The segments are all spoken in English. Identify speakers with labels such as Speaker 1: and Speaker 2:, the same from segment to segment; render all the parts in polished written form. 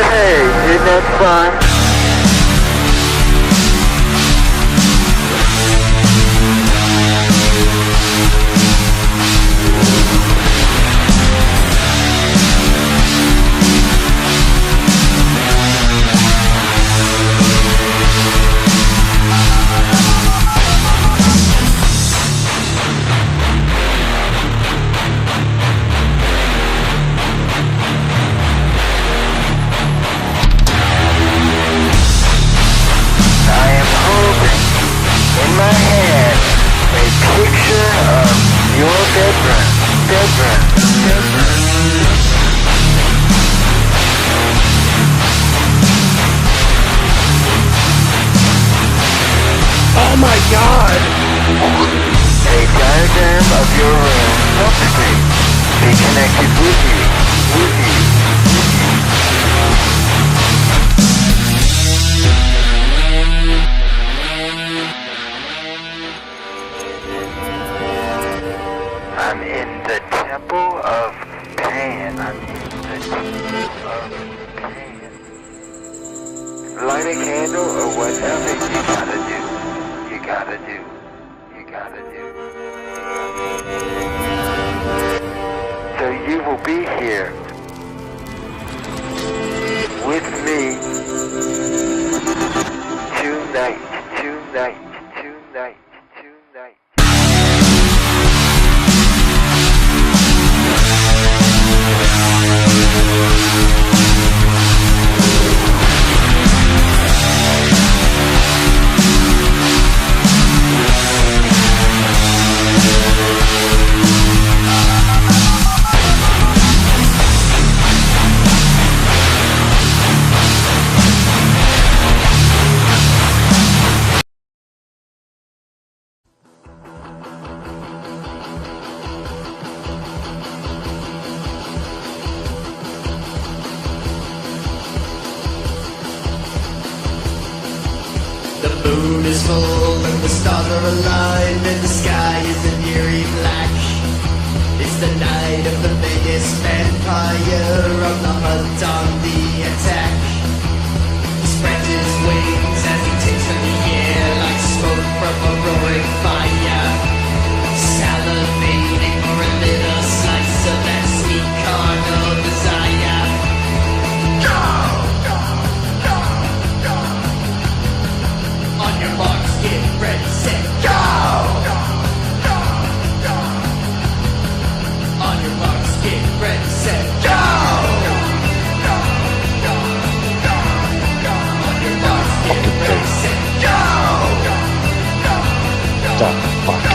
Speaker 1: Hey, isn't that fun?
Speaker 2: Oh my God!
Speaker 1: A diagram of your room substrate. Be connected with you. I'm in the temple of Pan. Light a candle or whatever you gotta do. So you will be here with me tonight.
Speaker 3: The moon is full and the stars are aligned and the sky is an eerie black. It's the night of the biggest vampire on the hunt on the attack. He spreads his wings as he takes from the air like smoke from a roaring fire, salivating for a little slice of that sweet carnal desire. On your marks, get ready, set, go! On your marks, get ready, set, go! On your marks, get ready, set, go!
Speaker 2: The fuck?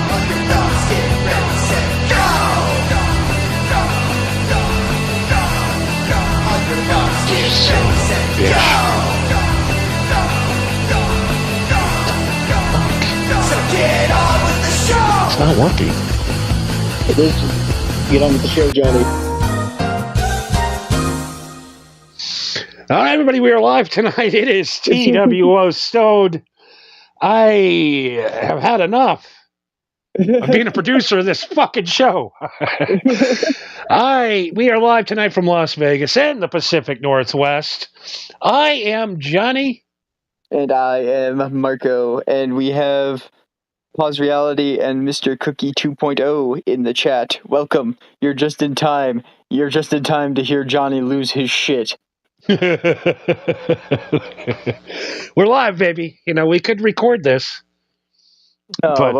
Speaker 3: On your marks, get ready, set, go! On your marks, get ready, set, go! Get on with the show!
Speaker 2: It's not working.
Speaker 4: It is. Get on with the show, Johnny.
Speaker 2: All right, everybody, we are live tonight. It is TWO Stowed. I have had enough of being a producer of this fucking show. We are live tonight from Las Vegas and the Pacific Northwest. I am Johnny.
Speaker 4: And I am Marco, and we have Pause Reality and Mr. Cookie 2.0 in the chat. Welcome. You're just in time. You're just in time to hear Johnny lose his shit.
Speaker 2: We're live, baby. You know, we could record this.
Speaker 4: Oh,
Speaker 2: but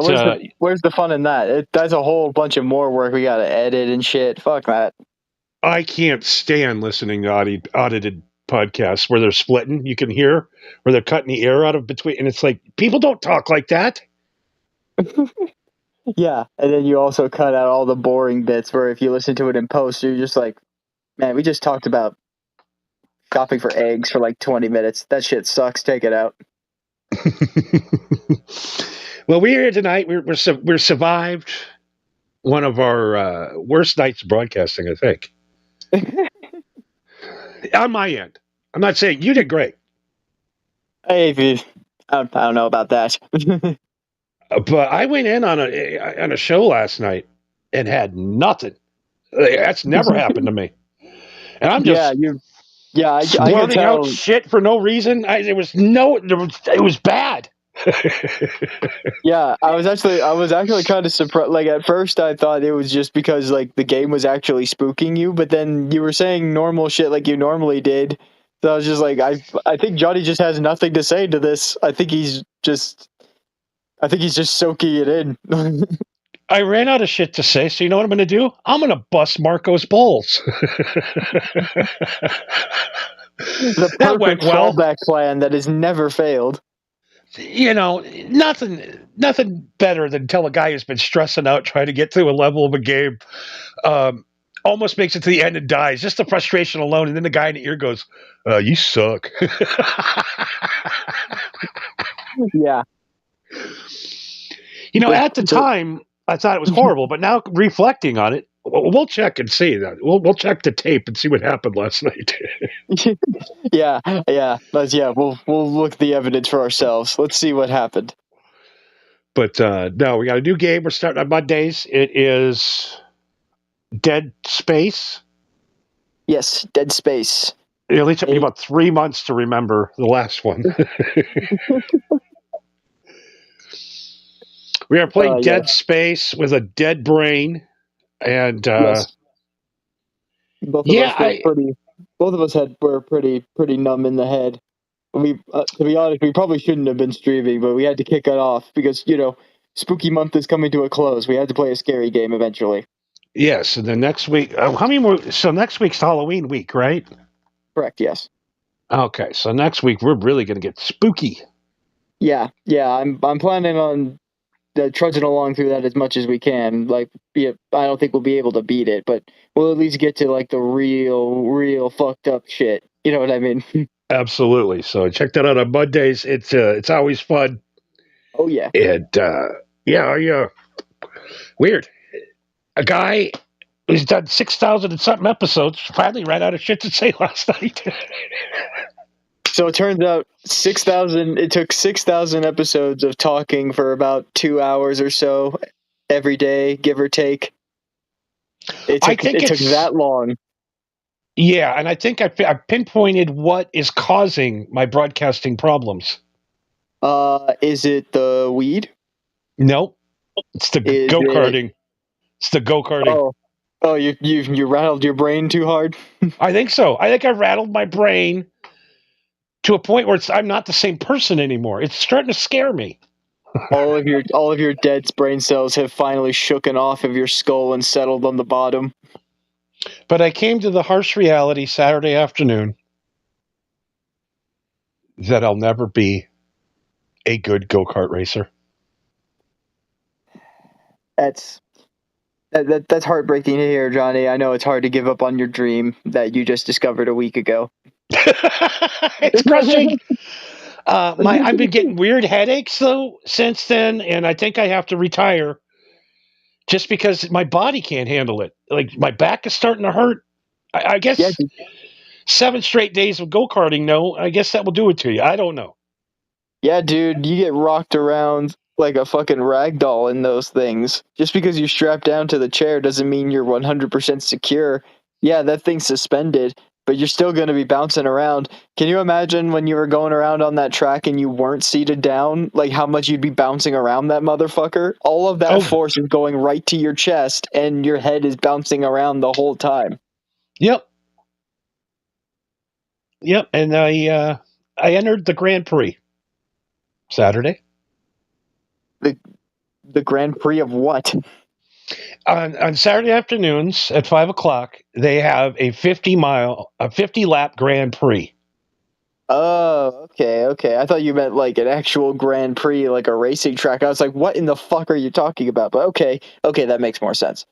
Speaker 4: where's the fun in that? That's a whole bunch of more work we gotta edit and shit. Fuck that.
Speaker 2: I can't stand listening to audited podcasts where they're splitting. You can hear where they're cutting the air out of between. And it's like, people don't talk like that.
Speaker 4: Yeah, and then you also cut out all the boring bits where if you listen to it in post, you're just like, man, we just talked about shopping for eggs for like 20 minutes. That shit sucks. Take it out.
Speaker 2: Well, we're here tonight. We're survived one of our worst nights of broadcasting, I think. On my end. I'm not saying you did great.
Speaker 4: Hey, I don't know about that.
Speaker 2: But I went in on a show last night and had nothing. That's never happened to me. And I'm just
Speaker 4: Yeah, I can
Speaker 2: Blurting out
Speaker 4: tell.
Speaker 2: shit for no reason. It was bad.
Speaker 4: Yeah, I was actually kind of surprised. Like at first, I thought it was just because like the game was actually spooking you, but then you were saying normal shit like you normally did. So I was just like, I think Johnny just has nothing to say to this. I think he's just soaking it in.
Speaker 2: I ran out of shit to say, so you know what I'm going to do? I'm going to bust Marco's balls.
Speaker 4: The
Speaker 2: That went
Speaker 4: perfect
Speaker 2: well.
Speaker 4: fallback plan that has never failed.
Speaker 2: You know, nothing better than tell a guy who's been stressing out trying to get through a level of a game, almost makes it to the end and dies. Just the frustration alone, and then the guy in the ear goes, "You suck."
Speaker 4: Yeah.
Speaker 2: You know, at the time, I thought it was horrible, but now reflecting on it, we'll check and see that. We'll check the tape and see what happened last night.
Speaker 4: Yeah. We'll look at the evidence for ourselves. Let's see what happened.
Speaker 2: But no, we got a new game. We're starting on Mondays. It is Dead Space.
Speaker 4: Yes, Dead Space.
Speaker 2: It only took me about 3 months to remember the last one. We are playing Dead Space with a dead brain, and
Speaker 4: yes. Both of us were pretty numb in the head. We, to be honest, we probably shouldn't have been streaming, but we had to kick it off because spooky month is coming to a close. We had to play a scary game eventually.
Speaker 2: Yes, and then next week, how many more? So next week's Halloween week, right?
Speaker 4: Correct. Yes.
Speaker 2: Okay, so next week we're really going to get spooky.
Speaker 4: Yeah. I'm planning on trudging along through that as much as we can. Like, I don't think we'll be able to beat it, but we'll at least get to like the real fucked up shit. You know what I mean?
Speaker 2: Absolutely. So check that out on Mondays. It's always fun.
Speaker 4: Oh yeah.
Speaker 2: And yeah, weird. A guy who's done 6,000 and something episodes finally ran out of shit to say last night.
Speaker 4: So it turns out 6,000. It took 6,000 episodes of talking for about 2 hours or so every day, give or take. It took that long.
Speaker 2: Yeah, and I think I pinpointed what is causing my broadcasting problems.
Speaker 4: Is it the weed?
Speaker 2: Nope, it's the go-karting. It's the go-karting.
Speaker 4: Oh, you rattled your brain too hard?
Speaker 2: I think so. I think I rattled my brain to a point where I'm not the same person anymore. It's starting to scare me.
Speaker 4: all of your dead brain cells have finally shooken off of your skull and settled on the bottom.
Speaker 2: But I came to the harsh reality Saturday afternoon that I'll never be a good go-kart racer.
Speaker 4: That's heartbreaking to hear, Johnny. I know it's hard to give up on your dream that you just discovered a week ago.
Speaker 2: It's crushing. I've been getting weird headaches though since then, and I think I have to retire just because my body can't handle it. Like my back is starting to hurt. I guess 7 straight days of go-karting. No, I guess that will do it to you. I don't know.
Speaker 4: Yeah, dude, you get rocked around like a fucking rag doll in those things. Just because you're strapped down to the chair doesn't mean you're 100% secure. Yeah, that thing's suspended, but you're still going to be bouncing around. Can you imagine when you were going around on that track and you weren't seated down, like how much you'd be bouncing around that motherfucker? All of that force is going right to your chest, and your head is bouncing around the whole time.
Speaker 2: Yep. And I entered the Grand Prix Saturday.
Speaker 4: The Grand Prix of what?
Speaker 2: On Saturday afternoons at 5:00, they have a 50-lap Grand Prix.
Speaker 4: Oh, okay. I thought you meant like an actual Grand Prix, like a racing track. I was like, what in the fuck are you talking about? But okay, that makes more sense.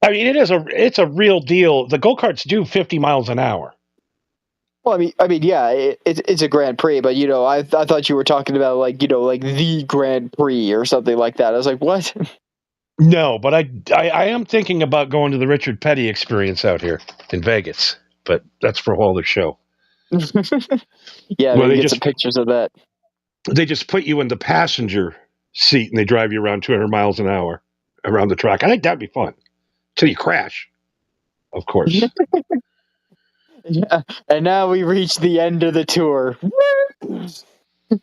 Speaker 2: I mean, it's a real deal. The go-karts do 50 miles an hour.
Speaker 4: Well, I mean, yeah, it's a Grand Prix, but I thought you were talking about like the Grand Prix or something like that. I was like, what?
Speaker 2: No, but I am thinking about going to the Richard Petty experience out here in Vegas, but that's for a whole other show.
Speaker 4: Yeah, well, get some pictures of that.
Speaker 2: They just put you in the passenger seat and they drive you around 200 miles an hour around the track. I think that'd be fun. Till you crash, of course.
Speaker 4: Yeah. And now we reach the end of the tour.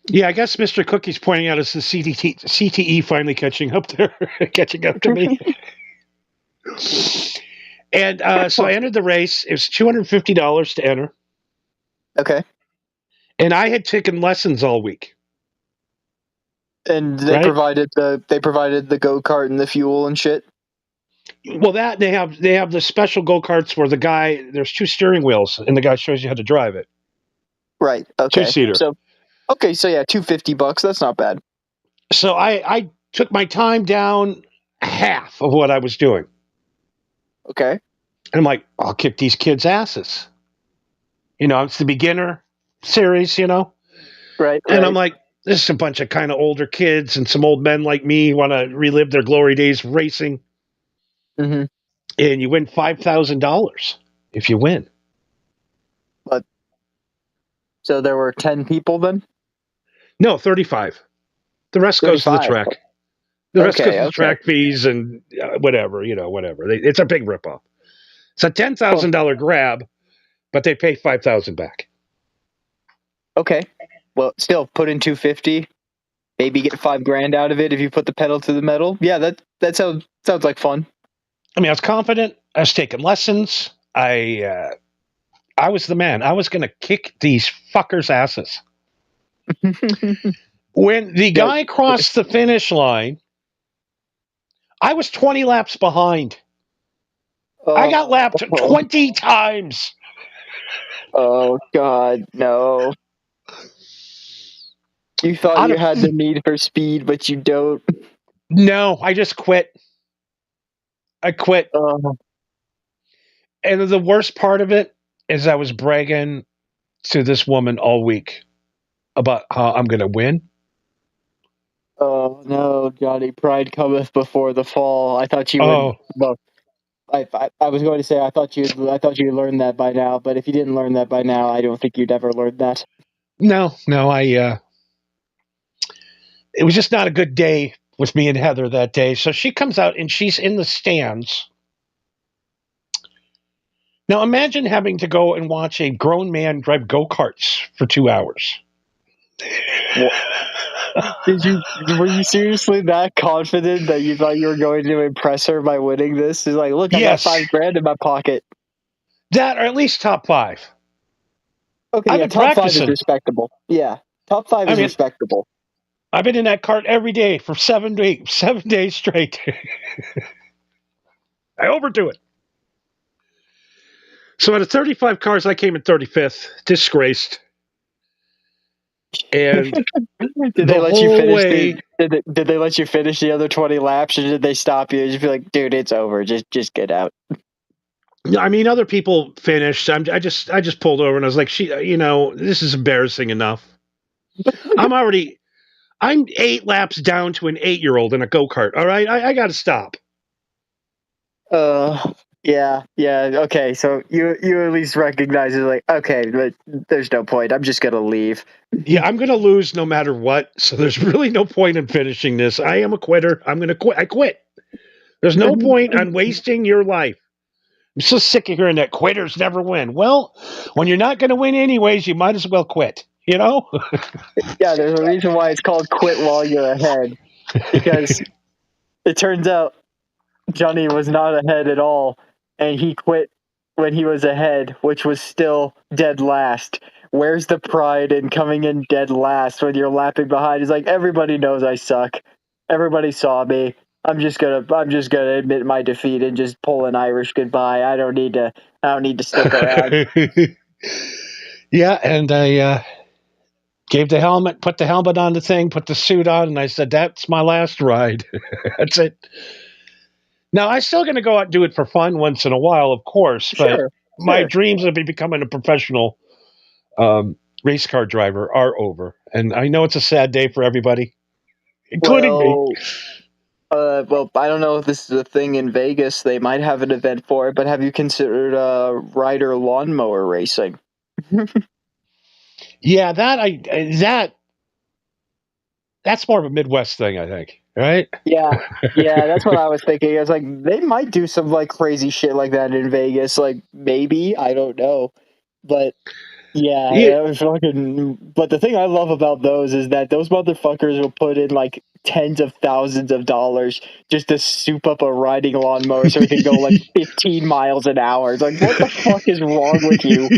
Speaker 2: Yeah, I guess Mr. Cookie's pointing out as the CTE finally catching up there, catching up to me. And so I entered the race. It was $250 to enter,
Speaker 4: Okay.
Speaker 2: and I had taken lessons all week.
Speaker 4: And they
Speaker 2: Right?
Speaker 4: provided the go-kart and the fuel and shit.
Speaker 2: Well, that they have the special go-karts where there's two steering wheels, and the guy shows you how to drive it.
Speaker 4: Right. Okay.
Speaker 2: Two-seater.
Speaker 4: So yeah, $250. That's not bad.
Speaker 2: So I took my time down half of what I was doing.
Speaker 4: Okay.
Speaker 2: And I'm like, I'll kick these kids' asses. It's the beginner series,
Speaker 4: Right.
Speaker 2: And I'm like, this is a bunch of kind of older kids and some old men like me who want to relive their glory days racing.
Speaker 4: Mm-hmm.
Speaker 2: And you win $5,000 if you win.
Speaker 4: But so there were 10 people then?
Speaker 2: No, 35. The rest goes to the
Speaker 4: 35.
Speaker 2: track. The rest goes to the
Speaker 4: Okay.
Speaker 2: track fees and whatever. It's a big ripoff. It's a $10,000 grab, but they pay $5,000 back.
Speaker 4: Okay. Well, still put in 250. Maybe get $5,000 out of it if you put the pedal to the metal. Yeah, that sounds like fun.
Speaker 2: I mean, I was confident. I was taking lessons. I was the man. I was going to kick these fuckers' asses. When the guy crossed the finish line, I was 20 laps behind. I got lapped 20 times.
Speaker 4: Oh, God, no. You thought you had the need for speed, but you don't.
Speaker 2: No, I just quit. I quit. And the worst part of it is I was bragging to this woman all week about how I'm going to win.
Speaker 4: Oh, no, Johnny. Pride cometh before the fall. I thought you would. Well, I was going to say I thought you learned that by now, but if you didn't learn that by now, I don't think you'd ever learn that.
Speaker 2: No, it was just not a good day with me and Heather that day. So she comes out and she's in the stands. Now imagine having to go and watch a grown man drive go-karts for 2 hours.
Speaker 4: Were you seriously that confident that you thought you were going to impress her by winning this? She's like, look, I got $5,000 in my pocket.
Speaker 2: That, or at least top 5.
Speaker 4: Okay,
Speaker 2: I've
Speaker 4: yeah,
Speaker 2: been
Speaker 4: top
Speaker 2: practicing.
Speaker 4: 5 is respectable. Yeah, top 5 is respectable.
Speaker 2: I've been in that cart every day for 7 days straight. I overdo it. So out of 35 cars, I came in 35th, disgraced. And
Speaker 4: did they let you finish? Did they let you finish the other 20 laps, or did they stop you? Just be like, dude, it's over. Just get out.
Speaker 2: I mean, other people finished. I just pulled over and I was like, this is embarrassing enough. I'm 8 laps down to an 8-year-old in a go-kart. All right, I got to stop.
Speaker 4: Yeah. Okay, so you at least recognize it, like, okay, but there's no point. I'm just gonna leave.
Speaker 2: Yeah, I'm gonna lose no matter what. So there's really no point in finishing this. I am a quitter. I'm gonna quit. I quit. There's no point on wasting your life. I'm so sick of hearing that quitters never win. Well, when you're not going to win anyways, you might as well quit, Yeah,
Speaker 4: there's a reason why it's called quit while you're ahead. Because it turns out Johnny was not ahead at all, and he quit when he was ahead, which was still dead last. Where's the pride in coming in dead last when you're lapping behind? He's like, everybody knows I suck. Everybody saw me. I'm just gonna admit my defeat and just pull an Irish goodbye. I don't need to stick around.
Speaker 2: Yeah, and I gave put the helmet on the thing, put the suit on, and I said, that's my last ride. That's it. Now, I'm still going to go out and do it for fun once in a while, of course, but my dreams of becoming a professional race car driver are over. And I know it's a sad day for everybody, including me.
Speaker 4: Well, I don't know if this is a thing in Vegas. They might have an event for it, but have you considered rider lawnmower racing?
Speaker 2: Yeah, that's more of a Midwest thing, I think. Right?
Speaker 4: Yeah, that's what I was thinking. I was like, they might do some like crazy shit like that in Vegas. Like, maybe, I don't know. But yeah,
Speaker 2: Yeah.
Speaker 4: it was fucking. But the thing I love about those is that those motherfuckers will put in like tens of thousands of dollars just to soup up a riding lawnmower so it can go like 15 miles an hour. It's like, what the fuck is wrong with you?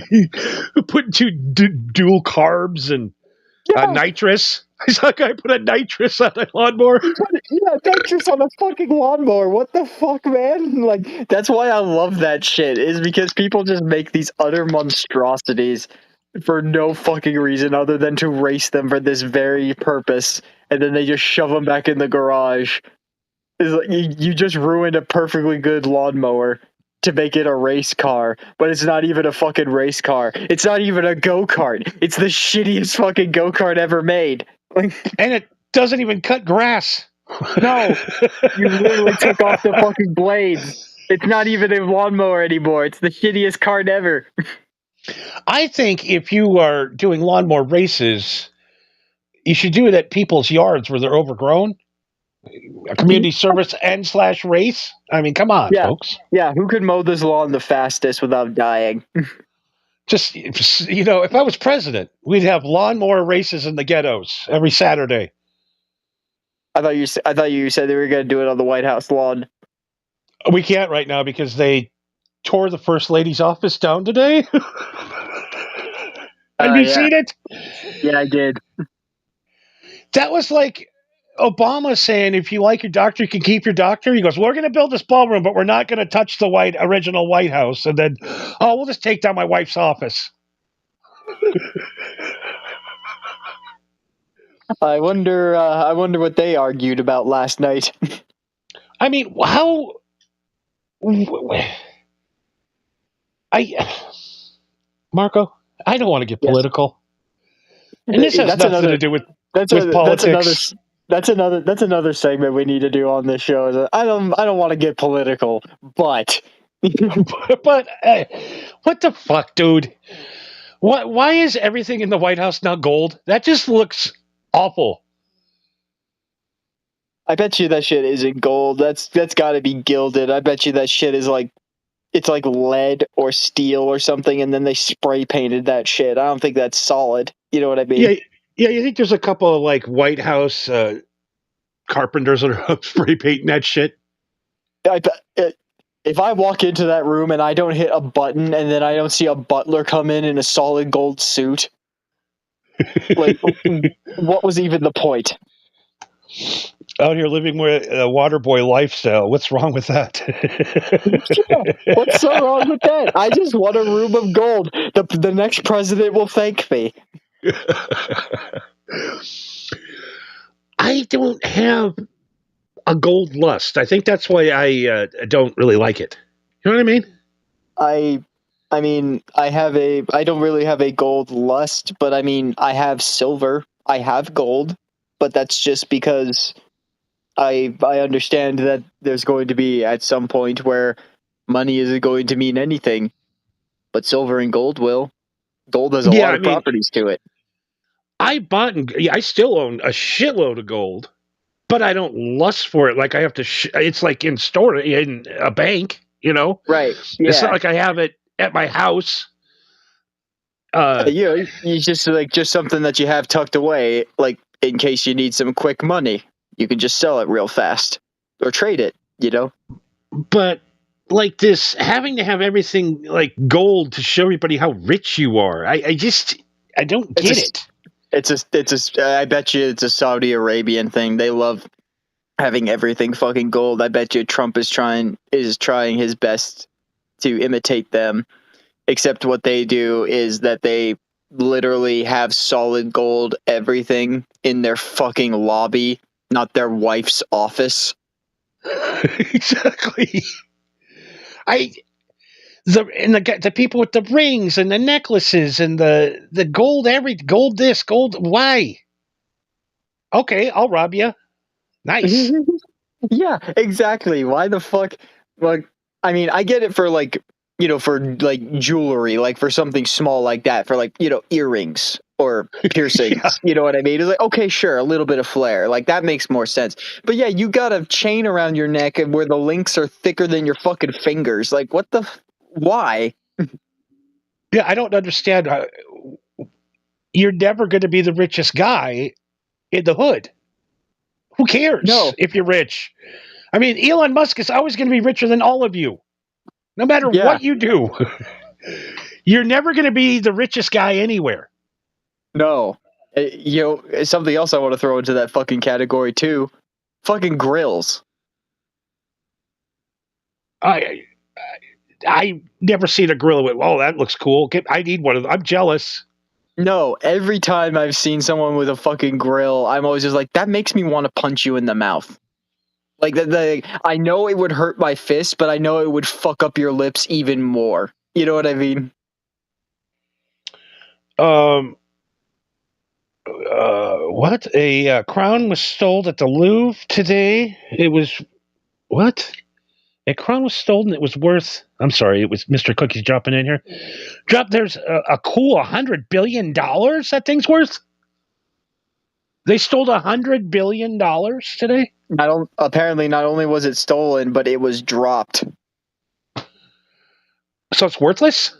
Speaker 2: Put two dual carbs and
Speaker 4: Yeah,
Speaker 2: nitrous. I saw a guy put a nitrous on a lawnmower.
Speaker 4: yeah, nitrous on a fucking lawnmower. What the fuck, man? Like, that's why I love that shit, is because people just make these utter monstrosities for no fucking reason other than to race them for this very purpose, and then they just shove them back in the garage. It's like, you just ruined a perfectly good lawnmower to make it a race car, but it's not even a fucking race car. It's not even a go-kart. It's the shittiest fucking go-kart ever made. Like,
Speaker 2: And it doesn't even cut grass.
Speaker 4: no, you literally took off the fucking blades. It's not even a lawnmower anymore. It's the shittiest cart ever.
Speaker 2: I think if you are doing lawnmower races, you should do it at people's yards where they're overgrown. A community service and / race. I mean, come on,
Speaker 4: Yeah.
Speaker 2: folks.
Speaker 4: Yeah, who could mow this lawn the fastest without dying?
Speaker 2: Just, if I was president, we'd have lawnmower races in the ghettos every Saturday.
Speaker 4: I thought you said they were going to do it on the White House lawn.
Speaker 2: We can't right now because they tore the first lady's office down today. Have you seen it?
Speaker 4: Yeah, I did.
Speaker 2: That was like Obama saying, if you like your doctor, you can keep your doctor. He goes, we're going to build this ballroom, but we're not going to touch the original White House. And then, we'll just take down my wife's office.
Speaker 4: I wonder what they argued about last night.
Speaker 2: I mean, Marco, I don't want to get political. And this has nothing to do with politics.
Speaker 4: That's another segment we need to do on this show. I don't want to get political, but
Speaker 2: but what the fuck, dude? Why is everything in the White House now gold? That just looks awful.
Speaker 4: I bet you that shit isn't gold. That's got to be gilded. I bet you that shit is like, it's like lead or steel or something, and then they spray painted that shit. I don't think that's solid. You know what I mean?
Speaker 2: Yeah. You think there's a couple of like White House carpenters that are spray painting that shit?
Speaker 4: If I walk into that room and I don't hit a button, and then I don't see a butler come in a solid gold suit, like, what was even the point?
Speaker 2: Out here living with a water boy lifestyle. What's wrong with that?
Speaker 4: Yeah, what's so wrong with that? I just want a room of gold. The next president will thank me.
Speaker 2: I don't have a gold lust. I think that's why I don't really like it. You know what I mean?
Speaker 4: I mean, I don't really have a gold lust, but I mean, I have silver. I have gold, but that's just because I understand that there's going to be at some point where money isn't going to mean anything, but silver and gold will. Gold has a lot of properties to it.
Speaker 2: I still own a shitload of gold, but I don't lust for it. Like I have to. It's like in a bank,
Speaker 4: Right? Yeah.
Speaker 2: It's not like I have it at my house.
Speaker 4: You just just something that you have tucked away, like in case you need some quick money. You can just sell it real fast or trade it.
Speaker 2: But like this, having to have everything like gold to show everybody how rich you are, I don't get it.
Speaker 4: I bet you it's a Saudi Arabian thing. They love having everything fucking gold. I bet you Trump is trying his best to imitate them. Except what they do is that they literally have solid gold everything in their fucking lobby, not their wife's office.
Speaker 2: Exactly. The people with the rings and the necklaces and the gold, gold this, gold, why? Okay, I'll rob you. Nice.
Speaker 4: Yeah, exactly. Why the fuck? Like, I mean, I get it for for like jewelry, like for something small like that, for like, earrings or piercings. Yeah. You know what I mean? It's like, okay, sure, a little bit of flair. Like that makes more sense. But yeah, you got a chain around your neck and where the links are thicker than your fucking fingers. Like, why?
Speaker 2: Yeah, I don't understand. You're never going to be the richest guy in the hood. Who cares
Speaker 4: No.
Speaker 2: if you're rich? I mean, Elon Musk is always going to be richer than all of you, no matter
Speaker 4: Yeah.
Speaker 2: what you do. You're never going to be the richest guy anywhere.
Speaker 4: No. Something else I want to throw into that fucking category too. Fucking grills.
Speaker 2: I never seen a grill with, oh, that looks cool. I need one of them. I'm jealous.
Speaker 4: No, every time I've seen someone with a fucking grill, I'm always just like, that makes me want to punch you in the mouth. Like, I know it would hurt my fist, but I know it would fuck up your lips even more. You know what I mean?
Speaker 2: What? A crown was stolen at the Louvre today. It was, what? A crown was stolen. It was worth, I'm sorry, it was Mr. Cookie's dropping in here. There's a cool $100 billion that thing's worth. They stole $100 billion today.
Speaker 4: Apparently, not only was it stolen, but it was dropped.
Speaker 2: So it's worthless?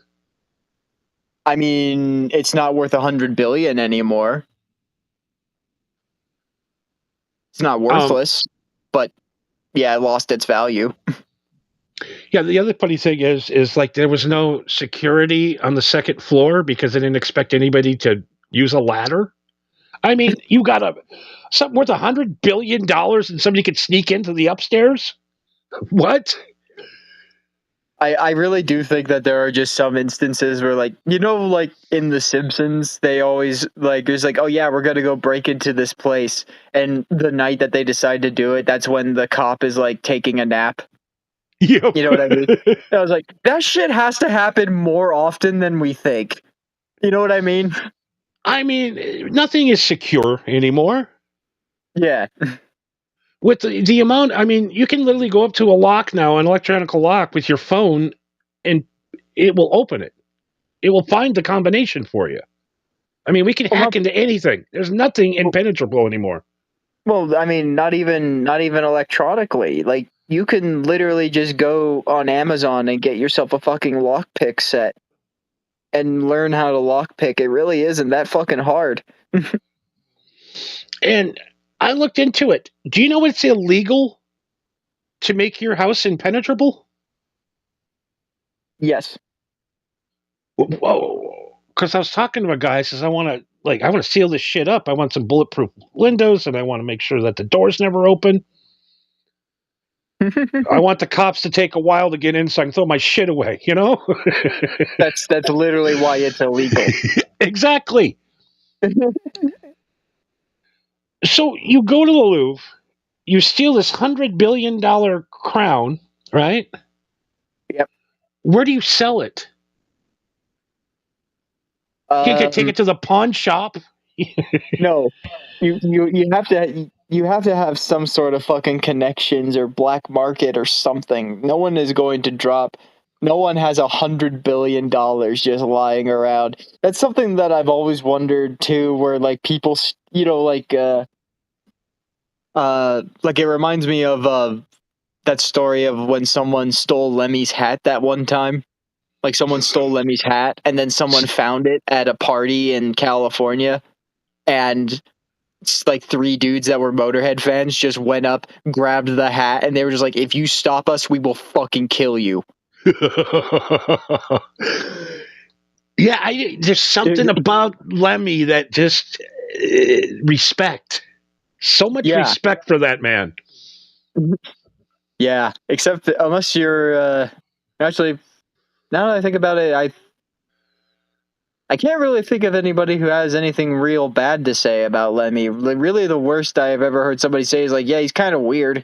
Speaker 4: I mean, it's not worth $100 billion anymore. It's not worthless, but yeah, it lost its value.
Speaker 2: Yeah, the other funny thing is like there was no security on the second floor because they didn't expect anybody to use a ladder. I mean, you got something worth $100 billion and somebody could sneak into the upstairs? What?
Speaker 4: I really do think that there are just some instances where, like, like in The Simpsons, they always, like, there's like, oh yeah, we're going to go break into this place. And the night that they decide to do it, that's when the cop is, like, taking a nap.
Speaker 2: Yep.
Speaker 4: You know what I mean? I was like, that shit has to happen more often than we think. You know what I mean?
Speaker 2: I mean, nothing is secure anymore.
Speaker 4: Yeah.
Speaker 2: With the amount, I mean, you can literally go up to a lock now, an electronic lock with your phone, and it will open it. It will find the combination for you. I mean, we can hack into anything. There's nothing impenetrable anymore.
Speaker 4: Well, I mean, not even electronically. Like, you can literally just go on Amazon and get yourself a fucking lockpick set and learn how to lockpick. It really isn't that fucking hard.
Speaker 2: And I looked into it. Do you know it's illegal to make your house impenetrable?
Speaker 4: Yes.
Speaker 2: Whoa. Because I was talking to a guy, says I want to seal this shit up. I want some bulletproof windows, and I want to make sure that the doors never open. I want the cops to take a while to get in so I can throw my shit away, you know?
Speaker 4: That's literally why it's illegal.
Speaker 2: Exactly. So you go to the Louvre, you steal this $100 billion crown, right?
Speaker 4: Yep.
Speaker 2: Where do you sell it? You can take it to the pawn shop.
Speaker 4: No, you have to have some sort of fucking connections or black market or something. No one is going to drop. No one has $100 billion just lying around. That's something that I've always wondered too. Where like people, like it reminds me of that story of when someone stole Lemmy's hat that one time. Like someone stole Lemmy's hat and then someone found it at a party in California, and it's like 3 dudes that were Motorhead fans just went up, grabbed the hat, and they were just like, if you stop us, we will fucking kill you.
Speaker 2: Yeah, there's something about Lemmy that just respect. So much respect for that man.
Speaker 4: Yeah, except unless you're actually, now that I think about it, I can't really think of anybody who has anything real bad to say about Lemmy. Really, the worst I have ever heard somebody say is like, yeah, he's kind of weird,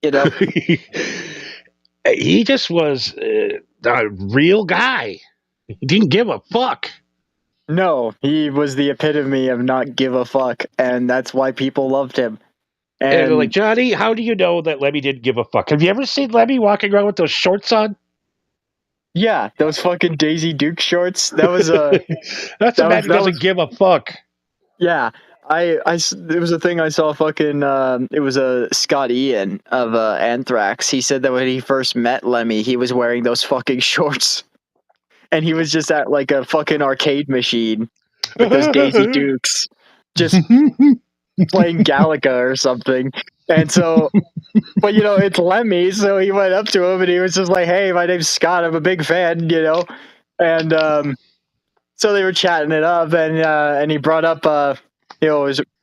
Speaker 4: you know?
Speaker 2: He just was a real guy. He didn't give a fuck.
Speaker 4: No, he was the epitome of not give a fuck, and that's why people loved him.
Speaker 2: And they're like, Johnny, how do you know that Lemmy didn't give a fuck? Have you ever seen Lemmy walking around with those shorts on?
Speaker 4: Yeah, those fucking Daisy Duke shorts. That was
Speaker 2: that's a man who doesn't give a fuck.
Speaker 4: Yeah, it was a thing I saw. Fucking, it was a Scott Ian of Anthrax. He said that when he first met Lemmy, he was wearing those fucking shorts, and he was just at like a fucking arcade machine with those Daisy Dukes, just playing Galaga or something. And so, but it's Lemmy, so he went up to him and he was just like, "Hey, my name's Scott. I'm a big fan," and so they were chatting it up, and he brought up,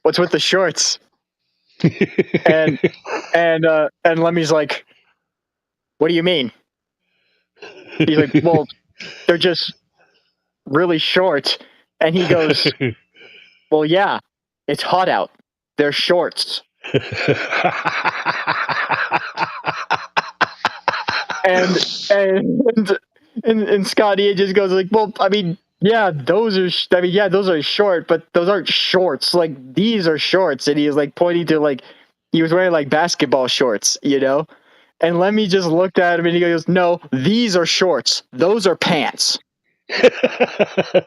Speaker 4: what's with the shorts, and Lemmy's like, "What do you mean?" He's like, "Well, they're just really short," and he goes, "Well, yeah, it's hot out. They're shorts." And Scotty just goes like, "Well, I mean, yeah, those are short, but those aren't shorts. Like, these are shorts." And he was like pointing to, like, he was wearing like basketball shorts, And Lemmy just looked at him and he goes, "No, these are shorts. Those are pants."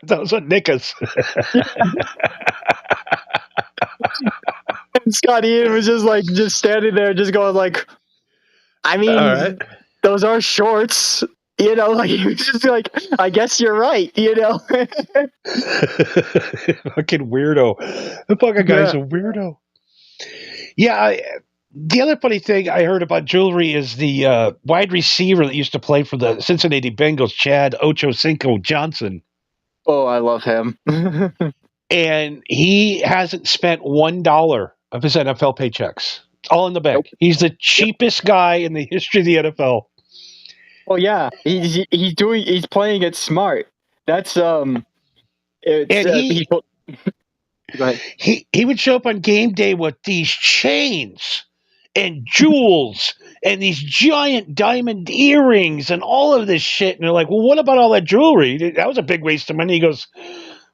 Speaker 2: Those are knickers.
Speaker 4: And Scotty was just standing there, just going like, "I mean,
Speaker 2: All right.
Speaker 4: Those are shorts." Like, he was just like, "I guess you're right,"
Speaker 2: Fucking weirdo. The fucking guy's a weirdo. Yeah, the other funny thing I heard about jewelry is the wide receiver that used to play for the Cincinnati Bengals, Chad Ochocinco Johnson.
Speaker 4: Oh, I love him.
Speaker 2: And he hasn't spent $1 of his NFL paychecks. It's all in the bank. Nope. He's the cheapest guy in the history of the NFL.
Speaker 4: Well, yeah, he's playing it smart. That's Go ahead.
Speaker 2: He would show up on game day with these chains and jewels and these giant diamond earrings and all of this shit. And they're like, "Well, what about all that jewelry? That was a big waste of money." He goes,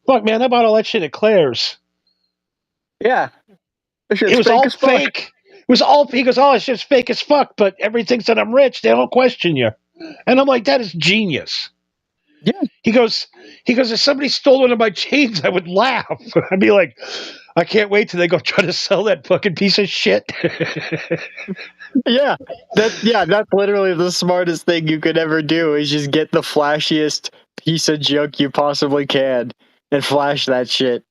Speaker 2: "Fuck, man, I bought all that shit at Claire's."
Speaker 4: Yeah.
Speaker 2: It was all fake. It was all, he goes, "Oh, it's just fake as fuck, but everybody thinks that I'm rich. They don't question you." And I'm like, that is genius.
Speaker 4: Yeah.
Speaker 2: He goes, "If somebody stole one of my chains, I would laugh." I'd be like, "I can't wait till they go try to sell that fucking piece of shit."
Speaker 4: Yeah. That's literally the smartest thing you could ever do, is just get the flashiest piece of junk you possibly can and flash that shit.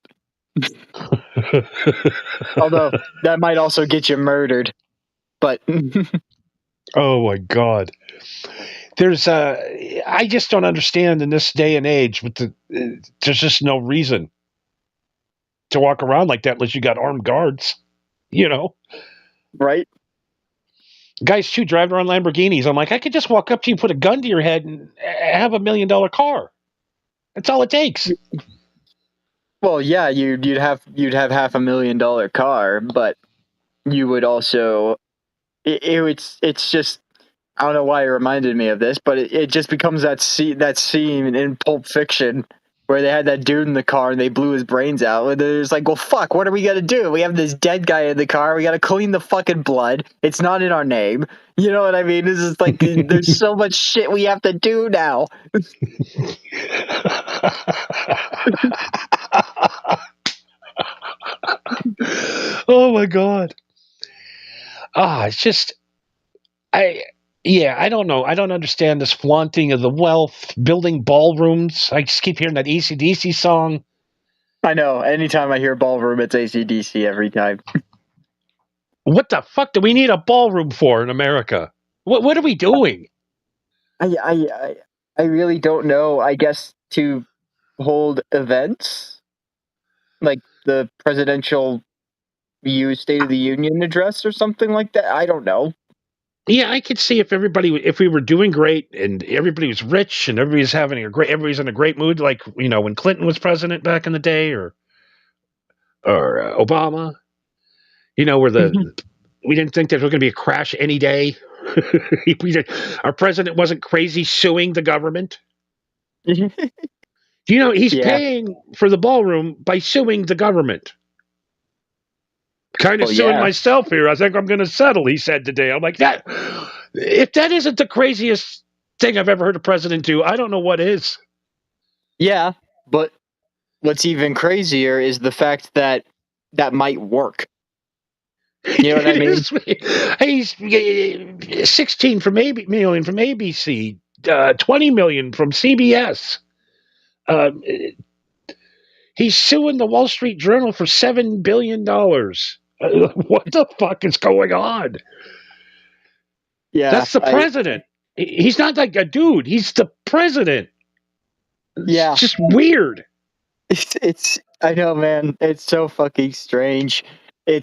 Speaker 4: Although that might also get you murdered. But
Speaker 2: oh my God. I just don't understand in this day and age, there's just no reason to walk around like that unless you got armed guards,
Speaker 4: Right?
Speaker 2: Guys too driving around Lamborghinis. I'm like, I could just walk up to you, put a gun to your head, and have $1 million car. That's all it takes.
Speaker 4: Well, yeah, you'd have $500,000 car, but you would also it's just, I don't know why it reminded me of this, but it just becomes that scene in Pulp Fiction where they had that dude in the car and they blew his brains out. And it's like, well, fuck, what are we gonna do? We have this dead guy in the car. We gotta clean the fucking blood. It's not in our name. You know what I mean? This is like, there's so much shit we have to do now.
Speaker 2: Oh my God. It's just, I don't know. I don't understand this flaunting of the wealth, building ballrooms. I just keep hearing that AC/DC song.
Speaker 4: I know. Anytime I hear ballroom, it's AC/DC every time.
Speaker 2: What the fuck do we need a ballroom for in America? What are we doing?
Speaker 4: I really don't know. I guess to hold events like the presidential State of the Union address or something like that. I don't know.
Speaker 2: Yeah, I could see if we were doing great and everybody was rich and everybody's in a great mood, like, when Clinton was president back in the day, or Obama, where we didn't think there was going to be a crash any day. Our president wasn't crazy suing the government. He's paying for the ballroom by suing the government. Kind of suing myself here. I think I'm going to settle, he said today. I'm like, that. If that isn't the craziest thing I've ever heard a president do, I don't know what is.
Speaker 4: Yeah, but what's even crazier is the fact that might work. You know what I mean?
Speaker 2: He's 16 million from ABC, 20 million from CBS. He's suing the Wall Street Journal for $7 billion. What the fuck is going on?
Speaker 4: Yeah,
Speaker 2: That's the president. He's not like a dude. He's the president.
Speaker 4: Yeah.
Speaker 2: It's just weird.
Speaker 4: It's I know, man. It's so fucking strange. I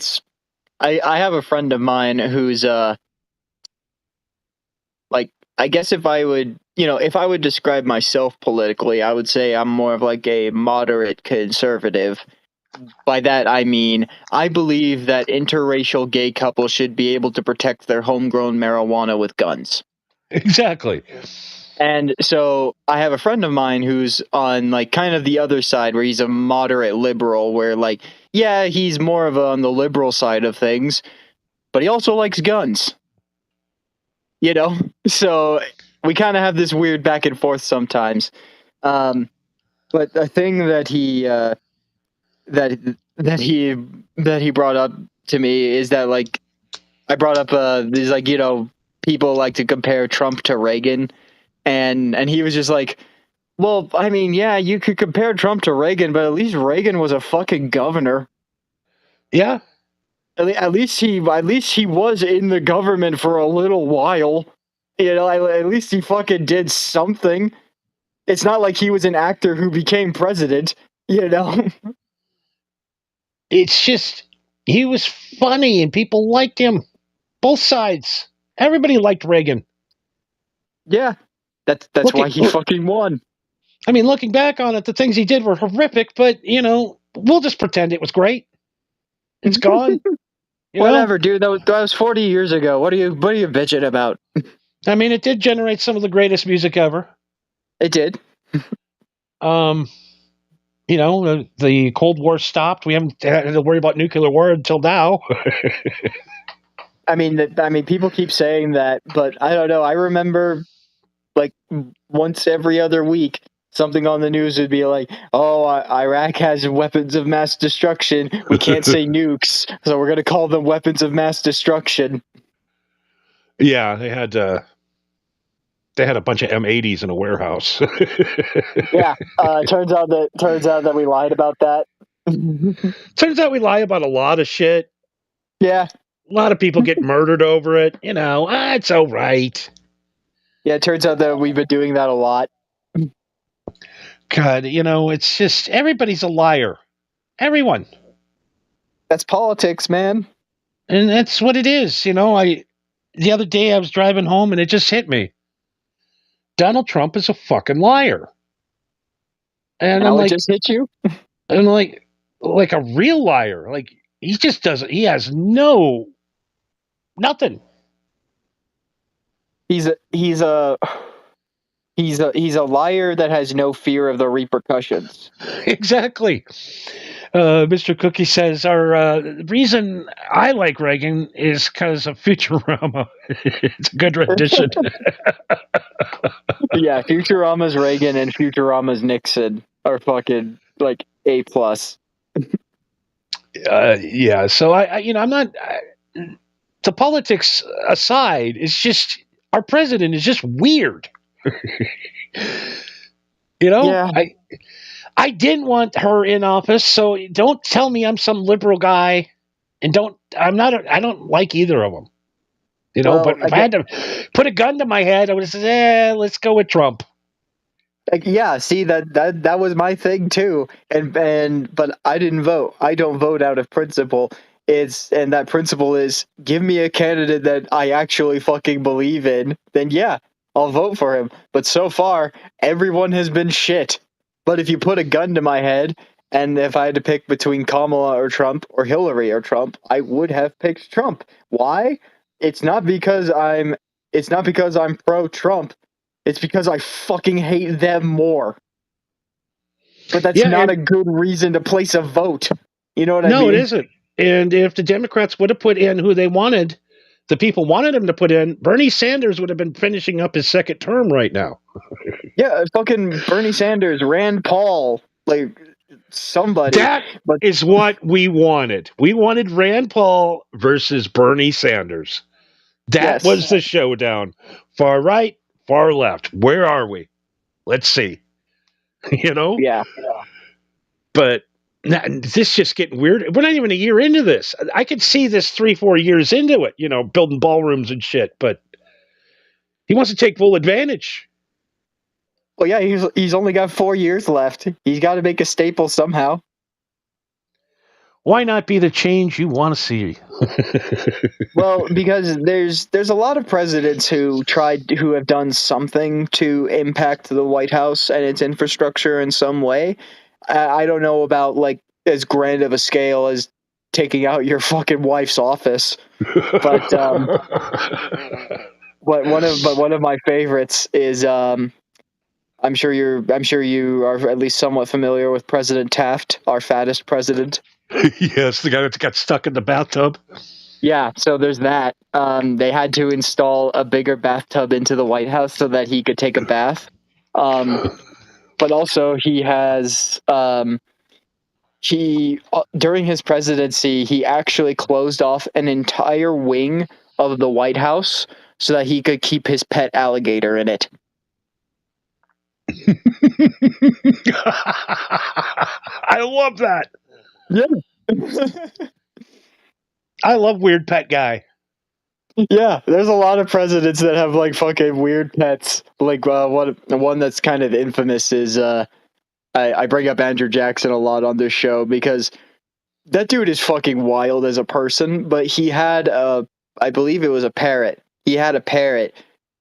Speaker 4: have a friend of mine who's like, I guess if I would describe myself politically, I would say I'm more of like a moderate conservative. By that I mean I believe that interracial gay couples should be able to protect their homegrown marijuana with guns.
Speaker 2: Exactly.
Speaker 4: And so I have a friend of mine who's on like kind of the other side, where he's a moderate liberal, where like, yeah, he's more of on the liberal side of things, but he also likes guns. You know? So we kind of have this weird back and forth sometimes. But the thing that he that he brought up to me is that, like, I brought up these, like, you know, people like to compare Trump to Reagan, and he was just like, well, I mean, yeah, you could compare Trump to Reagan, but at least Reagan was a fucking governor.
Speaker 2: Yeah.
Speaker 4: At least he was in the government for a little while. You know, at least he fucking did something. It's not like he was an actor who became president, you know?
Speaker 2: It's just, he was funny and people liked him. Both sides. Everybody liked Reagan.
Speaker 4: Yeah. That's why he fucking won.
Speaker 2: I mean, looking back on it, the things he did were horrific, but, you know, we'll just pretend it was great. It's gone.
Speaker 4: Whatever, dude. That was 40 years ago. What are you bitching about?
Speaker 2: I mean, it did generate some of the greatest music ever.
Speaker 4: It did.
Speaker 2: You know, the Cold War stopped. We haven't had to worry about nuclear war until now.
Speaker 4: I mean, people keep saying that, but I don't know. I remember, like, once every other week, something on the news would be like, "Oh, Iraq has weapons of mass destruction. We can't say nukes, so we're going to call them weapons of mass destruction."
Speaker 2: Yeah, they had a bunch of M80s in a warehouse.
Speaker 4: Yeah, turns out that we lied about that.
Speaker 2: Turns out we lie about a lot of shit.
Speaker 4: Yeah,
Speaker 2: a lot of people get murdered over it. You know, it's all right.
Speaker 4: Yeah, it turns out that we've been doing that a lot.
Speaker 2: God, you know, it's just everybody's a liar. Everyone.
Speaker 4: That's politics, man.
Speaker 2: And that's what it is. You know, the other day I was driving home and it just hit me. Donald Trump is a fucking liar. And I'm like,
Speaker 4: it just hit you?
Speaker 2: I'm like a real liar. Like, he just doesn't, he has nothing.
Speaker 4: He's a liar that has no fear of the repercussions.
Speaker 2: Exactly. Mr. Cookie says, the reason I like Reagan is because of Futurama. It's a good rendition.
Speaker 4: Yeah, Futurama's Reagan and Futurama's Nixon are fucking, like, A+.
Speaker 2: Yeah, so I'm not... the politics aside, it's just, our president is just weird. You know?
Speaker 4: Yeah.
Speaker 2: I didn't want her in office, so don't tell me I'm some liberal guy, and I don't like either of them. You know, but if I had to put a gun to my head, I would have said, let's go with Trump.
Speaker 4: Yeah, see, that was my thing too, but I didn't vote. I don't vote out of principle. And that principle is, give me a candidate that I actually fucking believe in, then yeah, I'll vote for him. But so far, everyone has been shit. But if you put a gun to my head, and if I had to pick between Kamala or Trump or Hillary or Trump, I would have picked Trump. Why? It's not because I'm pro-Trump. It's because I fucking hate them more. But that's not a good reason to place a vote. You know what I mean?
Speaker 2: No, it isn't. And if the Democrats would have put in who they wanted, the people wanted him to put in, Bernie Sanders would have been finishing up his second term right now.
Speaker 4: Yeah, fucking Bernie Sanders, Rand Paul, like, somebody.
Speaker 2: That is what we wanted. We wanted Rand Paul versus Bernie Sanders. That was the showdown. Far right, far left. Where are we? Let's see. you know?
Speaker 4: Yeah.
Speaker 2: But this just getting weird. We're not even a year into this. I could see this 3-4 years into it, you know, building ballrooms and shit, but he wants to take full advantage.
Speaker 4: Well, yeah, he's only got 4 years left. He's got to make a staple somehow.
Speaker 2: Why not be the change you want to see?
Speaker 4: Well, because there's a lot of presidents who have done something to impact the White House and its infrastructure in some way. I don't know about like as grand of a scale as taking out your fucking wife's office, but one of my favorites is I'm sure you are at least somewhat familiar with President Taft, our fattest president.
Speaker 2: Yes, the guy that got stuck in the bathtub.
Speaker 4: Yeah, so there's that. They had to install a bigger bathtub into the White House so that he could take a bath. But also he has during his presidency, he actually closed off an entire wing of the White House so that he could keep his pet alligator in it.
Speaker 2: I love that.
Speaker 4: Yeah.
Speaker 2: I love weird pet guy.
Speaker 4: Yeah, there's a lot of presidents that have like fucking weird pets. Like one that's kind of infamous is I bring up Andrew Jackson a lot on this show because that dude is fucking wild as a person, but he had I believe it was a parrot. He had a parrot,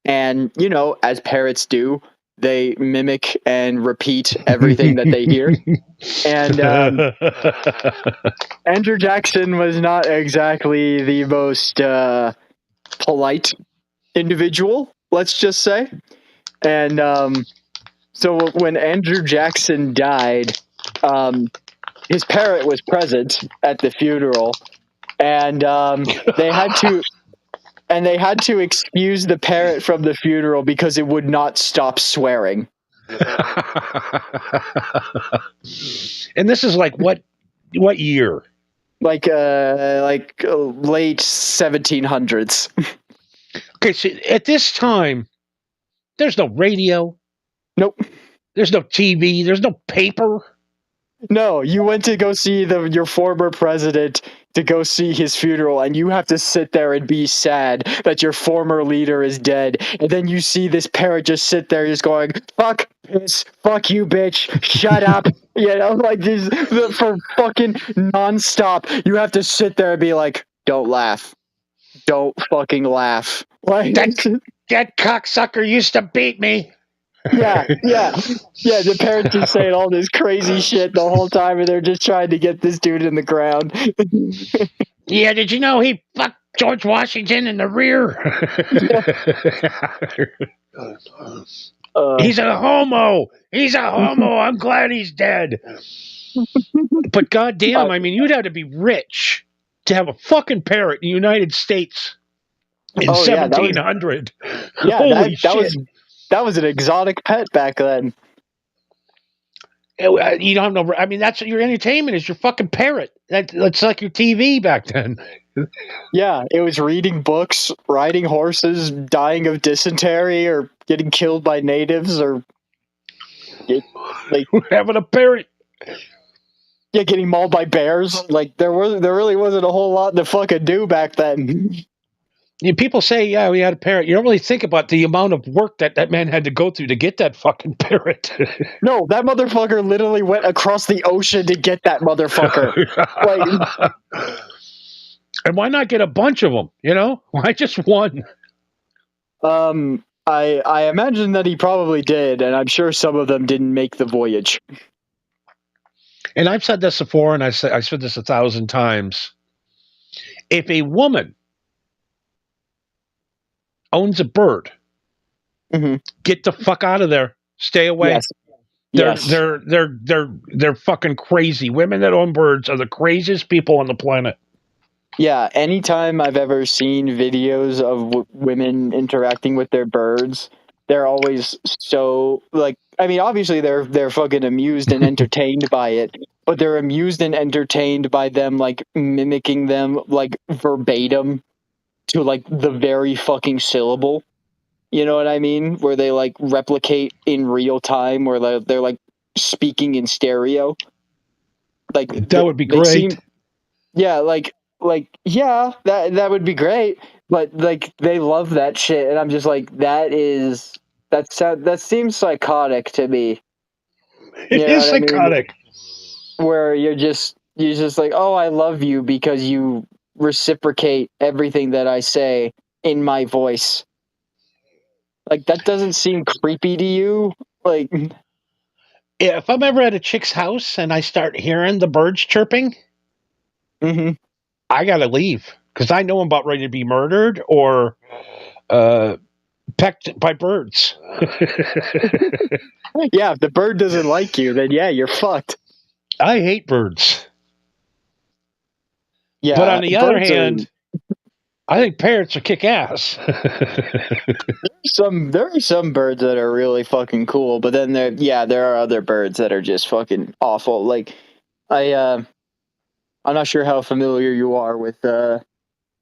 Speaker 4: and you know, as parrots do, they mimic and repeat everything that they hear. And Andrew Jackson was not exactly the most polite individual, let's just say. And so when Andrew Jackson died, his parrot was present at the funeral, and they had to excuse the parrot from the funeral because it would not stop swearing.
Speaker 2: And this is like what year?
Speaker 4: Like late 1700s.
Speaker 2: Okay, so at this time, there's no radio.
Speaker 4: Nope.
Speaker 2: There's no TV. There's no paper.
Speaker 4: No, you went to go see your former president to go see his funeral, and you have to sit there and be sad that your former leader is dead. And then you see this parrot just sit there just going, fuck, piss, fuck you, bitch, shut up. You know, like this for fucking nonstop. You have to sit there and be like, don't laugh. Don't fucking laugh. Like,
Speaker 2: that cocksucker used to beat me.
Speaker 4: Yeah. The parents just saying all this crazy shit the whole time, and they're just trying to get this dude in the ground.
Speaker 2: Yeah, did you know he fucked George Washington in the rear? He's a homo. He's a homo. I'm glad he's dead. But goddamn, I mean, you'd have to be rich to have a fucking parrot in the United States in 1700.
Speaker 4: Yeah,
Speaker 2: Holy shit.
Speaker 4: That was an exotic pet back then.
Speaker 2: You don't have no. I mean, that's your entertainment is your fucking parrot. That's like your TV back then.
Speaker 4: Yeah, it was reading books, riding horses, dying of dysentery, or getting killed by natives, or like
Speaker 2: having a parrot.
Speaker 4: Yeah, getting mauled by bears. Like there really wasn't a whole lot to fucking do back then.
Speaker 2: People say, yeah, we had a parrot. You don't really think about the amount of work that man had to go through to get that fucking parrot.
Speaker 4: No, that motherfucker literally went across the ocean to get that motherfucker. Like,
Speaker 2: and why not get a bunch of them? You know, why just one?
Speaker 4: I imagine that he probably did, and I'm sure some of them didn't make the voyage.
Speaker 2: And I've said this before, and I said this 1,000 times. If a woman owns a bird, get the fuck out of there. Stay away.
Speaker 4: Yes.
Speaker 2: They're fucking crazy. Women that own birds are the craziest people on the planet.
Speaker 4: Yeah, anytime I've ever seen videos of women interacting with their birds, they're always so like. I mean, obviously they're fucking amused and entertained by it, but they're amused and entertained by them like mimicking them like verbatim to like the very fucking syllable. You know what I mean? Where they like replicate in real time, where they're like speaking in stereo. Like
Speaker 2: That would be
Speaker 4: they
Speaker 2: great.
Speaker 4: seem, yeah, that would be great. But like they love that shit, and I'm just like, that seems psychotic to me.
Speaker 2: It
Speaker 4: You know
Speaker 2: is
Speaker 4: what I mean?
Speaker 2: psychotic.
Speaker 4: Where you're just like, oh, I love you because you reciprocate everything that I say in my voice. Like that doesn't seem creepy to you? Like,
Speaker 2: Yeah, if I'm ever at a chick's house and I start hearing the birds chirping,
Speaker 4: mhm.
Speaker 2: I gotta leave because I know I'm about ready to be murdered or pecked by birds.
Speaker 4: Yeah, if the bird doesn't like you, then yeah, you're fucked.
Speaker 2: I hate birds.
Speaker 4: Yeah,
Speaker 2: But on the other
Speaker 4: birds are
Speaker 2: hand, I think parrots are kick ass.
Speaker 4: there are some birds that are really fucking cool, but then there are other birds that are just fucking awful. Like I'm not sure how familiar you are with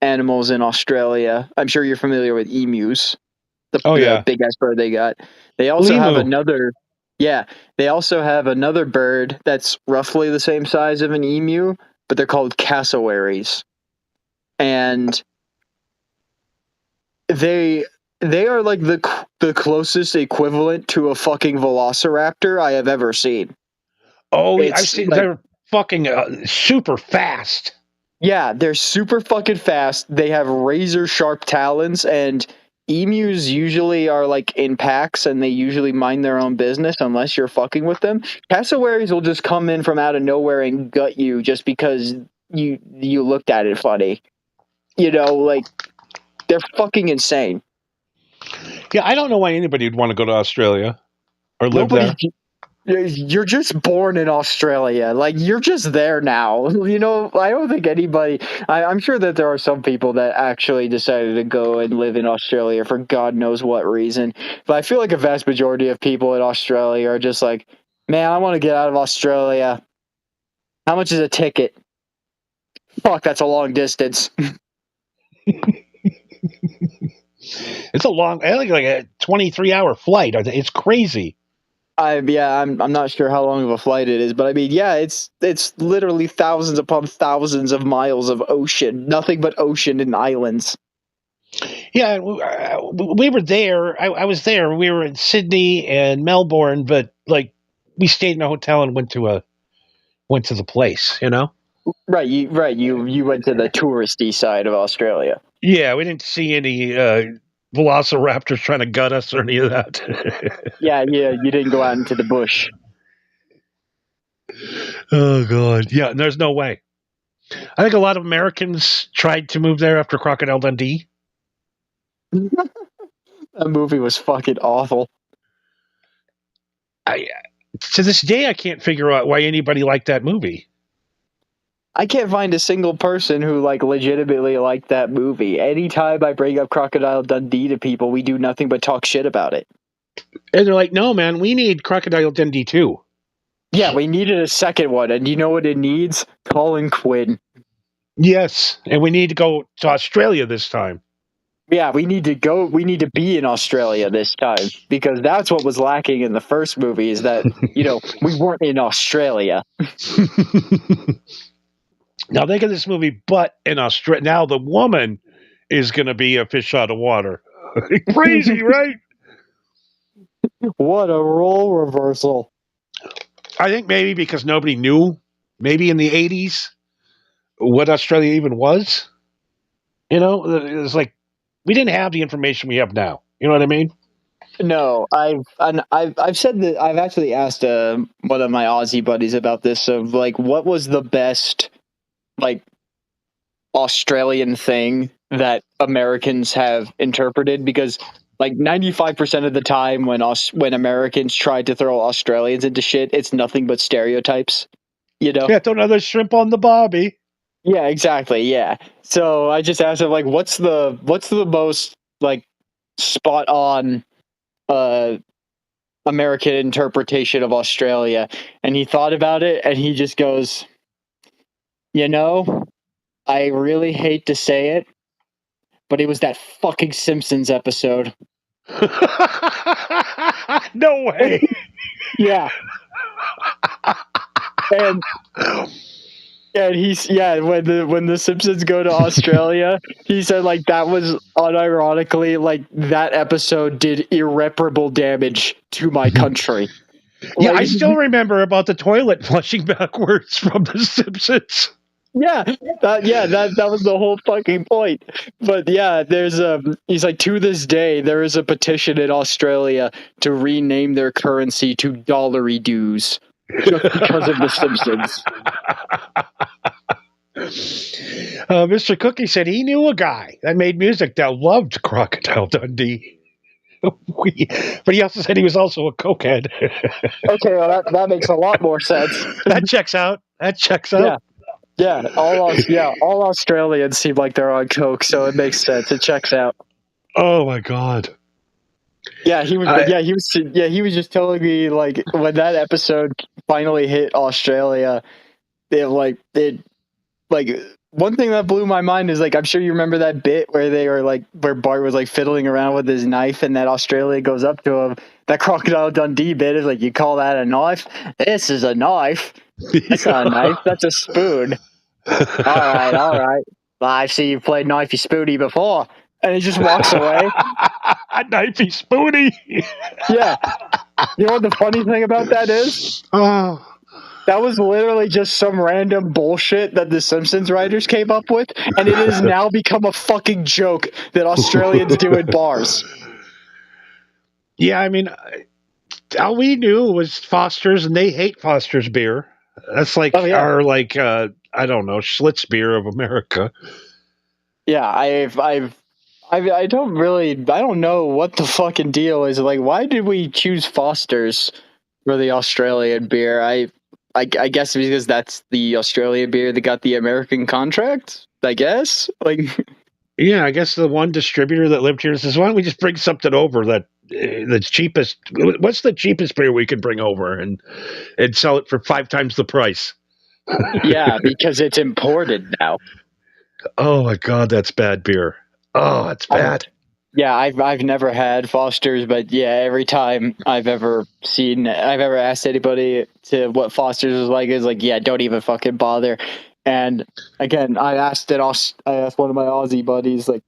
Speaker 4: animals in Australia. I'm sure you're familiar with emus,
Speaker 2: Oh
Speaker 4: the
Speaker 2: yeah,
Speaker 4: big ass bird they got. They also have
Speaker 2: lemur.
Speaker 4: another Yeah, they also have another bird that's roughly the same size of an emu, but they're called cassowaries. And they are like the closest equivalent to a fucking velociraptor I have ever seen.
Speaker 2: Oh, I've
Speaker 4: It's
Speaker 2: seen
Speaker 4: like,
Speaker 2: they're fucking super fast.
Speaker 4: yeah, they're super fucking fast. They have razor sharp talons, and emus usually are like in packs and they usually mind their own business unless you're fucking with them. Cassowaries will just come in from out of nowhere and gut you just because you looked at it funny. You know, like they're fucking insane.
Speaker 2: Yeah, I don't know why anybody would want to go to Australia or live
Speaker 4: Nobody
Speaker 2: there.
Speaker 4: You're just born in Australia. Like you're just there now. You know, I don't think anybody. I'm sure that there are some people that actually decided to go and live in Australia for God knows what reason. But I feel like a vast majority of people in Australia are just like, man, I want to get out of Australia. How much is a ticket? Fuck, that's a long distance.
Speaker 2: It's a long, I think like a 23-hour flight. It's crazy.
Speaker 4: I'm not sure how long of a flight it is, but I mean, yeah, it's literally thousands upon thousands of miles of ocean, nothing but ocean and islands.
Speaker 2: Yeah, we were there. I was there. We were in Sydney and Melbourne, but like we stayed in a hotel and went to the place. You know.
Speaker 4: You went to the touristy side of Australia.
Speaker 2: Yeah, we didn't see any velociraptors trying to gut us or any of that.
Speaker 4: Yeah, you didn't go out into the bush.
Speaker 2: Oh god, yeah. There's no way. I think a lot of Americans tried to move there after Crocodile Dundee.
Speaker 4: That movie was fucking awful.
Speaker 2: To this day, I can't figure out why anybody liked that movie.
Speaker 4: I can't find a single person who like legitimately liked that movie. Anytime I bring up Crocodile Dundee to people, we do nothing but talk shit about it.
Speaker 2: And they're like, no, man, we need Crocodile Dundee too.
Speaker 4: Yeah, we needed a second one, and you know what it needs? Colin Quinn.
Speaker 2: Yes, and we need to go to Australia this time.
Speaker 4: Yeah, we need to be in Australia this time, because that's what was lacking in the first movie, is that, we weren't in Australia.
Speaker 2: Now think of this movie, but in Australia. Now the woman is going to be a fish out of water. Crazy, right?
Speaker 4: What a role reversal.
Speaker 2: I think maybe because nobody knew, maybe in the 80s, what Australia even was. You know, it was like we didn't have the information we have now. You know what I mean?
Speaker 4: No, I've said that. I've actually asked one of my Aussie buddies about this, of like, what was the best like Australian thing that Americans have interpreted, because like 95% of the time when Americans try to throw Australians into shit, it's nothing but stereotypes,
Speaker 2: Yeah, throw another shrimp on the barbie.
Speaker 4: Yeah, exactly. Yeah. So I just asked him, like, what's the most like spot on American interpretation of Australia? And he thought about it and he just goes, I really hate to say it, but it was that fucking Simpsons episode.
Speaker 2: No way.
Speaker 4: Yeah. and when the Simpsons go to Australia, he said like that was unironically like that episode did irreparable damage to my country.
Speaker 2: Yeah, I
Speaker 4: Like,
Speaker 2: still remember about the toilet flushing backwards from The Simpsons.
Speaker 4: that was the whole fucking point. But yeah, there's he's like to this day there is a petition in Australia to rename their currency to dollary dues just because of the Simpsons.
Speaker 2: Mr. Cookie said he knew a guy that made music that loved Crocodile Dundee. But he also said he was also a cokehead.
Speaker 4: Okay, well that makes a lot more sense.
Speaker 2: That checks out.
Speaker 4: Yeah, all Australians seem like they're on coke, so it makes sense. It checks out.
Speaker 2: Oh my god.
Speaker 4: Yeah, he was just telling me like when that episode finally hit Australia, one thing that blew my mind is like I'm sure you remember that bit where Bart was like fiddling around with his knife and that Australia goes up to him. That Crocodile Dundee bit is like, you call that a knife? This is a knife. That's not a knife. That's a spoon. All right. Well, I see you've played Knifey Spoony before. And he just walks away.
Speaker 2: Knifey Spoony.
Speaker 4: Yeah. You know what the funny thing about that is?
Speaker 2: Oh.
Speaker 4: That was literally just some random bullshit that the Simpsons writers came up with, and it has now become a fucking joke that Australians do in bars.
Speaker 2: Yeah, I mean, all we knew was Foster's, and they hate Foster's beer. That's like our I don't know, Schlitz beer of America.
Speaker 4: Yeah, I don't know what the fucking deal is. Like, why did we choose Foster's for the Australian beer? I guess because that's the Australian beer that got the American contract, I guess. Like,
Speaker 2: yeah, I guess the one distributor that lived here says, why don't we just bring something over that the cheapest, what's the cheapest beer we can bring over and sell it for 5 times the price?
Speaker 4: Yeah, because it's imported now.
Speaker 2: Oh my God, that's bad beer. Oh, it's bad.
Speaker 4: Yeah, I've never had Foster's, but yeah, every time I've ever asked anybody to what Foster's is like, yeah, don't even fucking bother. And again, I asked one of my Aussie buddies, like,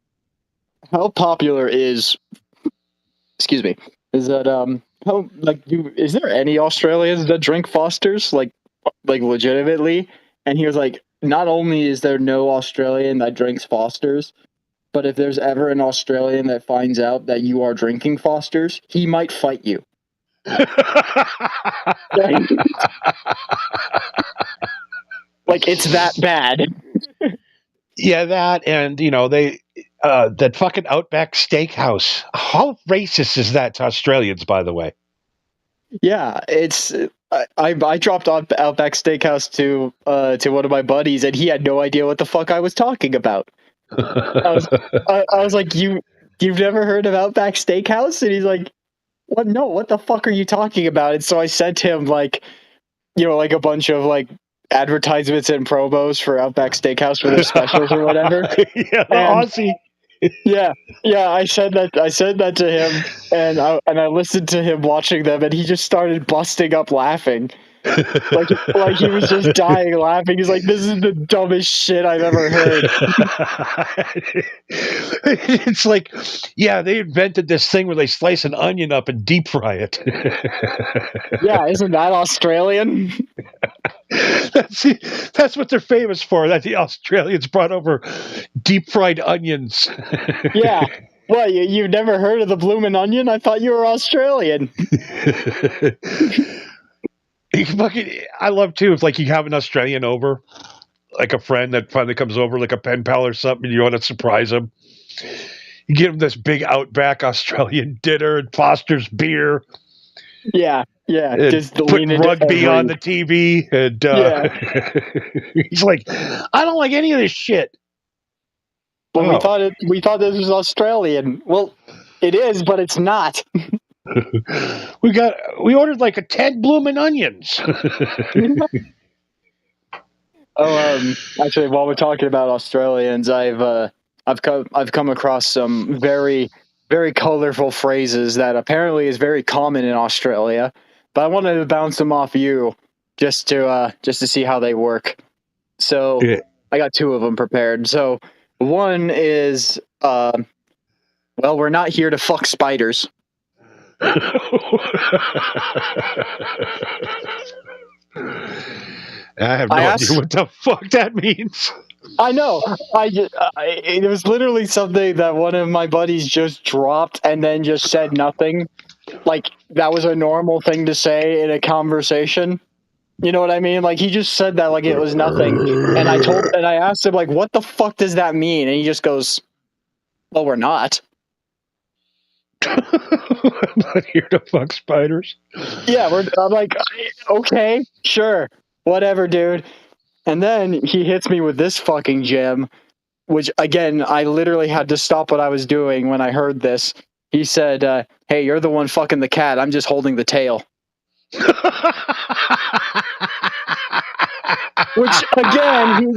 Speaker 4: how popular is that is there any Australians that drink Foster's like legitimately? And he was like, not only is there no Australian that drinks Foster's, but if there's ever an Australian that finds out that you are drinking Foster's, he might fight you. Like, it's that bad.
Speaker 2: Yeah, that, and they that fucking Outback Steakhouse. How racist is that to Australians, by the way?
Speaker 4: Yeah, it's. I dropped off Outback Steakhouse to one of my buddies, and he had no idea what the fuck I was talking about. I was like, you've never heard of Outback Steakhouse? And he's like, what? No, what the fuck are you talking about? And so I sent him like a bunch of like advertisements and promos for Outback Steakhouse for their specials or whatever.
Speaker 2: Yeah, Aussie.
Speaker 4: Yeah. I said that to him, and I listened to him watching them, and he just started busting up laughing. like he was just dying laughing. He's like, this is the dumbest shit I've ever heard.
Speaker 2: It's like, yeah, they invented this thing where they slice an onion up and deep fry it.
Speaker 4: Yeah, isn't that Australian?
Speaker 2: That's what they're famous for, that the Australians brought over deep fried onions.
Speaker 4: Yeah. Well, you've never heard of the bloomin' onion? I thought you were Australian.
Speaker 2: I love too if like you have an Australian over, like a friend that finally comes over, like a pen pal or something, and you want to surprise him. You give him this big Outback Australian dinner and Foster's beer.
Speaker 4: Yeah.
Speaker 2: Just put rugby on the TV, and he's like, "I don't like any of this shit."
Speaker 4: Well, we thought this was Australian. Well, it is, but it's not.
Speaker 2: We ordered like a 10 bloomin' onions.
Speaker 4: Actually, while we're talking about Australians, I've come across some very, very colorful phrases that apparently is very common in Australia, but I wanted to bounce them off you. just to see how they work. So
Speaker 2: Yeah.
Speaker 4: I got two of them prepared. So one is, well, we're not here to fuck spiders.
Speaker 2: I have no
Speaker 4: I
Speaker 2: idea
Speaker 4: asked-
Speaker 2: what the fuck that means.
Speaker 4: I know. It was literally something that one of my buddies just dropped and then just said nothing. Like that was a normal thing to say in a conversation. You know what I mean? Like he just said that like it was nothing. And I asked him like, what the fuck does that mean? And he just goes, well, we're not.
Speaker 2: I'm not here to fuck spiders.
Speaker 4: Yeah, I'm like, okay, sure, whatever, dude. And then he hits me with this fucking gem, which again, I literally had to stop what I was doing when I heard this. He said, hey, you're the one fucking the cat. I'm just holding the tail. Which again,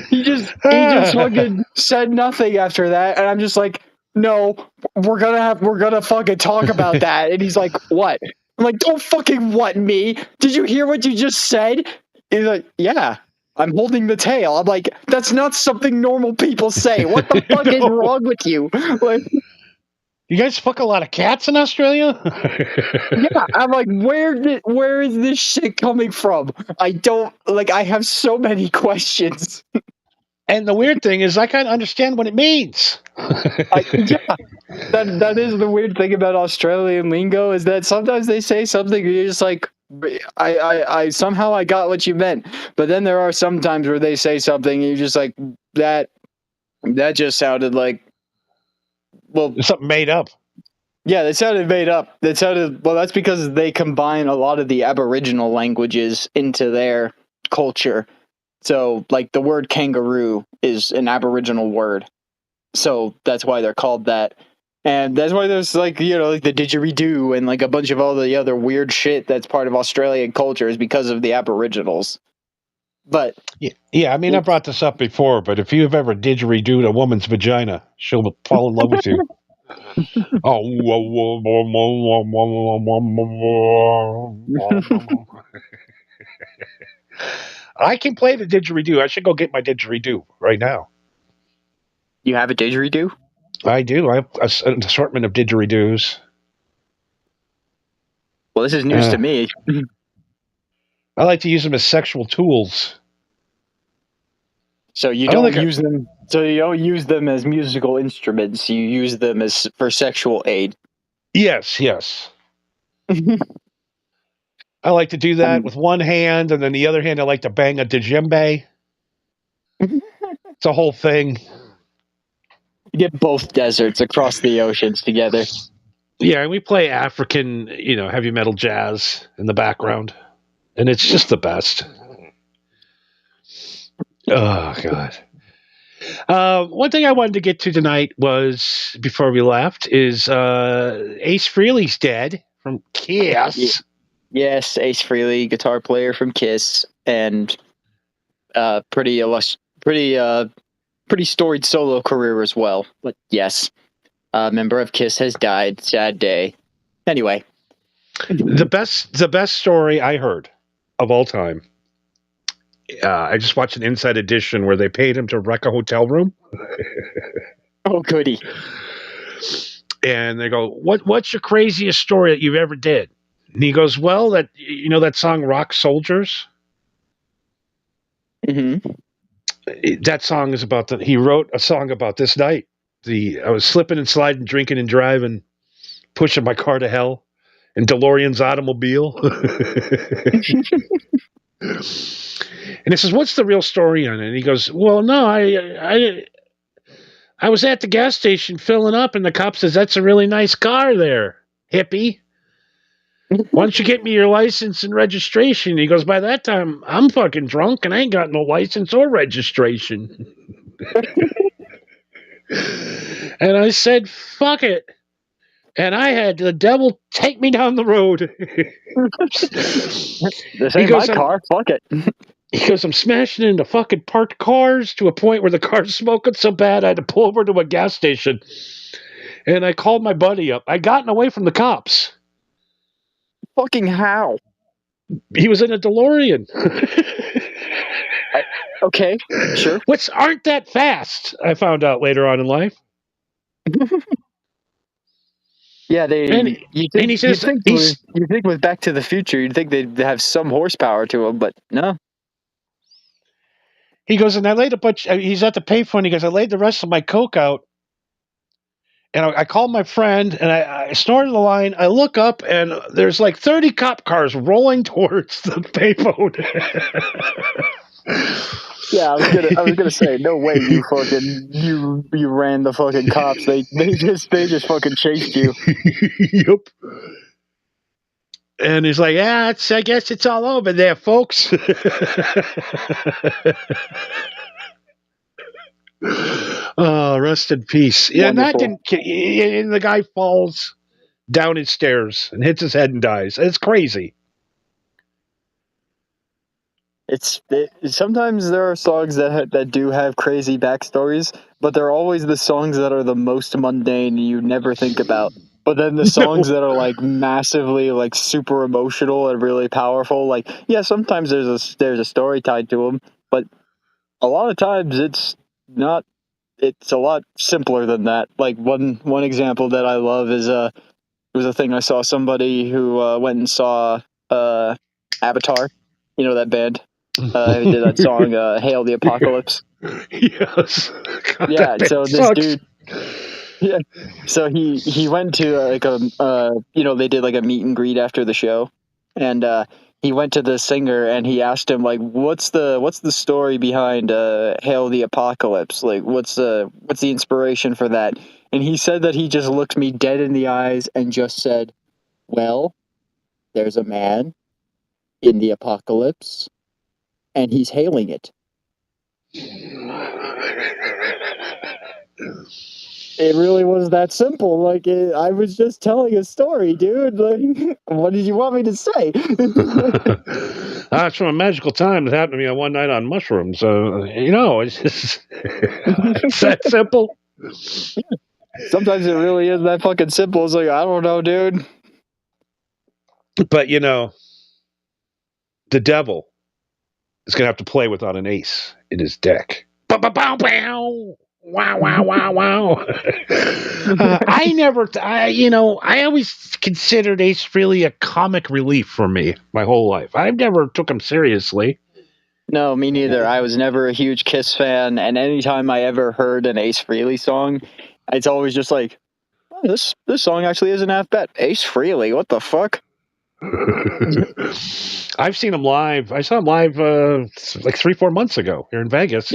Speaker 4: he just fucking said nothing after that, and I'm just like, no, we're gonna fucking talk about that. And he's like, what? I'm like, don't fucking what me? Did you hear what you just said? He's like, yeah, I'm holding the tail. I'm like, that's not something normal people say. What the fuck is wrong with you? Like,
Speaker 2: you guys fuck a lot of cats in Australia?
Speaker 4: yeah, I'm like, where is this shit coming from? I have so many questions.
Speaker 2: And the weird thing is, I kind of understand what it means.
Speaker 4: Yeah, that is the weird thing about Australian lingo is that sometimes they say something and you're just like, I somehow I got what you meant, but then there are some times where they say something and you're just like, that just sounded like, well,
Speaker 2: Something made up.
Speaker 4: yeah, that sounded made up. Well, that's because they combine a lot of the Aboriginal languages into their culture. So, like, the word kangaroo is an Aboriginal word. So that's why they're called that. And that's why there's, like, you know, like the didgeridoo and, like, a bunch of all the other weird shit that's part of Australian culture is because of the Aboriginals. But...
Speaker 2: Yeah, I mean, I brought this up before, but if you've ever didgeridooed a woman's vagina, she'll fall in love with you. I can play the didgeridoo. I should go get my didgeridoo right now.
Speaker 4: You have a didgeridoo?
Speaker 2: I do. I have an assortment of didgeridoos.
Speaker 4: Well, this is news to me.
Speaker 2: I like to use them as sexual tools.
Speaker 4: So you don't use them. So you don't use them as musical instruments. You use them as for sexual aid.
Speaker 2: Yes. I like to do that with one hand, and then the other hand, I like to bang a djembe. It's a whole thing.
Speaker 4: You get both deserts across the oceans together.
Speaker 2: Yeah, and we play African, heavy metal jazz in the background, and it's just the best. Oh, God. One thing I wanted to get to tonight was, before we left, is Ace Frehley's dead from Kiss.
Speaker 4: Yes, Ace Frehley, guitar player from Kiss, and pretty storied solo career as well. But yes, a member of Kiss has died. Sad day. Anyway,
Speaker 2: the best story I heard of all time. I just watched an Inside Edition where they paid him to wreck a hotel room.
Speaker 4: Oh, goody!
Speaker 2: And they go, "What's your craziest story that you've ever did?" And he goes, "Well, that song Rock Soldiers."
Speaker 4: Mm-hmm.
Speaker 2: That song is about he wrote a song about this night. I was slipping and sliding, drinking and driving, pushing my car to hell in DeLorean's automobile. And he says, "What's the real story on it?" And he goes, "Well, no, I was at the gas station filling up, and the cop says, 'That's a really nice car there, hippie. Why don't you get me your license and registration?' He goes, 'By that time, I'm fucking drunk, and I ain't got no license or registration.' And I said, 'Fuck it.' And I had the devil take me down the road."
Speaker 4: This ain't my car. Fuck it.
Speaker 2: He goes, "I'm smashing into fucking parked cars to a point where the car's smoking so bad I had to pull over to a gas station. And I called my buddy up. I'd gotten away from the cops."
Speaker 4: Fucking how?
Speaker 2: He was in a DeLorean.
Speaker 4: Okay, sure.
Speaker 2: Which aren't that fast, I found out later on in life.
Speaker 4: Yeah,
Speaker 2: And
Speaker 4: you
Speaker 2: he says
Speaker 4: think with Back to the Future, you'd think they'd have some horsepower to them, but no.
Speaker 2: he goes, and I laid a bunch. He's at the payphone. He goes, I laid the rest of my coke out, and I called my friend, and I snorted the line. I look up, and there's like 30 cop cars rolling towards the payphone.
Speaker 4: Yeah, I was gonna say, no way you ran the fucking cops. They just fucking chased you.
Speaker 2: Yep. And he's like, yeah, I guess it's all over there, folks. Oh, rest in peace. Yeah, and that
Speaker 4: Wonderful.
Speaker 2: and the guy falls down his stairs and hits his head and dies. It's crazy.
Speaker 4: Sometimes there are songs that do have crazy backstories, but they're always the songs that are the most mundane you never think about. But then the songs that are like massively like super emotional and really powerful, like yeah, sometimes there's a story tied to them, but a lot of times it's not. It's a lot simpler than that. Like one example that I love is it was a thing I saw somebody who went and saw Avatar, you know that band. Who did that song "Hail the Apocalypse"?
Speaker 2: Yes. God,
Speaker 4: Yeah.
Speaker 2: that
Speaker 4: So
Speaker 2: band
Speaker 4: this
Speaker 2: sucks.
Speaker 4: dude, yeah. So he went to like a they did like a meet and greet after the show, and he went to the singer and he asked him like, what's the story behind "Hail the Apocalypse"? Like, what's the inspiration for that? And he said that he just looked me dead in the eyes and just said, "Well, there's a man in the apocalypse, and he's hailing it." It really was that simple. Like I was just telling a story, dude. Like, what did you want me to say?
Speaker 2: That's from a magical time that happened to me on one night on mushrooms. It's just it's that simple.
Speaker 4: Sometimes it really is that fucking simple. It's like, I don't know, dude.
Speaker 2: But the devil is going to have to play without an ace in his deck. Bow, bow, bow, bow. Wow, wow, wow, wow. I always considered Ace Frehley a comic relief for me my whole life. I never took him seriously.
Speaker 4: No, me neither. I was never a huge Kiss fan, and anytime I ever heard an Ace Frehley song, it's always just like, oh, this song actually isn't half bad. Ace Frehley, what the fuck?
Speaker 2: I've seen him live. I saw him live like 3-4 months ago here in Vegas.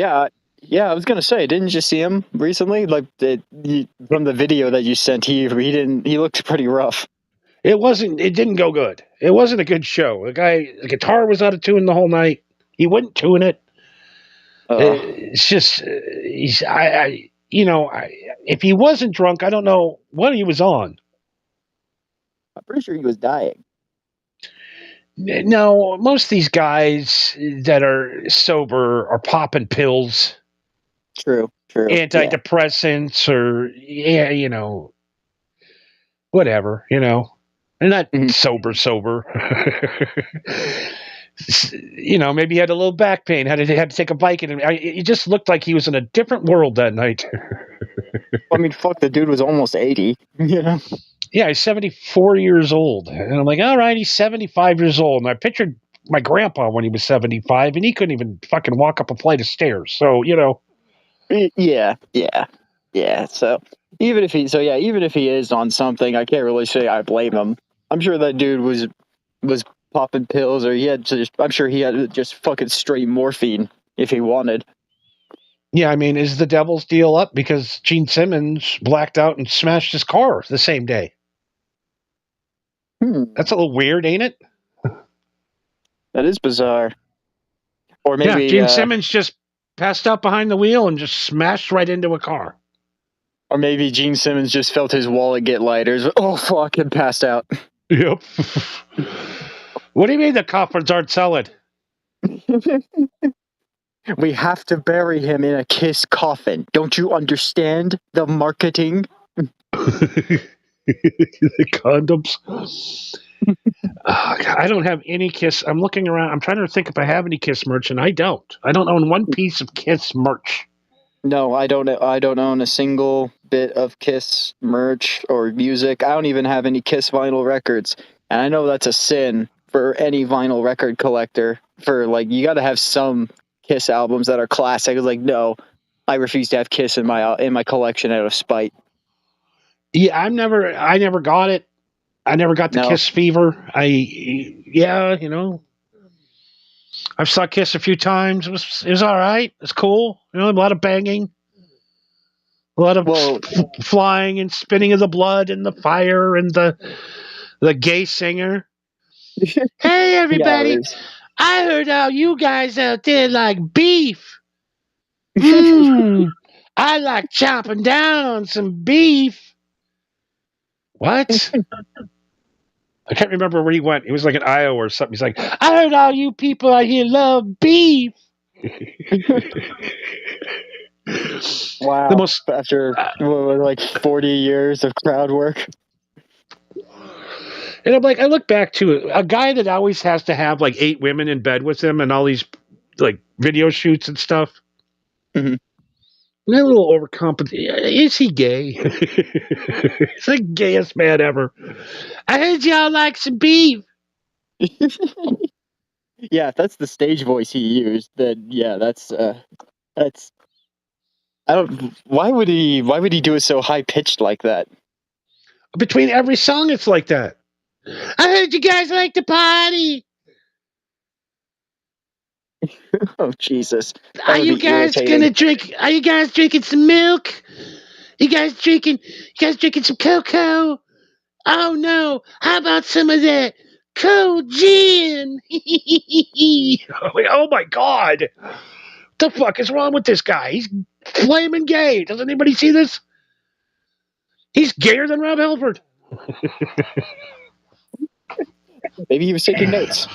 Speaker 4: Yeah, I was gonna say, didn't you see him recently? Like from the video that you sent, he looked pretty rough.
Speaker 2: It didn't go good. It wasn't a good show. The guitar was out of tune the whole night. He wouldn't tune it. It's just if he wasn't drunk, I don't know what he was on.
Speaker 4: I'm pretty sure he was dying.
Speaker 2: No, most of these guys that are sober are popping pills.
Speaker 4: True.
Speaker 2: Antidepressants or whatever, They're not sober. Maybe he had a little back pain, had to take a bike, and it just looked like he was in a different world that night.
Speaker 4: I mean, fuck, the dude was almost 80,
Speaker 2: Yeah, he's 74 years old. And I'm like, all right, he's 75 years old. And I pictured my grandpa when he was 75, and he couldn't even fucking walk up a flight of stairs. So,
Speaker 4: Yeah. So even if he is on something, I can't really say I blame him. I'm sure that dude was popping pills, or I'm sure he had just fucking straight morphine if he wanted.
Speaker 2: Yeah, I mean, is the devil's deal up because Gene Simmons blacked out and smashed his car the same day? That's a little weird, ain't it?
Speaker 4: That is bizarre. Or maybe
Speaker 2: Gene Simmons just passed out behind the wheel and just smashed right into a car.
Speaker 4: Or maybe Gene Simmons just felt his wallet get lighter. Oh, fuck, and passed out.
Speaker 2: Yep. What do you mean the coffins aren't selling?
Speaker 4: We have to bury him in a Kiss coffin. Don't you understand the marketing?
Speaker 2: The condoms. God, I don't have any Kiss. I'm looking around. I'm trying to think if I have any Kiss merch, and I don't. I don't own one piece of Kiss merch.
Speaker 4: No, I don't. I don't own a single bit of Kiss merch or music. I don't even have any Kiss vinyl records, and I know that's a sin for any vinyl record collector. For like, you got to have some Kiss albums that are classic. It's like, no, I refuse to have Kiss in my collection out of spite.
Speaker 2: Yeah, I never got it. I never got the
Speaker 4: No.
Speaker 2: Kiss fever. I've saw Kiss a few times. It was all right. It's cool. A lot of banging, a lot of flying and spinning of the blood and the fire and the gay singer. Hey everybody!
Speaker 4: Yeah,
Speaker 2: I heard how you guys out there like beef. I like chopping down on some beef. What? I can't remember where he went. He was like in Iowa or something. He's like, I heard all you people out here love beef.
Speaker 4: wow.
Speaker 2: The most
Speaker 4: After like 40 years of crowd work.
Speaker 2: And I'm like, I look back to a guy that always has to have like 8 women in bed with him and all these like video shoots and stuff.
Speaker 4: Mm-hmm.
Speaker 2: And a little overcompensated. Is he gay? He's the gayest man ever. I heard y'all like some beef.
Speaker 4: Yeah, if that's the stage voice he used, then yeah, that's I don't. Why would he do it so high pitched like that?
Speaker 2: Between every song, it's like that. I heard you guys like to party.
Speaker 4: Oh Jesus!
Speaker 2: Are you guys gonna drink? Are you guys drinking some milk? You guys drinking some cocoa? Oh no! How about some of that cold gin? Oh my God! What the fuck is wrong with this guy? He's flaming gay. Does anybody see this? He's gayer than Rob Halford.
Speaker 4: Maybe he was taking notes.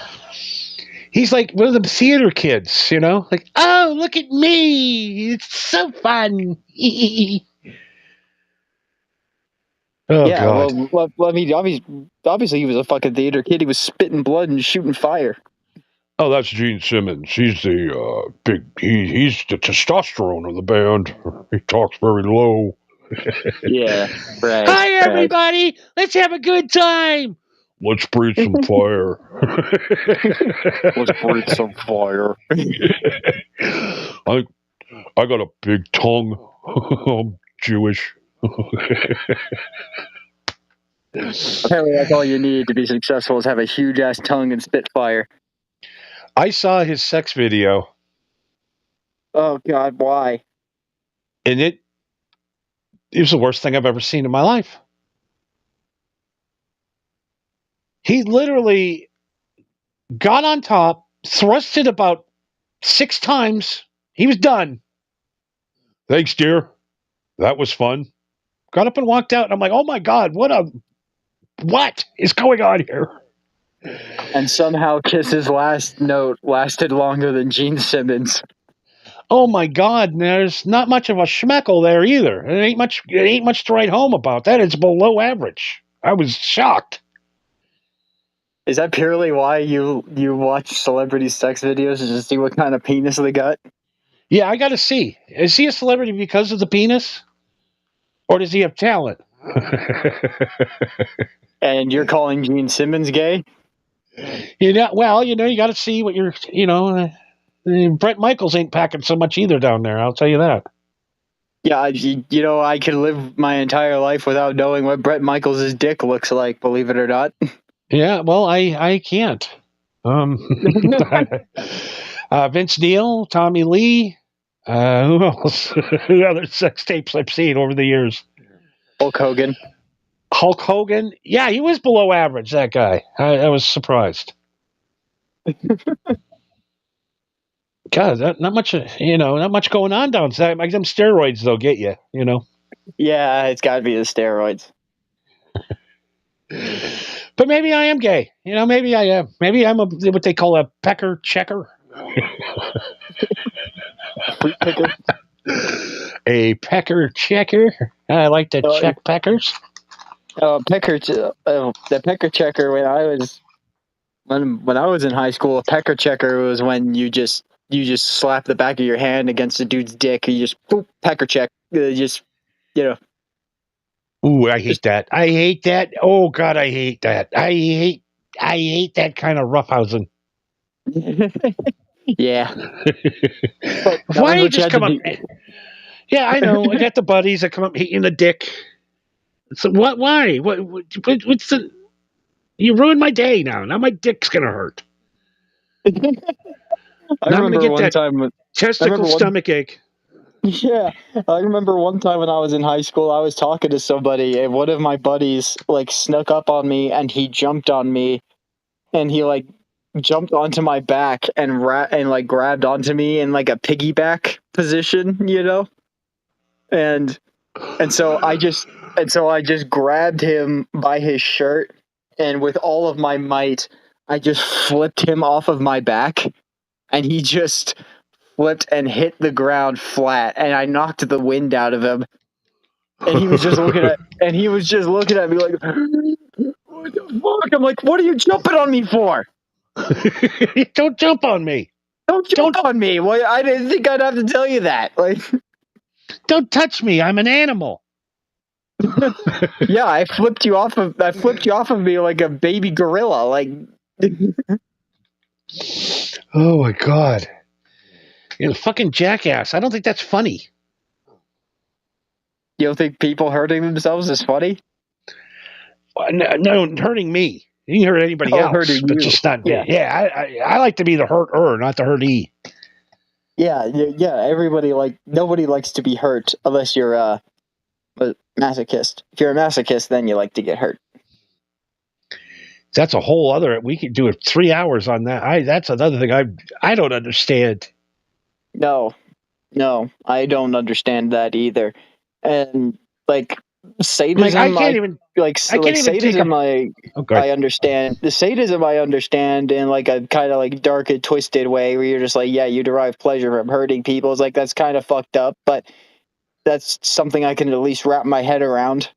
Speaker 2: He's like one of the theater kids, like, oh, look at me. It's so fun. Oh,
Speaker 4: yeah,
Speaker 2: God.
Speaker 4: well, I mean, obviously he was a fucking theater kid. He was spitting blood and shooting fire.
Speaker 2: Oh, that's Gene Simmons. He's the he's the testosterone of the band. He talks very low.
Speaker 4: Yeah, right.
Speaker 2: Hi, everybody. Let's have a good time. Let's breathe some fire.
Speaker 4: Let's breathe some fire.
Speaker 2: I got a big tongue. I'm Jewish.
Speaker 4: Apparently, that's all you need to be successful is have a huge ass tongue and spit fire.
Speaker 2: I saw his sex video.
Speaker 4: Oh God, why?
Speaker 2: And it was the worst thing I've ever seen in my life. He literally got on top, thrusted about 6 times. He was done. Thanks, dear. That was fun. Got up and walked out. And I'm like, oh my God, what is going on here?
Speaker 4: And somehow Kiss's last note lasted longer than Gene Simmons.
Speaker 2: Oh my God, there's not much of a schmeckle there either. It ain't much to write home about. That is below average. I was shocked.
Speaker 4: Is that purely why you watch celebrity sex videos to see what kind of penis they got?
Speaker 2: Yeah, I got to see. Is he a celebrity because of the penis? Or does he have talent?
Speaker 4: And you're calling Gene Simmons gay?
Speaker 2: You got to see what you're, Brett Michaels ain't packing so much either down there. I'll tell you that.
Speaker 4: Yeah, I could live my entire life without knowing what Brett Michaels' dick looks like, believe it or not.
Speaker 2: Yeah, well, I can't. Vince Neil, Tommy Lee, who else? Who other sex tapes I've seen over the years?
Speaker 4: Hulk Hogan.
Speaker 2: Yeah, he was below average, that guy. I was surprised. God, not much going on down there. Like them steroids, they'll get you,
Speaker 4: Yeah, it's got to be the steroids.
Speaker 2: But maybe I am gay. Maybe I am. Maybe I'm what they call a pecker checker.
Speaker 4: Fruit picker.
Speaker 2: A pecker checker. I like to check peckers.
Speaker 4: The pecker checker when I was When I was in high school, a pecker checker was when you just slap the back of your hand against a dude's dick. You just boop, pecker check. Just you know.
Speaker 2: Ooh, I hate that. I hate that. Oh God, I hate that. I hate that kind of roughhousing.
Speaker 4: Yeah. But that
Speaker 2: Why
Speaker 4: was
Speaker 2: you
Speaker 4: what you
Speaker 2: just
Speaker 4: had
Speaker 2: come
Speaker 4: to
Speaker 2: up?
Speaker 4: do.
Speaker 2: Yeah, I know. I got the buddies that come up hitting the dick. So what? Why? What's the? You ruined my day now. Now my dick's gonna hurt.
Speaker 4: I
Speaker 2: Now I'm gonna
Speaker 4: remember
Speaker 2: get
Speaker 4: one
Speaker 2: that
Speaker 4: time. I
Speaker 2: testicle
Speaker 4: remember one.
Speaker 2: stomach ache.
Speaker 4: Yeah, I remember one time when I was in high school, I was talking to somebody, and one of my buddies like snuck up on me, and he jumped on me, and he like jumped onto my back and like grabbed onto me in like a piggyback position, and I just grabbed him by his shirt, and with all of my might, I just flipped him off of my back, and he just flipped and hit the ground flat, and I knocked the wind out of him. And he was just looking at me like, what the fuck? I'm like, what are you jumping on me for?
Speaker 2: Don't jump on me.
Speaker 4: Don't jump on me. Well, I didn't think I'd have to tell you that. Like,
Speaker 2: Don't touch me. I'm an animal.
Speaker 4: yeah, I flipped you off of me like a baby gorilla. Like,
Speaker 2: Oh my God. You fucking jackass. I don't think that's funny.
Speaker 4: you don't think people hurting themselves is funny?
Speaker 2: No, hurting me. You can hurt anybody
Speaker 4: Oh,
Speaker 2: else,
Speaker 4: hurting
Speaker 2: but
Speaker 4: you.
Speaker 2: just not me.
Speaker 4: Yeah.
Speaker 2: Yeah, I like to be the hurter, not the hurtee.
Speaker 4: Yeah. Everybody nobody likes to be hurt unless you're a masochist. If you're a masochist, then you like to get hurt.
Speaker 2: That's a whole other. We could do it 3 hours on that. That's another thing I don't understand.
Speaker 4: No, I don't understand that either. And like sadism,
Speaker 2: I can't even take
Speaker 4: sadism.
Speaker 2: a. Okay.
Speaker 4: I understand the sadism. I understand in like a kind of like dark and twisted way, where you're just like, yeah, you derive pleasure from hurting people. It's like that's kind of fucked up, but that's something I can at least wrap my head around.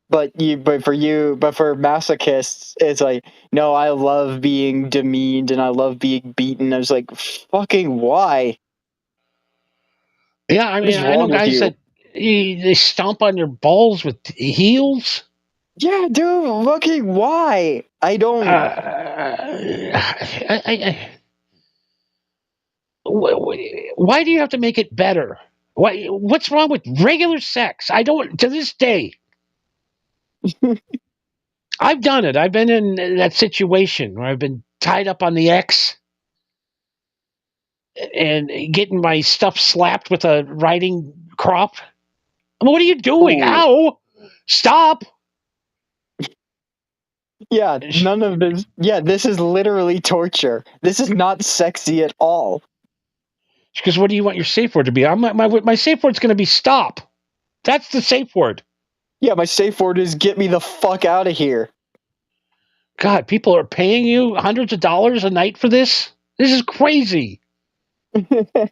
Speaker 4: But for masochists, it's like, no, I love being demeaned and I love being beaten. I was like, fucking why?
Speaker 2: Yeah, I
Speaker 4: What
Speaker 2: mean,
Speaker 4: is
Speaker 2: I know
Speaker 4: wrong with
Speaker 2: guys
Speaker 4: you?
Speaker 2: that they stomp on your balls with heels.
Speaker 4: Yeah, dude, fucking why? I don't.
Speaker 2: Why do you have to make it better? What's wrong with regular sex? I don't. To this day, I've done it. I've been in that situation where I've been tied up on the X and getting my stuff slapped with a riding crop. I mean, what are you doing?
Speaker 4: Oh,
Speaker 2: Ow! Stop!
Speaker 4: yeah, none of this. Yeah, this is literally torture. This is not sexy at all.
Speaker 2: Because what do you want your safe word to be? My safe word's going to be stop. That's the safe word.
Speaker 4: Yeah, my safe word is get me the fuck out of here.
Speaker 2: God, people are paying you hundreds of dollars a night for this. This is crazy. God,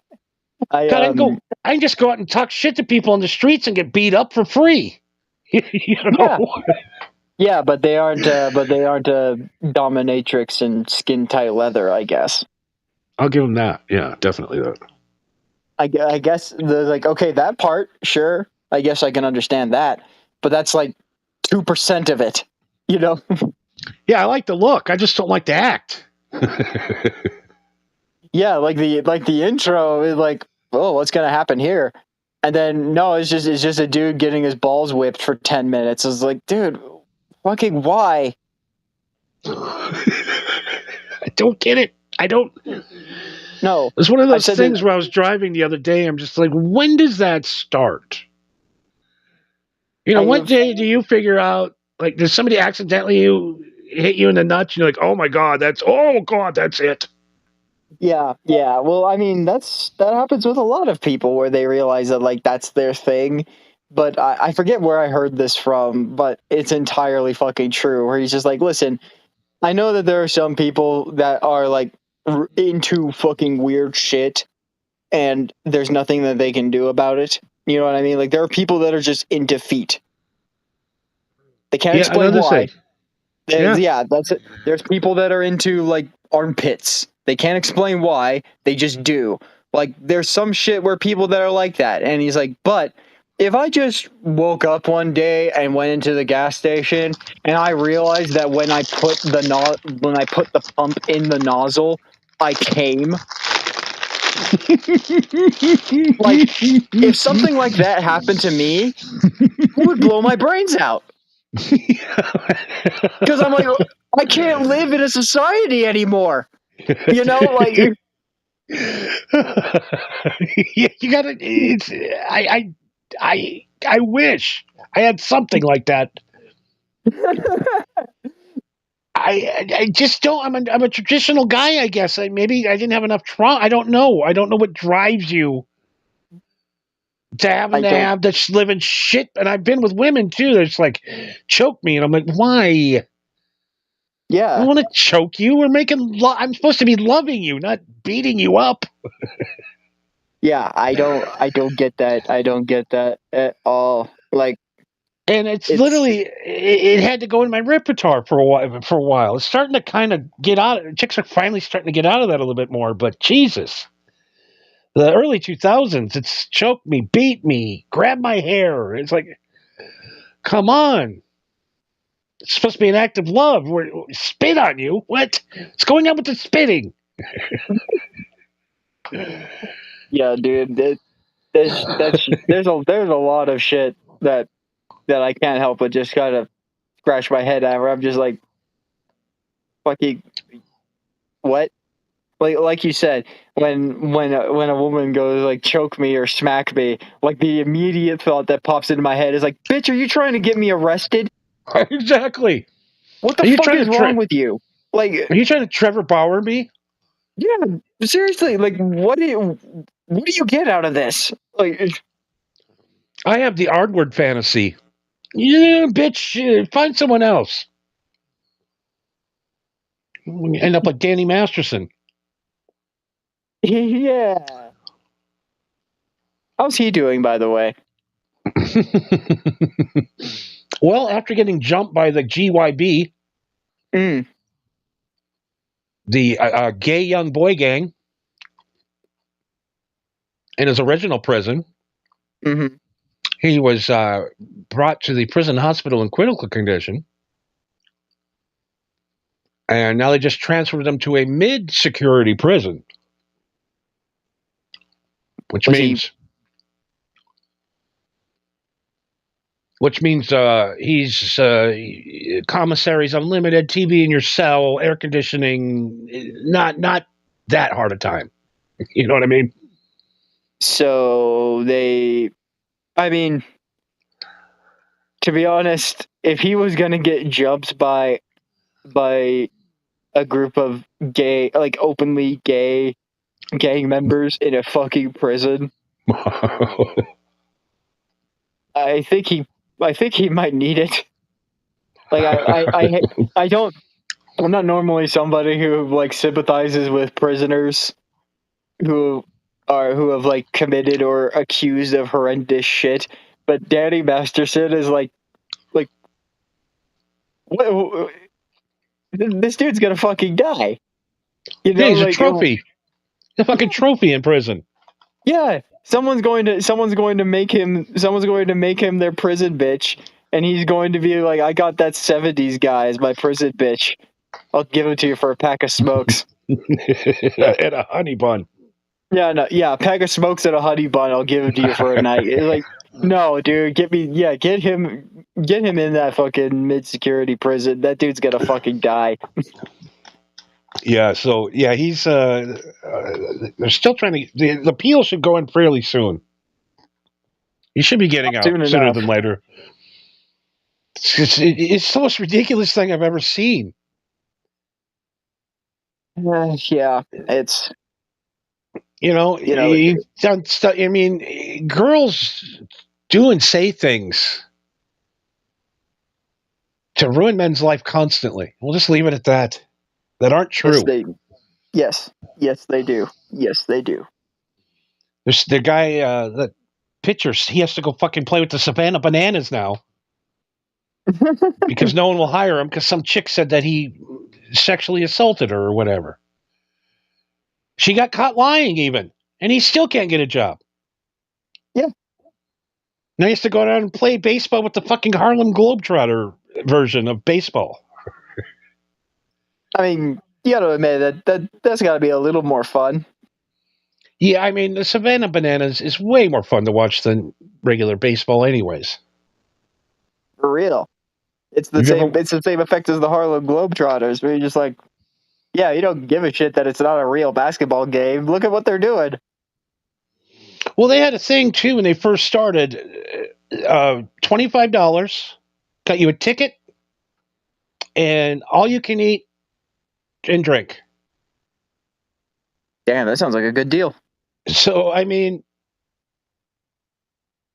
Speaker 2: I can just go out and talk shit to people on the streets and get beat up for free. You know?
Speaker 4: Yeah, but they aren't. Dominatrix and skin tight leather, I guess.
Speaker 2: I'll give them that. Yeah, definitely that.
Speaker 4: I guess the like, okay, that part, sure. I guess I can understand that, but that's like 2% of it. You know?
Speaker 2: Yeah, I like the look. I just don't like the act.
Speaker 4: Yeah, like the intro is like, oh, what's gonna happen here? And then no, it's just a dude getting his balls whipped for 10 minutes. It's like, dude, fucking why?
Speaker 2: I don't get it. I don't.
Speaker 4: No,
Speaker 2: It's one of those things where I was driving the other day. I'm just like, when does that start? You know, what day do you figure out? Like, does somebody accidentally hit you in the nuts? And you're like, oh my god, that's it.
Speaker 4: Yeah. Well, I mean, that happens with a lot of people where they realize that like that's their thing. But I forget where I heard this from, but it's entirely fucking true. Where he's just like, listen, I know that there are some people that are like into fucking weird shit, and there's nothing that they can do about it. You know what I mean? Like there are people that are just in defeat. They can't explain why. That's it. There's people that are into like armpits. They can't explain why. They just do. Like there's some shit where people that are like that, and he's like, but if I just woke up one day and went into the gas station and I realized that when I put the pump in the nozzle, I came. Like if something like that happened to me, it would blow my brains out. Because I'm like, I can't live in a society anymore. You know, like
Speaker 2: you gotta. It's I wish I had something like that. I just don't. I'm a traditional guy. I guess maybe I didn't have enough trauma. I don't know. I don't know what drives you to have this living shit. And I've been with women too. That's like choke me, and I'm like, why?
Speaker 4: yeah,
Speaker 2: I don't want to choke you. We're making. I'm supposed to be loving you, not beating you up.
Speaker 4: yeah. I don't get that. I don't get that at all. Like,
Speaker 2: and it's literally it had to go in my repertoire for a while. It's starting to kind of get out. Chicks are finally starting to get out of that a little bit more. But Jesus, the early 2000s, it's choke me, beat me, grab my hair. It's like, come on. It's supposed to be an act of love. We're spit on you. What? What's going on with the spitting?
Speaker 4: yeah, dude. There's a lot of shit that I can't help but just kind of scratch my head at. Where I'm just like, fucking what? Like you said, when a woman goes like choke me or smack me, like the immediate thought that pops into my head is like, bitch, are you trying to get me arrested?
Speaker 2: Exactly.
Speaker 4: What the fuck is wrong with you? Like,
Speaker 2: are you trying to Trevor Bauer me?
Speaker 4: Yeah, seriously. Like, what do you get out of this? Like,
Speaker 2: I have the R-word fantasy. Yeah, bitch, find someone else. You end up like Danny Masterson.
Speaker 4: yeah. How's he doing, by the way?
Speaker 2: Well, after getting jumped by the GYB, the gay young boy gang, in his original prison, he was brought to the prison hospital in critical condition. And now they just transferred him to a mid-security prison. Which means he's commissaries unlimited, TV in your cell, air conditioning, not that hard a time. You know what I mean?
Speaker 4: So to be honest, if he was gonna get jumped by a group of gay, like openly gay gang members in a fucking prison, I think he might need it. Like I'm not normally somebody who like sympathizes with prisoners who have like committed or accused of horrendous shit, but Danny Masterson is like what, this dude's gonna fucking die. You know,
Speaker 2: yeah, he's a trophy. A fucking trophy in prison.
Speaker 4: Yeah, someone's going to make him their prison bitch, and he's going to be like, I got that 70s guy as my prison bitch. I'll give him to you for a pack of smokes.
Speaker 2: And a honey bun.
Speaker 4: A pack of smokes and a honey bun. I'll give him to you for a night. It's like, no, dude, get him in that fucking mid-security prison. That dude's gonna fucking die.
Speaker 2: Yeah, so yeah, he's they're still trying to. The appeal should go in fairly soon. He should be getting out sooner than later. It's the most ridiculous thing I've ever seen.
Speaker 4: Yeah, it's
Speaker 2: I mean, girls do and say things to ruin men's life constantly. We'll just leave it at that. That aren't true.
Speaker 4: Yes, they do. Yes, they do.
Speaker 2: There's the guy, the pitcher, he has to go fucking play with the Savannah Bananas now. because no one will hire him because some chick said that he sexually assaulted her or whatever. She got caught lying even, and he still can't get a job.
Speaker 4: Yeah.
Speaker 2: Now he has to go down and play baseball with the fucking Harlem Globetrotter version of baseball.
Speaker 4: I mean, you got to admit that's got to be a little more fun.
Speaker 2: Yeah, I mean, the Savannah Bananas is way more fun to watch than regular baseball anyways.
Speaker 4: For real. It's the same effect as the Harlem Globetrotters, where you're just like, yeah, you don't give a shit that it's not a real basketball game. Look at what they're doing.
Speaker 2: Well, they had a thing, too, when they first started. $25, got you a ticket, and all you can eat and drink.
Speaker 4: Damn, that sounds like a good deal.
Speaker 2: So, I mean,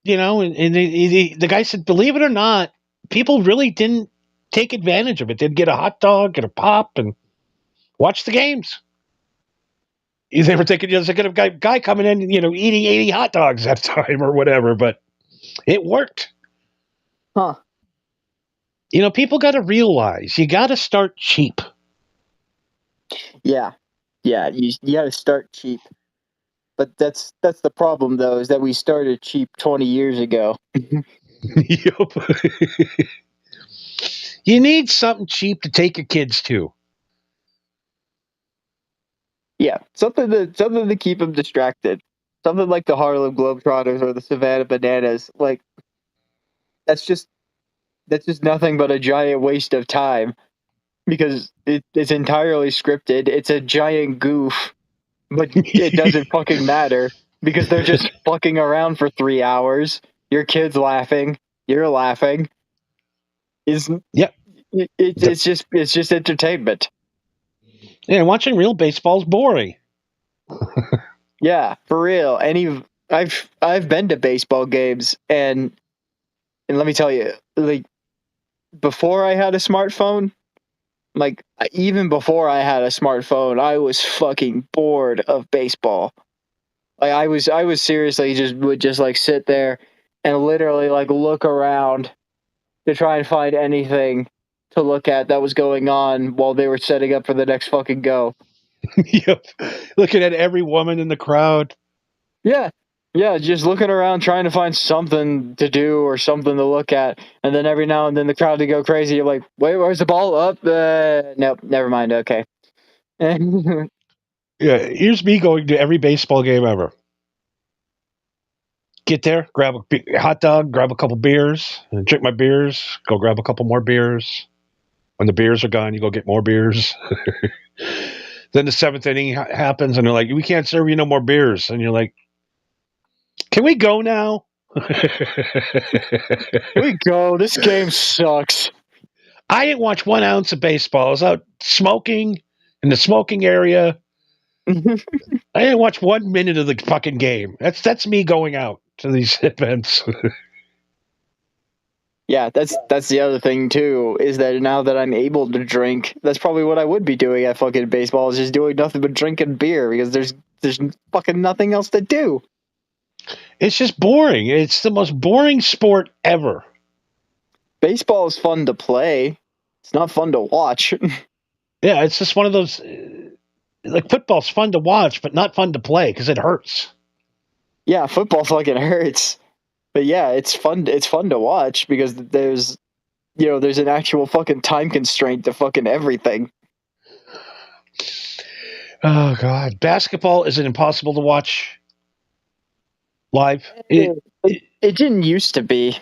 Speaker 2: you know, and the guy said, believe it or not, people really didn't take advantage of it. They'd get a hot dog, get a pop, and watch the games. They were thinking, there's a guy coming in, eating 80 hot dogs at a time or whatever, but it worked.
Speaker 4: Huh.
Speaker 2: People got to realize you got to start cheap.
Speaker 4: Yeah. Yeah, you got to start cheap. But that's the problem, though, is that we started cheap 20 years ago.
Speaker 2: Yup. You need something cheap to take your kids to.
Speaker 4: Yeah, something to keep them distracted. Something like the Harlem Globetrotters or the Savannah Bananas. Like, that's just nothing but a giant waste of time because it's entirely scripted. It's a giant goof, but it doesn't fucking matter because they're just fucking around for 3 hours. Your kid's laughing. You're laughing.
Speaker 2: Yep.
Speaker 4: It's just entertainment.
Speaker 2: Yeah, watching real baseball is boring.
Speaker 4: Yeah, for real. I've been to baseball games and let me tell you, like, before I had a smartphone, like, even before I had a smartphone, I was fucking bored of baseball. Like, I was seriously would just like sit there and literally like look around to try and find anything to look at that was going on while they were setting up for the next fucking go.
Speaker 2: Yep. Looking at every woman in the crowd.
Speaker 4: Yeah. Yeah, just looking around trying to find something to do or something to look at. And then every now and then the crowd would go crazy. You're like, wait, where's the ball? Up? Nope, never mind. Okay.
Speaker 2: Yeah, here's me going to every baseball game ever. Get there, grab a hot dog, grab a couple beers, and drink my beers, go grab a couple more beers. When the beers are gone, you go get more beers. Then the seventh inning happens, and they're like, we can't serve you no more beers. And you're like, can we go now?
Speaker 4: We go. This game sucks.
Speaker 2: I didn't watch 1 ounce of baseball. I was out smoking in the smoking area. I didn't watch 1 minute of the fucking game. That's me going out to these events.
Speaker 4: Yeah, that's the other thing too, is that now that I'm able to drink, that's probably what I would be doing at fucking baseball, is just doing nothing but drinking beer because there's fucking nothing else to do.
Speaker 2: It's just boring. It's the most boring sport ever.
Speaker 4: Baseball is fun to play. It's not fun to watch.
Speaker 2: Yeah, it's just one of those. Like, football's fun to watch, but not fun to play because it hurts.
Speaker 4: Yeah, football fucking hurts. But yeah, it's fun. It's fun to watch because there's an actual fucking time constraint to fucking everything.
Speaker 2: Oh God, basketball is impossible to watch live.
Speaker 4: It didn't used to be.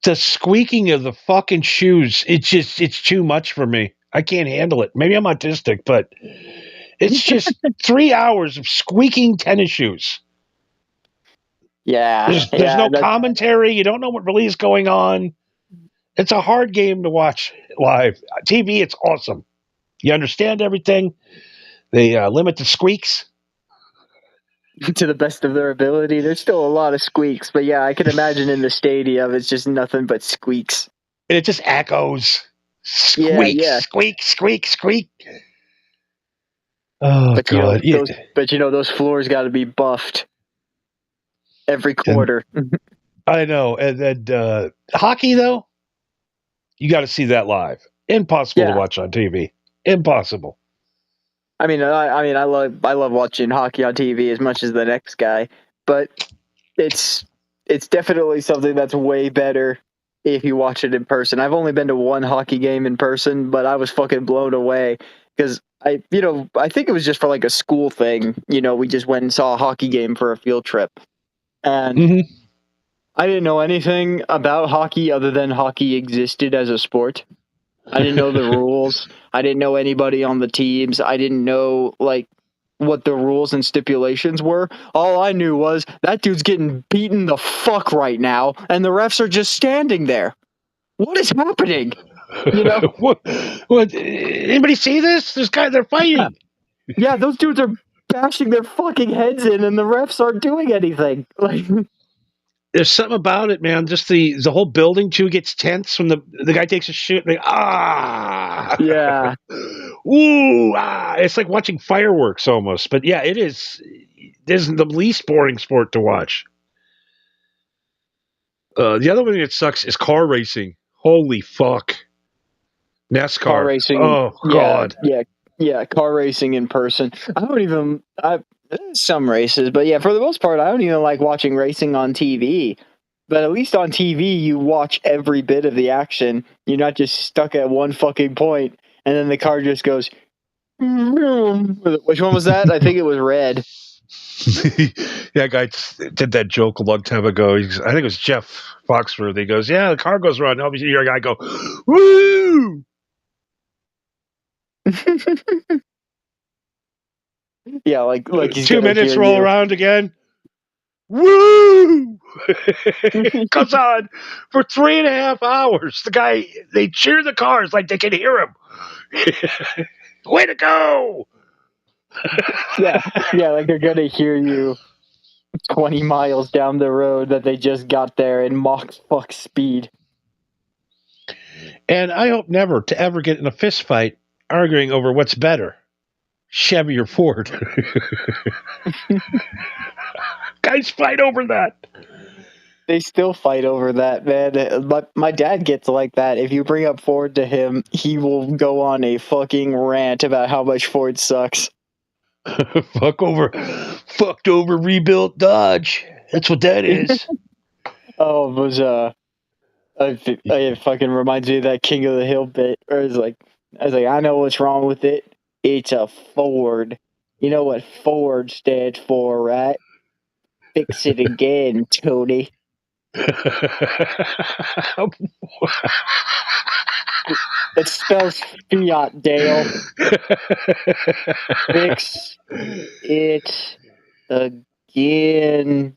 Speaker 2: The squeaking of the fucking shoes, it's too much for me. I can't handle it. Maybe I'm autistic, but it's just 3 hours of squeaking tennis shoes.
Speaker 4: Yeah.
Speaker 2: There's no commentary. You don't know what really is going on. It's a hard game to watch live. TV, it's awesome. You understand everything. They limit the squeaks.
Speaker 4: To the best of their ability. There's still a lot of squeaks, but yeah, I can imagine in the stadium it's just nothing but squeaks.
Speaker 2: And it just echoes. Squeak,
Speaker 4: Yeah.
Speaker 2: squeak, squeak, squeak. Oh,
Speaker 4: but
Speaker 2: God.
Speaker 4: Those floors got to be buffed every quarter.
Speaker 2: I know. And then hockey, though, you got to see that live. Impossible to watch on TV. Impossible.
Speaker 4: I mean, I love watching hockey on TV as much as the next guy, but it's definitely something that's way better if you watch it in person. I've only been to one hockey game in person, but I was fucking blown away because I think it was just for like a school thing. We just went and saw a hockey game for a field trip, and I didn't know anything about hockey other than hockey existed as a sport. I didn't know the rules. I didn't know anybody on the teams. I didn't know like what the rules and stipulations were. All I knew was that dude's getting beaten the fuck right now, and the refs are just standing there. What is happening?
Speaker 2: What? Anybody see this? They're fighting.
Speaker 4: Yeah, those dudes are bashing their fucking heads in, and the refs aren't doing anything. Like,
Speaker 2: there's something about it, man. Just the whole building too gets tense when the guy takes a shit.
Speaker 4: Yeah.
Speaker 2: Ooh, it's like watching fireworks almost. But yeah, it is. This is the least boring sport to watch. The other one that sucks is car racing. Holy fuck. NASCAR.
Speaker 4: Car racing.
Speaker 2: Oh, God.
Speaker 4: Yeah, car racing in person. Some races, but yeah, for the most part, I don't even like watching racing on TV. But at least on TV, you watch every bit of the action. You're not just stuck at one fucking point, and then the car just goes. Which one was that? I think it was red.
Speaker 2: Yeah, guy did that joke a long time ago. I think it was Jeff Foxworthy. He goes, "Yeah, the car goes wrong." Obviously, your guy go, "Woo!"
Speaker 4: Yeah, like he's
Speaker 2: 2 minutes roll around again. Woo! Goes on for 3.5 hours. They cheer the cars like they can hear him. Way to go!
Speaker 4: yeah, like they're gonna hear you 20 miles down the road that they just got there in Mach fuck speed.
Speaker 2: And I hope never to ever get in a fist fight arguing over what's better, Chevy or Ford. Guys fight over that.
Speaker 4: They still fight over that, man. My dad gets like that. If you bring up Ford to him, he will go on a fucking rant about how much Ford sucks.
Speaker 2: Fucked over rebuilt Dodge. That's what that is.
Speaker 4: Oh, it was it fucking reminds me of that King of the Hill bit. Or I was like, I know what's wrong with it. It's a Ford. You know what Ford stands for, right? Fix it again, Tony. It spells Fiat, Dale. Fix it again.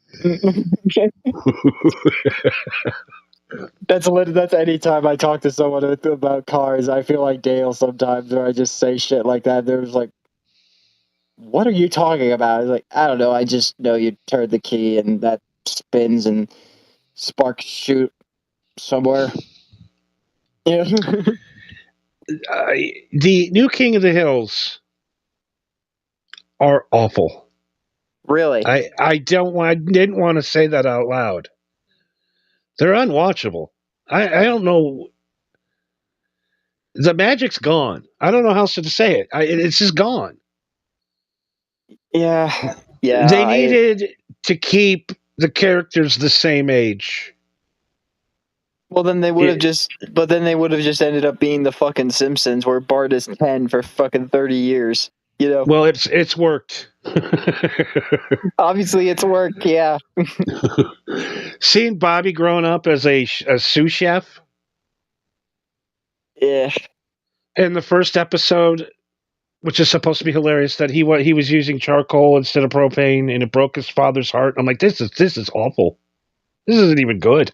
Speaker 4: That's any time I talk to someone about cars, I feel like Dale sometimes, or I just say shit like that. There's like, what are you talking about? It's like, I don't know. I just know you turn the key and that spins and sparks shoot somewhere. Yeah.
Speaker 2: The new King of the Hills are awful.
Speaker 4: Really?
Speaker 2: I didn't want to say that out loud. They're unwatchable. I don't know. The magic's gone. I don't know how else to say it. It's just gone.
Speaker 4: Yeah.
Speaker 2: They needed to keep the characters the same age.
Speaker 4: Well, then they would have just ended up being the fucking Simpsons, where Bart is 10 for fucking 30 years.
Speaker 2: Well, it's worked.
Speaker 4: Obviously, it's worked. Yeah.
Speaker 2: Seeing Bobby growing up as a sous chef.
Speaker 4: Yeah.
Speaker 2: In the first episode, which is supposed to be hilarious, that he was using charcoal instead of propane, and it broke his father's heart. I'm like, this is awful. This isn't even good.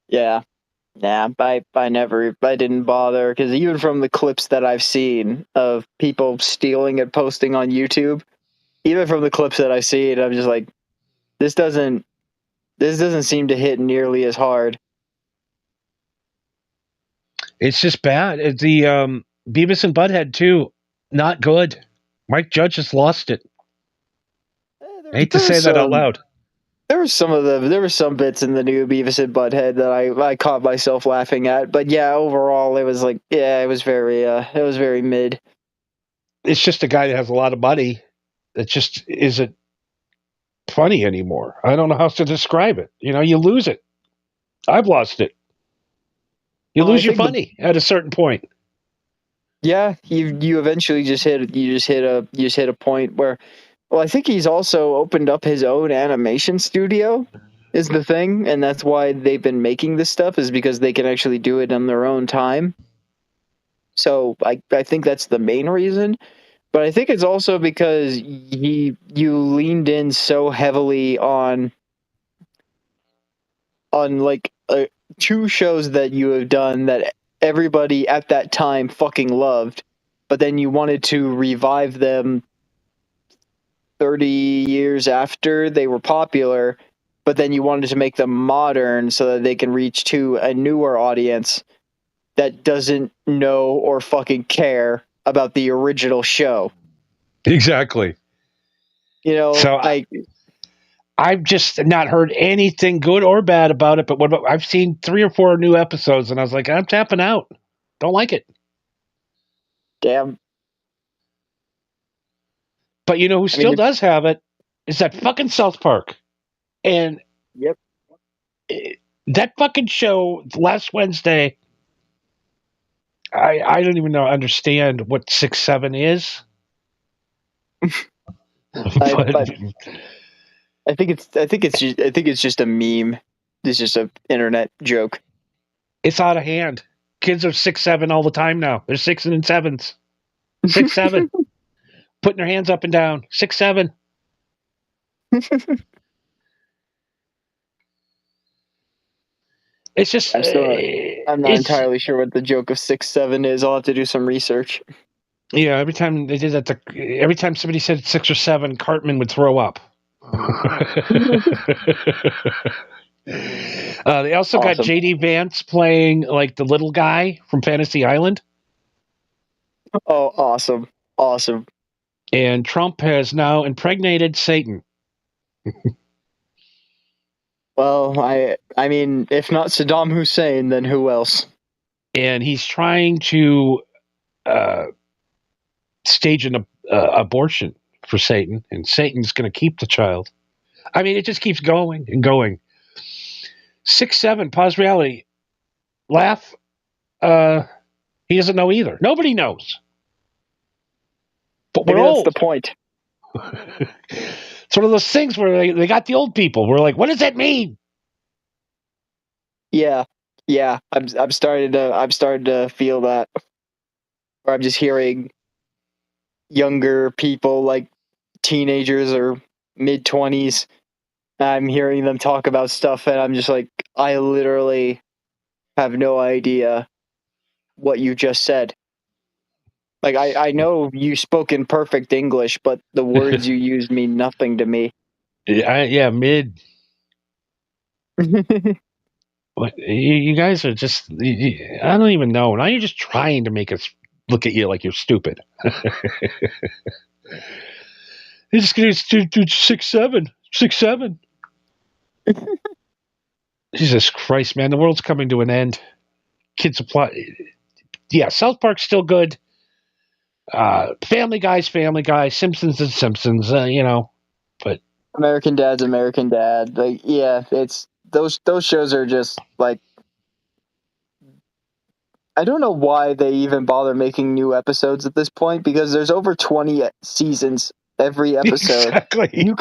Speaker 4: Yeah. Nah, I didn't bother, because even from the clips that I've seen of people stealing and posting on YouTube, even from the clips that I see, I'm just like, this doesn't seem to hit nearly as hard.
Speaker 2: It's just bad. The Beavis and Butthead too, not good. Mike Judge has lost it. I hate to say that out loud.
Speaker 4: There were some bits in the new Beavis and Butthead that I caught myself laughing at, but yeah, overall it was like, yeah, it was very mid.
Speaker 2: It's just a guy that has a lot of money that just isn't funny anymore. I don't know how else to describe it. You know, you lose it. I've lost it. You
Speaker 4: Well, I
Speaker 2: lose your
Speaker 4: think
Speaker 2: funny at a certain point.
Speaker 4: yeah, you eventually just hit a point where, well, I think he's also opened up his own animation studio is the thing, and that's why they've been making this stuff, is because they can actually do it on their own time. So I think that's the main reason. But I think it's also because you leaned in so heavily on like two shows that you have done that everybody at that time fucking loved, but then you wanted to revive them 30 years after they were popular, but then you wanted to make them modern so that they can reach to a newer audience that doesn't know or fucking care about the original show.
Speaker 2: Exactly.
Speaker 4: You know,
Speaker 2: So I've just not heard anything good or bad about it. But what about, I've seen 3 or 4 new episodes, and I was like, I'm tapping out. Don't like it.
Speaker 4: damn.
Speaker 2: But you know who still does have it is that fucking South Park. And
Speaker 4: Yep.
Speaker 2: That fucking show last Wednesday, I don't even understand what 6-7 is.
Speaker 4: I think it's just a meme. It's just an internet joke.
Speaker 2: It's out of hand. Kids are 6-7 all the time now. They're 6 and 7s. 6-7. Putting their hands up and down. 6-7. It's just.
Speaker 4: I'm not entirely sure what the joke of 6-7 is. I'll have to do some research.
Speaker 2: Yeah, every time they did that, every time somebody said 6 or 7, Cartman would throw up. They also got JD Vance playing like the little guy from Fantasy Island.
Speaker 4: Oh, awesome.
Speaker 2: And Trump has now impregnated Satan.
Speaker 4: Well, I mean, if not Saddam Hussein, then who else?
Speaker 2: And he's trying to stage an abortion for Satan, and Satan's going to keep the child. I mean, it just keeps going and going. 6-7, pause reality. Laugh. He doesn't know either. Nobody knows. But we're old.
Speaker 4: That's the point.
Speaker 2: It's one of those things where they got the old people. We're like, what does that mean?
Speaker 4: Yeah. I'm starting to feel that. Or I'm just hearing younger people, like teenagers or mid-20s. I'm hearing them talk about stuff, and I'm just like, I literally have no idea what you just said. Like, I know you spoke in perfect English, but the words you used mean nothing to me.
Speaker 2: Yeah, mid. You guys are just, I don't even know. Now you're just trying to make us look at you like you're stupid. You're just going to do 6-7. 6-7. Jesus Christ, man. The world's coming to an end. Kids apply. Yeah, South Park's still good. Family Guy's Family Guy. Simpsons is Simpsons, you know. But
Speaker 4: American Dad's American Dad. Like, yeah, it's those shows are just like, I don't know why they even bother making new episodes at this point, because there's over 20 seasons every episode.
Speaker 2: Exactly.
Speaker 4: You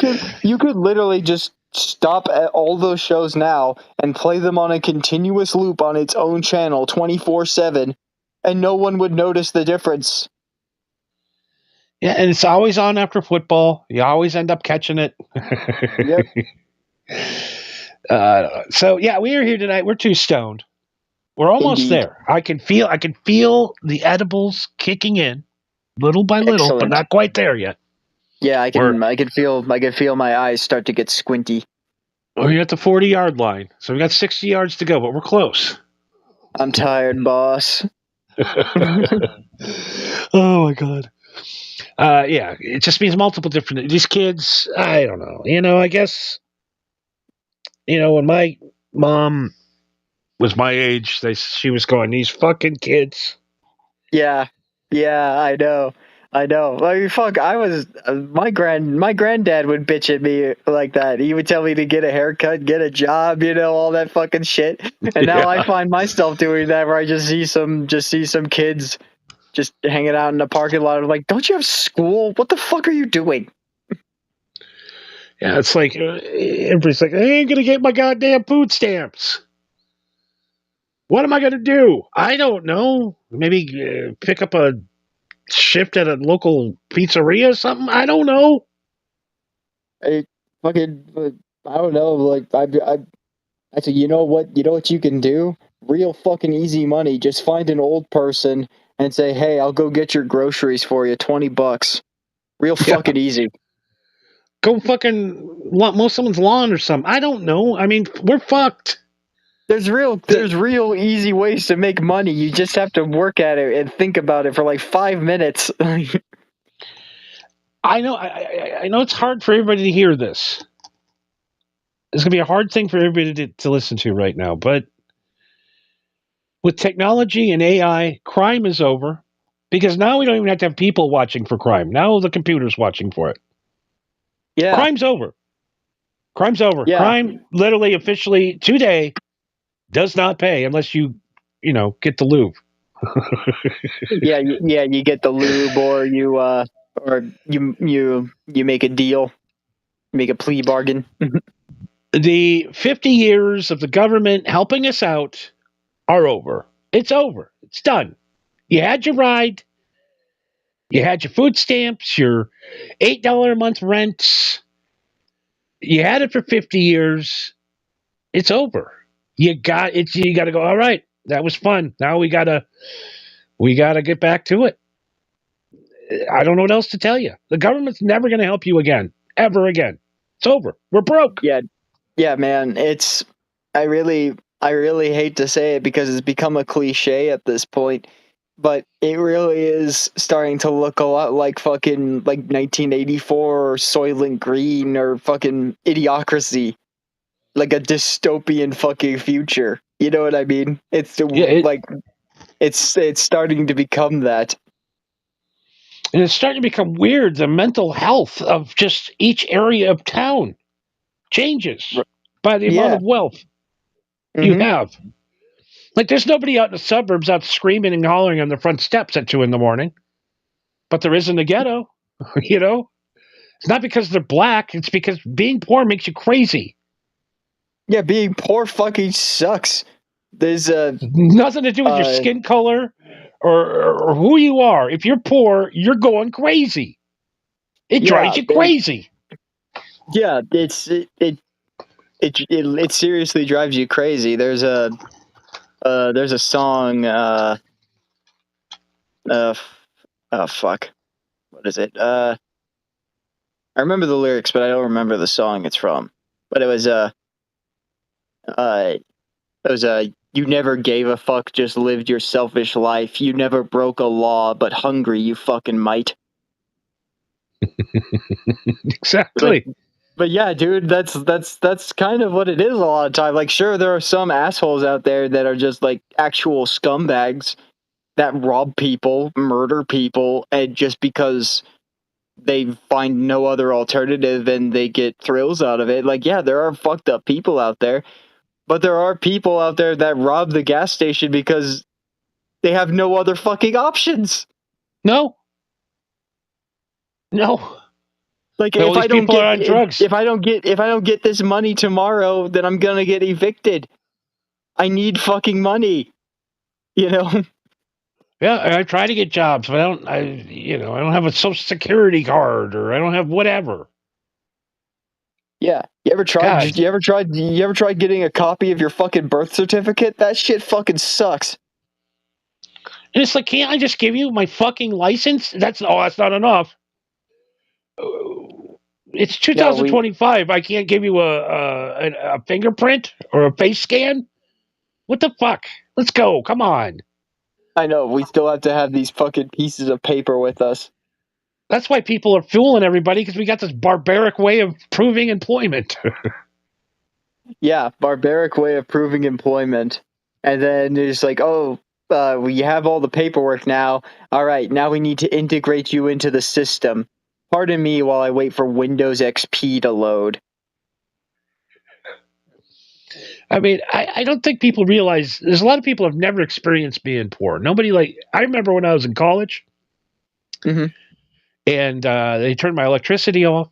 Speaker 4: could literally just stop at all those shows now and play them on a continuous loop on its own channel 24/7, and no one would notice the difference.
Speaker 2: Yeah, and it's always on after football. You always end up catching it.
Speaker 4: Yep.
Speaker 2: So yeah, we are here tonight. We're too stoned. We're almost
Speaker 4: Indeed.
Speaker 2: there. I can feel the edibles kicking in, little by little,
Speaker 4: Excellent.
Speaker 2: but not quite there yet.
Speaker 4: Yeah, I can feel my eyes start to get squinty.
Speaker 2: We're at the 40-yard line, so we got 60 yards to go, but we're close.
Speaker 4: I'm tired, boss.
Speaker 2: Oh my god. Yeah, it just means multiple different. These kids, I don't know. You know, I guess when my mom was my age, she was going, these fucking kids.
Speaker 4: Yeah, I know. I mean, fuck. I was my granddad would bitch at me like that. He would tell me to get a haircut, get a job, all that fucking shit. And now I find myself doing that, where I just see some kids just hanging out in the parking lot. I'm like, don't you have school? What the fuck are you doing?
Speaker 2: Yeah, it's like everybody's like, I ain't gonna get my goddamn food stamps. What am I gonna do? I don't know. Maybe pick up a shift at a local pizzeria or something. I don't know.
Speaker 4: I don't know. Like I said, you know what you can do? Real fucking easy money. Just find an old person and say, hey, I'll go get your groceries for you, $20. Real fucking easy.
Speaker 2: Go fucking mow someone's lawn or something. I don't know. I mean, we're fucked.
Speaker 4: There's real easy ways to make money. You just have to work at it and think about it for like 5 minutes.
Speaker 2: I know. I know it's hard for everybody to hear this. It's gonna be a hard thing for everybody to listen to right now. But with technology and AI, crime is over because now we don't even have to have people watching for crime. Now the computer's watching for it.
Speaker 4: Yeah.
Speaker 2: Crime's over. Crime's over.
Speaker 4: Yeah.
Speaker 2: Crime, literally, officially, today, does not pay unless you get the lube.
Speaker 4: yeah, you get the lube, or you make a deal, make a plea bargain.
Speaker 2: The 50 years of the government helping us out are over. It's over. It's done. You had your ride. You had your food stamps, your $8 a month rent. You had it for 50 years. It's over. You got it. You got to go. All right, that was fun. Now we gotta get back to it. I don't know what else to tell you. The government's never going to help you again, ever again. It's over. We're broke.
Speaker 4: Yeah, man. I really hate to say it because it's become a cliche at this point, but it really is starting to look a lot like fucking like 1984 or Soylent Green or fucking Idiocracy, like a dystopian fucking future. You know what I mean? It's starting to become that.
Speaker 2: And it's starting to become weird. The mental health of just each area of town changes by the amount of wealth you have. Like, there's nobody out in the suburbs out screaming and hollering on the front steps at 2 a.m, but there is in the ghetto. It's not because they're black. It's because being poor makes you crazy.
Speaker 4: Yeah, being poor fucking sucks. There's
Speaker 2: nothing to do with your skin color or who you are. If you're poor, you're going crazy. It drives you crazy.
Speaker 4: Yeah, it seriously drives you crazy. There's a song. Oh fuck, what is it? I remember the lyrics, but I don't remember the song it's from. But it was you never gave a fuck, just lived your selfish life. You never broke a law, but hungry you fucking might.
Speaker 2: Exactly.
Speaker 4: But yeah, dude, that's kind of what it is a lot of time. Like, sure, there are some assholes out there that are just like actual scumbags that rob people, murder people, and just because they find no other alternative and they get thrills out of it. Like, yeah, there are fucked up people out there, but there are people out there that rob the gas station because they have no other fucking options.
Speaker 2: No.
Speaker 4: Like,
Speaker 2: if I don't get on drugs.
Speaker 4: If I don't get this money tomorrow, then I'm gonna get evicted. I need fucking money.
Speaker 2: Yeah, I try to get jobs, but I don't have a social security card, or I don't have whatever.
Speaker 4: Yeah. You ever tried getting a copy of your fucking birth certificate? That shit fucking sucks.
Speaker 2: And it's like, can't I just give you my fucking license? That's not enough. It's 2025. I can't give you a fingerprint or a face scan. What the fuck? Let's go. Come on.
Speaker 4: I know. We still have to have these fucking pieces of paper with us.
Speaker 2: That's why people are fooling everybody, because we got this barbaric way of proving employment.
Speaker 4: Yeah, barbaric way of proving employment. And then it's like, oh, we have all the paperwork now. All right, now we need to integrate you into the system. Pardon me while I wait for Windows XP to load.
Speaker 2: I mean, I don't think people realize there's a lot of people have never experienced being poor. Nobody I remember when I was in college
Speaker 4: Mhm.
Speaker 2: and they turned my electricity off.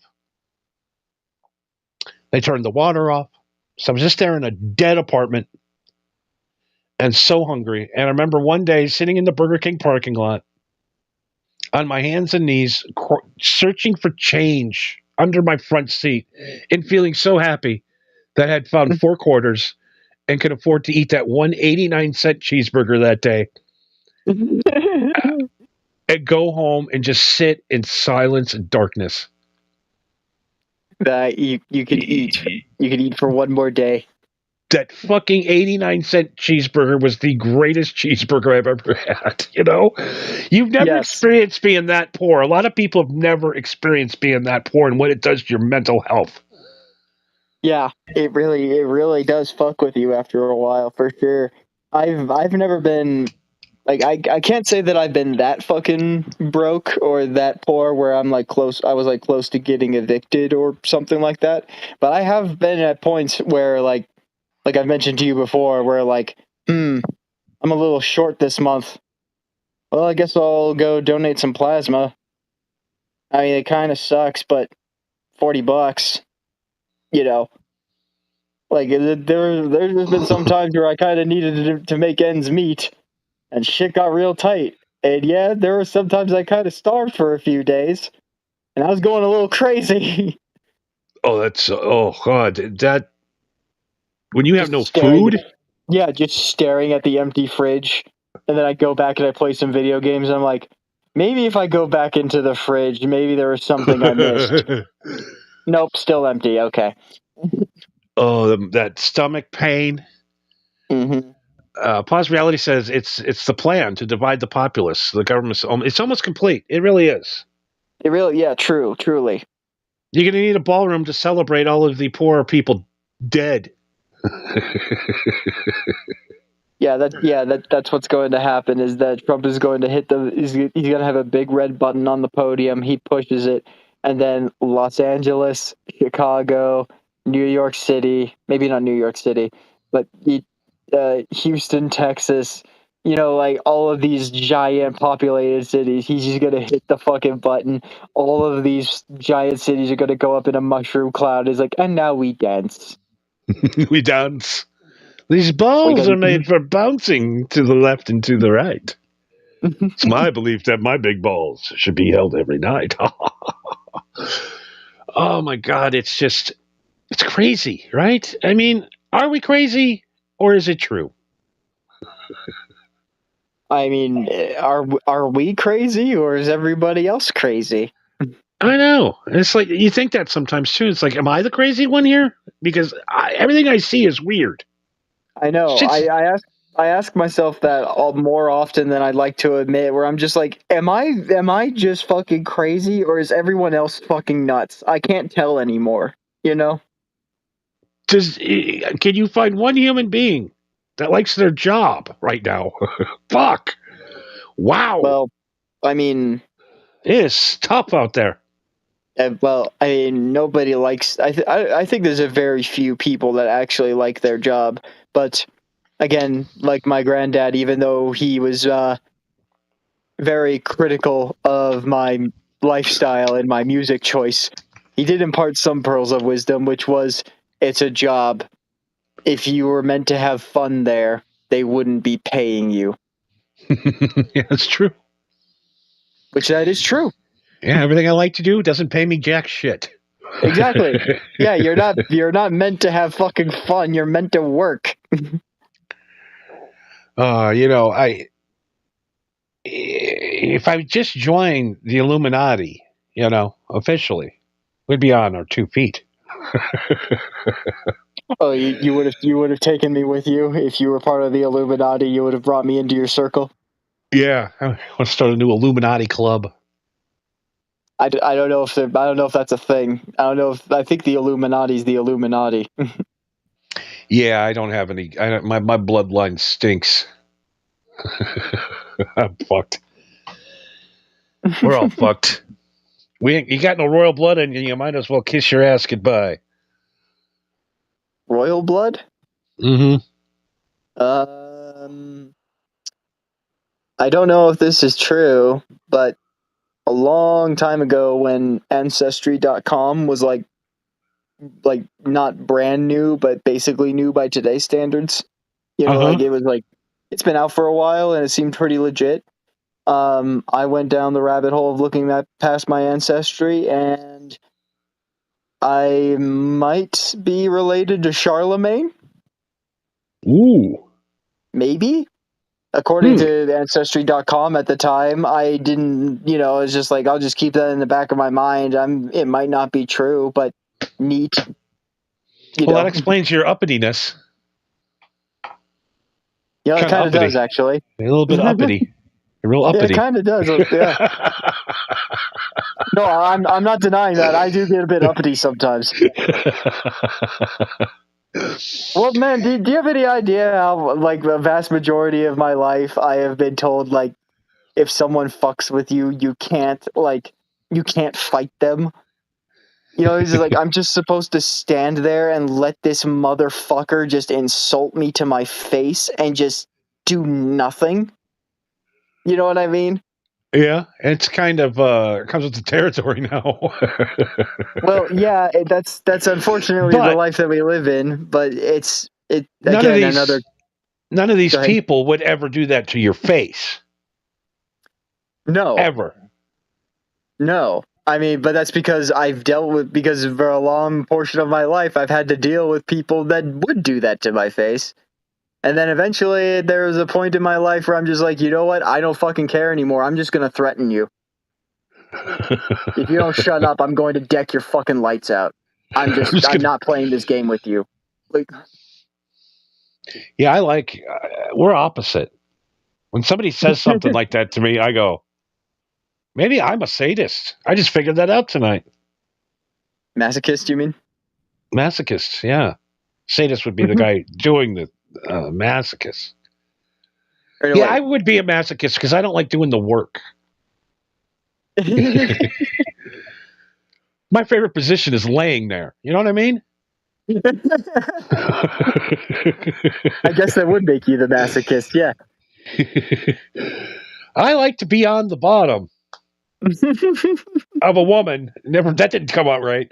Speaker 2: They turned the water off. So I was just there in a dead apartment and so hungry. And I remember one day sitting in the Burger King parking lot on my hands and knees, searching for change under my front seat and feeling so happy that I had found 4 quarters and could afford to eat that 1.89 cheeseburger that day and go home and just sit in silence and darkness.
Speaker 4: That you could eat. You could eat for one more day.
Speaker 2: That fucking 89-cent cheeseburger was the greatest cheeseburger I've ever had. You know, you've never
Speaker 4: Yes.
Speaker 2: experienced being that poor. A lot of people have never experienced being that poor and what it does to your mental health.
Speaker 4: Yeah, it really does fuck with you after a while, for sure. I've never been like I can't say that I've been that fucking broke or that poor where I'm like close. I was like close to getting evicted or something like that. But I have been at points where like I've mentioned to you before, where like, I'm a little short this month. Well, I guess I'll go donate some plasma. I mean, it kind of sucks, but $40, you know. Like there's just been some times where I kind of needed to make ends meet, and shit got real tight. And yeah, there were sometimes I kind of starved for a few days, and I was going a little crazy.
Speaker 2: Oh, God, that when you have
Speaker 4: Just
Speaker 2: no
Speaker 4: staring.
Speaker 2: food.
Speaker 4: Yeah, just staring at the empty fridge, and then I go back and I play some video games. And I'm like, maybe if I go back into the fridge, maybe there was something I missed. Nope, still empty. Okay.
Speaker 2: Oh, that stomach pain.
Speaker 4: Mm-hmm.
Speaker 2: Pause Reality says it's the plan to divide the populace. The government's it's almost complete. It really is.
Speaker 4: It really, yeah, truly.
Speaker 2: You're going to need a ballroom to celebrate all of the poor people dead.
Speaker 4: That's what's going to happen. Is that Trump is going to he's going to have a big red button on the podium. He pushes it, and then Los Angeles, Chicago, New York City, maybe not New York City, but Houston, Texas. You know, like all of these giant populated cities. He's just gonna hit the fucking button. All of these giant cities are gonna go up in a mushroom cloud. Is like, and now we dance.
Speaker 2: We dance. These
Speaker 4: We
Speaker 2: balls
Speaker 4: got
Speaker 2: are made for bouncing to the left and to the right. It's my belief that my big balls should be held every night. Oh my God, it's crazy, right? I mean, are we crazy or is it true?
Speaker 4: I mean, are we crazy or is everybody else crazy?
Speaker 2: I know. It's like you think that sometimes too. It's like, am I the crazy one here? Because everything I see is weird.
Speaker 4: I know.
Speaker 2: Shit's,
Speaker 4: I ask myself that more often than I'd like to admit. Where I'm just like, am I just fucking crazy or is everyone else fucking nuts? I can't tell anymore. You know.
Speaker 2: can you find one human being that likes their job right now? Fuck. Wow.
Speaker 4: Well, I mean,
Speaker 2: It is tough out there.
Speaker 4: I mean, nobody likes. I think there's a very few people that actually like their job. But again, like my granddad, even though he was very critical of my lifestyle and my music choice, he did impart some pearls of wisdom, which was, it's a job. If you were meant to have fun there, they wouldn't be paying you.
Speaker 2: Yeah, it's true.
Speaker 4: Which that is true.
Speaker 2: Yeah, everything I like to do doesn't pay me jack shit.
Speaker 4: Exactly. Yeah, you're not meant to have fucking fun. You're meant to work.
Speaker 2: If I just joined the Illuminati, officially, we'd be on our 2 feet.
Speaker 4: Oh, you would have taken me with you if you were part of the Illuminati. You would have brought me into your circle.
Speaker 2: Yeah, I want to start a new Illuminati club.
Speaker 4: I don't know if that's a thing. I think the Illuminati's the Illuminati.
Speaker 2: Yeah, I don't have any. My bloodline stinks. I'm fucked. We're all fucked. You got no royal blood in you. You might as well kiss your ass goodbye.
Speaker 4: Royal blood?
Speaker 2: Mm-hmm.
Speaker 4: I don't know if this is true, but a long time ago when Ancestry.com was like not brand new, but basically new by today's standards. You know, like it was like it's been out for a while and it seemed pretty legit. I went down the rabbit hole of looking past my ancestry, and I might be related to Charlemagne.
Speaker 2: Ooh.
Speaker 4: Maybe. According to Ancestry.com at the time, I didn't, it was just like, I'll just keep that in the back of my mind. It might not be true, but neat.
Speaker 2: That explains your uppityness.
Speaker 4: Yeah, it kind of does, actually.
Speaker 2: A little bit uppity. Real uppity.
Speaker 4: Yeah, it kind of does. Yeah. No, I'm not denying that. I do get a bit uppity sometimes. Well, man, do you have any idea how, like, the vast majority of my life I have been told, like, if someone fucks with you, you can't fight them. It's just like, I'm just supposed to stand there and let this motherfucker just insult me to my face and just do nothing. You know what I mean?
Speaker 2: Yeah, it's kind of comes with the territory now.
Speaker 4: Well, yeah, that's unfortunately the life that we live in, but none
Speaker 2: of these people would ever do that to your face.
Speaker 4: No.
Speaker 2: Ever.
Speaker 4: No. I mean, but that's because because for a long portion of my life, I've had to deal with people that would do that to my face. And then eventually there was a point in my life where I'm just like, you know what? I don't fucking care anymore. I'm just going to threaten you. If you don't shut up, I'm going to deck your fucking lights out. I'm not playing this game with you. Like,
Speaker 2: yeah, we're opposite. When somebody says something like that to me, I go, maybe I'm a sadist. I just figured that out tonight.
Speaker 4: Masochist, you mean?
Speaker 2: Masochist, yeah. Sadist would be the guy doing the masochist.
Speaker 4: Anyway.
Speaker 2: Yeah, I would be a masochist because I don't like doing the work. My favorite position is laying there. You know what I mean?
Speaker 4: I guess that would make you the masochist, yeah.
Speaker 2: I like to be on the bottom of a woman. That didn't come out right.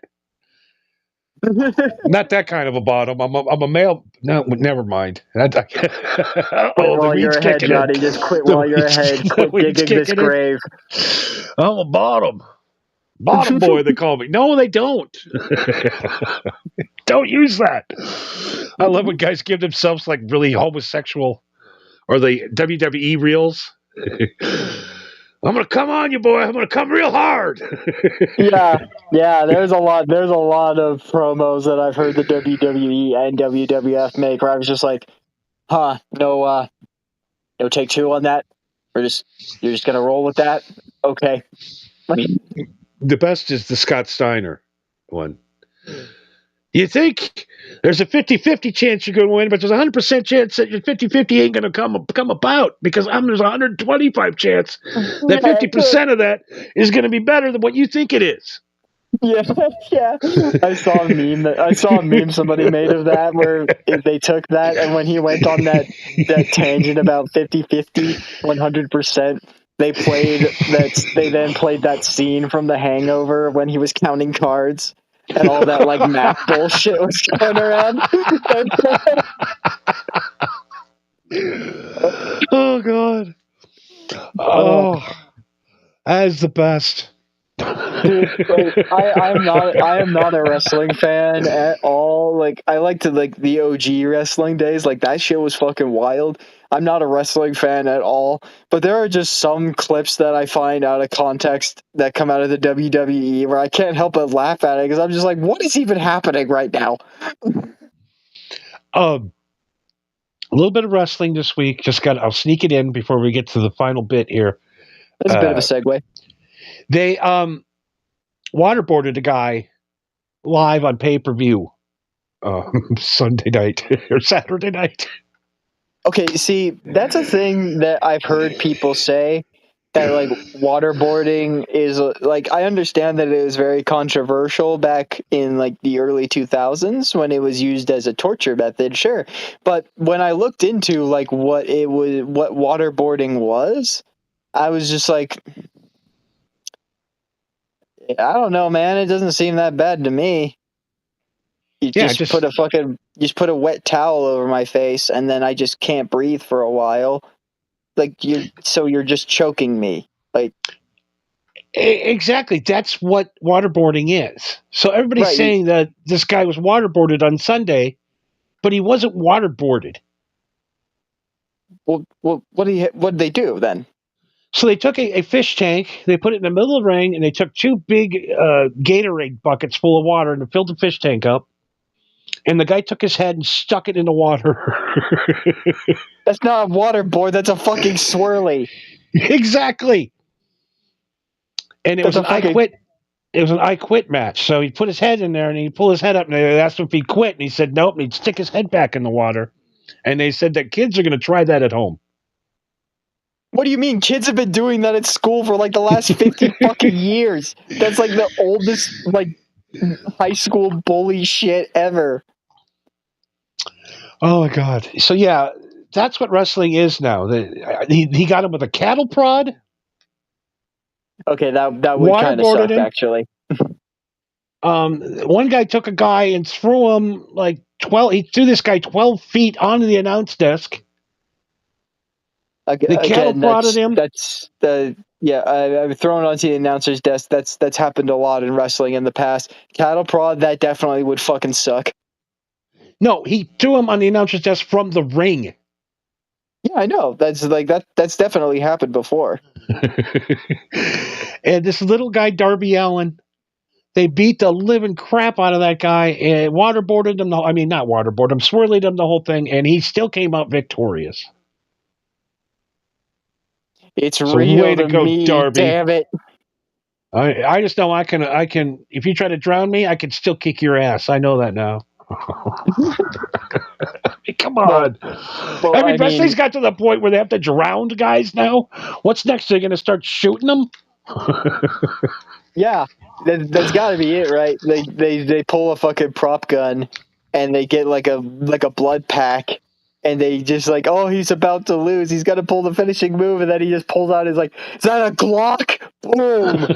Speaker 2: Not that kind of a bottom. I'm a male. No, never mind.
Speaker 4: While you're ahead, Johnny. Just quit while you're ahead. Quit digging this grave.
Speaker 2: I'm a bottom boy. They call me. No, they don't. Don't use that. I love when guys give themselves like really homosexual, or the WWE reels. I'm gonna come on you, boy. I'm gonna come real hard.
Speaker 4: Yeah. There's a lot of promos that I've heard the WWE and WWF make where I was just like, no take two on that. You're just gonna roll with that. Okay.
Speaker 2: The best is the Scott Steiner one. You think there's a 50-50 chance you're going to win, but there's a 100% chance that your 50-50 ain't going to come about because there's a 125 chance that 50% of that is going to be better than what you think it is.
Speaker 4: Yeah. I saw a meme somebody made of that where they took that, and when he went on that tangent about 50-50, 100%, they then played that scene from The Hangover when he was counting cards. And all that like math bullshit was going around.
Speaker 2: Oh God! Oh, that is the best.
Speaker 4: Dude, like, I am not a wrestling fan at all. Like, I like to the OG wrestling days. Like, that shit was fucking wild. I'm not a wrestling fan at all. But there are just some clips that I find out of context that come out of the WWE where I can't help but laugh at it because I'm just like, what is even happening right now?
Speaker 2: A little bit of wrestling this week. I'll sneak it in before we get to the final bit here.
Speaker 4: That's a bit of a segue.
Speaker 2: They waterboarded a guy live on pay-per-view Sunday night or Saturday night.
Speaker 4: Okay, see, that's a thing that I've heard people say, that like waterboarding is like, I understand that it was very controversial back in like the early 2000s when it was used as a torture method, sure. But when I looked into like what waterboarding was, I was just like, I don't know, man. It doesn't seem that bad to me. You just put a wet towel over my face, and then I just can't breathe for a while. Like you're just choking me. Like
Speaker 2: Exactly. That's what waterboarding is. So everybody's
Speaker 4: right.
Speaker 2: saying that this guy was waterboarded on Sunday, but he wasn't waterboarded.
Speaker 4: Well, what did they do then?
Speaker 2: So they took a fish tank, they put it in the middle of the ring, and they took two big Gatorade buckets full of water and filled the fish tank up. And the guy took his head and stuck it in the water.
Speaker 4: That's not a waterboard. That's a fucking swirly.
Speaker 2: Exactly. And it
Speaker 4: That's
Speaker 2: was an
Speaker 4: a fucking...
Speaker 2: I quit. It was an I quit match. So he put his head in there and he pulled his head up and they asked him if he quit. And he said nope. And he'd stick his head back in the water. And they said that kids are going to try that at home.
Speaker 4: What do you mean? Kids have been doing that at school for like the last 50 fucking years. That's like the oldest like high school bully shit ever.
Speaker 2: Oh my God. So yeah, that's what wrestling is now. He got him with a cattle prod.
Speaker 4: Okay, that would kind of suck, actually.
Speaker 2: One guy took a guy and threw him like 12. He threw this guy 12 feet onto the announce desk. The cattle prodded him.
Speaker 4: I've thrown onto the announcer's desk. That's happened a lot in wrestling in the past. Cattle prod, that definitely would fucking suck.
Speaker 2: No, he threw him on the announcer's desk from the ring.
Speaker 4: Yeah, I know. That's definitely happened before.
Speaker 2: And this little guy, Darby Allin, they beat the living crap out of that guy and waterboarded him. Not waterboarded him, swirled him the whole thing, and he still came out victorious.
Speaker 4: It's so real way to go, me, Darby. Damn it.
Speaker 2: I just know I can. If you try to drown me, I can still kick your ass. I know that now. Come on. Well, wrestling's got to the point where they have to drown guys now. What's next? They're going to start shooting them?
Speaker 4: Yeah, that's got to be it, right? They pull a fucking prop gun and they get like a blood pack. And they just like, oh, he's about to lose. He's got to pull the finishing move, and then he just pulls out his like, is that a Glock?
Speaker 2: Boom.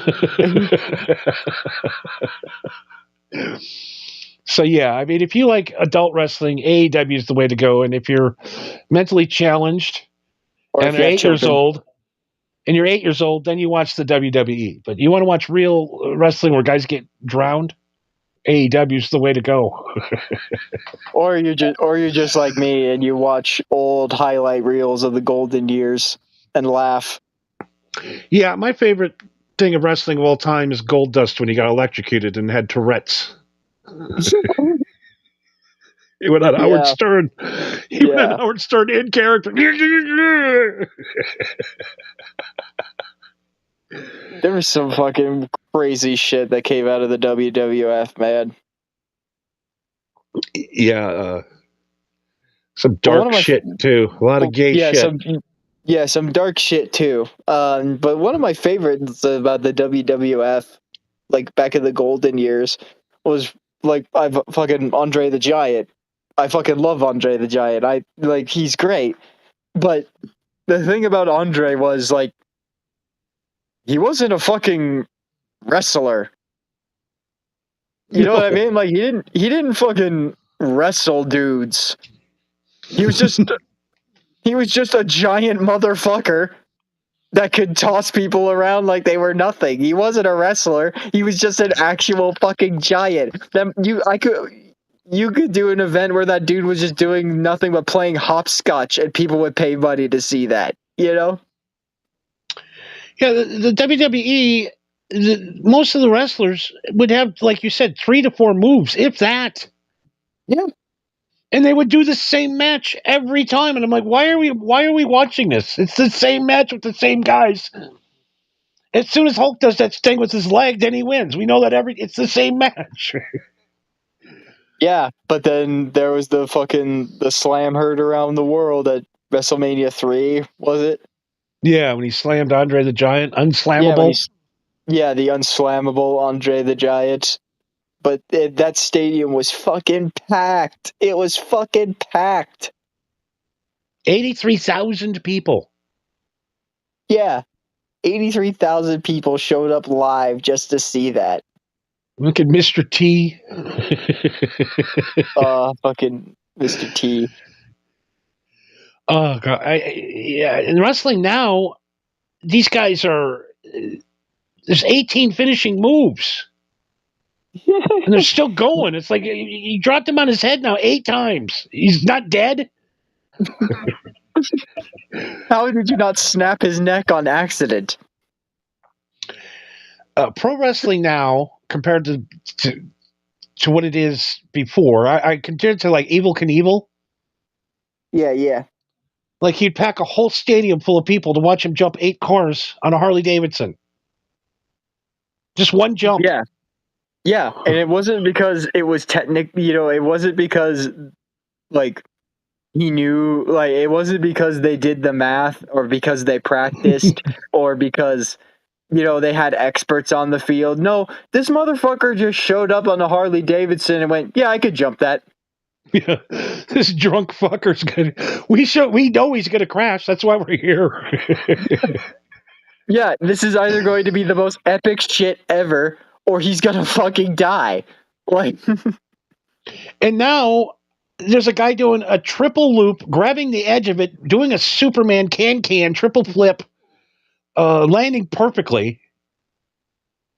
Speaker 2: So yeah, I mean, if you like adult wrestling, AEW is the way to go. And if you're mentally challenged and you're 8 years old, then you watch the WWE. But you want to watch real wrestling where guys get drowned? AEW is the way to go.
Speaker 4: Or you're just like me and you watch old highlight reels of the golden years and laugh.
Speaker 2: Yeah, my favorite thing of wrestling of all time is Goldust when he got electrocuted and had Tourette's. He went on Howard Stern. He went on Howard Stern in character.
Speaker 4: There was some fucking crazy shit that came out of the WWF, man.
Speaker 2: Yeah, some dark shit too. A lot of gay shit.
Speaker 4: Some dark shit too. But one of my favorites about the WWF, like back in the golden years, was like fucking Andre the Giant. I fucking love Andre the Giant. He's great. But the thing about Andre was like, he wasn't a fucking wrestler. You know what I mean? Like he didn't fucking wrestle dudes. He was just a giant motherfucker that could toss people around like they were nothing. He wasn't a wrestler. He was just an actual fucking giant. You could do an event where that dude was just doing nothing but playing hopscotch and people would pay money to see that, you know?
Speaker 2: Yeah, the WWE, most of the wrestlers would have, like you said, 3 to 4 moves, if that.
Speaker 4: Yeah.
Speaker 2: And they would do the same match every time. And I'm like, why are we watching this? It's the same match with the same guys. As soon as Hulk does that thing with his leg, then he wins. We know that it's the same match.
Speaker 4: Yeah, but then there was the slam heard around the world at WrestleMania 3, was it?
Speaker 2: Yeah, when he slammed Andre the Giant,
Speaker 4: Yeah,
Speaker 2: unslammable.
Speaker 4: the unslammable Andre the Giant. But that stadium was fucking packed. It was fucking packed.
Speaker 2: 83,000 people.
Speaker 4: Yeah, 83,000 people showed up live just to see that.
Speaker 2: Look at Mr. T.
Speaker 4: Fucking Mr. T.
Speaker 2: Oh god, yeah. In wrestling now, these guys are. There's 18 finishing moves, and they're still going. It's like he dropped him on his head now 8 times. He's not dead.
Speaker 4: How did you not snap his neck on accident?
Speaker 2: Pro wrestling now, compared to what it is before, I compare it to like Evel Knievel.
Speaker 4: Yeah.
Speaker 2: Like he'd pack a whole stadium full of people to watch him jump 8 cars on a Harley Davidson. Just one jump.
Speaker 4: Yeah, and it wasn't because it was technically, it wasn't because like he knew, like it wasn't because they did the math or because they practiced or because they had experts on the field. No, this motherfucker just showed up on a Harley Davidson and went, "Yeah, I could jump that."
Speaker 2: Yeah, this drunk fucker's gonna. We know he's gonna crash. That's why we're here.
Speaker 4: Yeah, this is either going to be the most epic shit ever, or he's gonna fucking die. Like,
Speaker 2: And now there's a guy doing a triple loop, grabbing the edge of it, doing a Superman can triple flip, landing perfectly,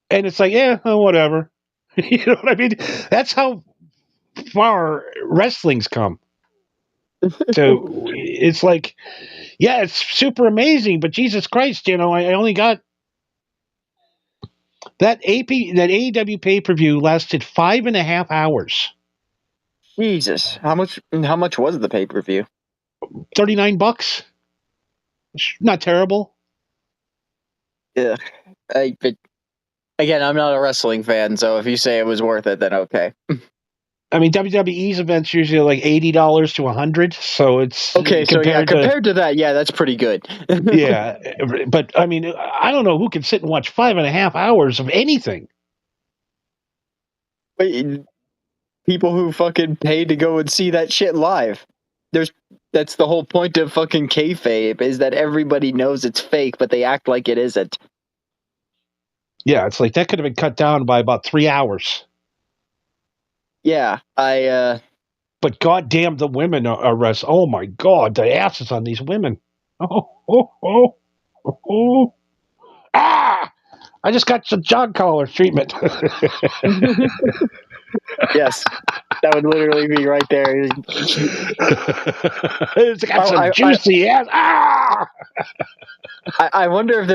Speaker 2: and it's like, yeah, whatever. You know what I mean? That's how far wrestling's come. So it's like, yeah, it's super amazing, but Jesus Christ, I only got that AEW pay-per-view lasted 5.5 hours.
Speaker 4: Jesus, how much was the pay-per-view?
Speaker 2: $39. Not terrible.
Speaker 4: Yeah, but again, I'm not a wrestling fan, so if you say it was worth it, then okay.
Speaker 2: I mean, WWE's events usually like $80 to $100, so it's
Speaker 4: okay. So yeah, compared to that, yeah, that's pretty good.
Speaker 2: Yeah, but I mean, I don't know who can sit and watch 5.5 hours of anything.
Speaker 4: People who fucking pay to go and see that shit live. That's the whole point of fucking kayfabe, is that everybody knows it's fake, but they act like it isn't.
Speaker 2: Yeah, it's like that could have been cut down by about 3 hours.
Speaker 4: Yeah,
Speaker 2: But goddamn, the women are oh my god, the asses on these women. Oh. Ah! I just got some jog collar treatment.
Speaker 4: Yes, that would literally be right there.
Speaker 2: It's got some juicy ass. Ah!
Speaker 4: I wonder if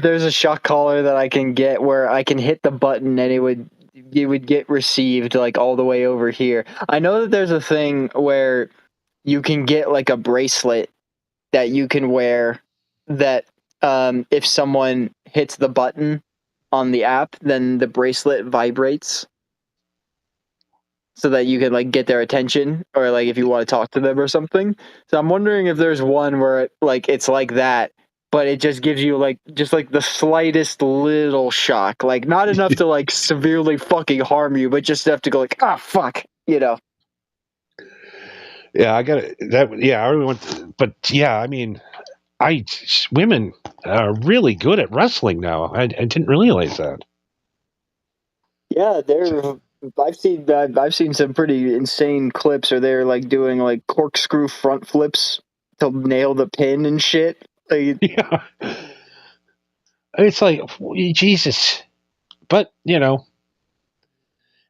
Speaker 4: there's a shock collar that I can get where I can hit the button and it would get received like all the way over here. I know that there's a thing where you can get like a bracelet that you can wear that if someone hits the button on the app, then the bracelet vibrates so that you can like get their attention, or like if you want to talk to them or something. So I'm wondering if there's one where it's like that, but it just gives you like just like the slightest little shock, like not enough to like severely fucking harm you, but just enough to go like, fuck,
Speaker 2: Yeah, I got it. Yeah, I really want. But yeah, I mean, women are really good at wrestling now. I didn't realize that.
Speaker 4: Yeah, I've seen some pretty insane clips where they're like doing like corkscrew front flips to nail the pin and shit. Like,
Speaker 2: yeah, it's like Jesus, but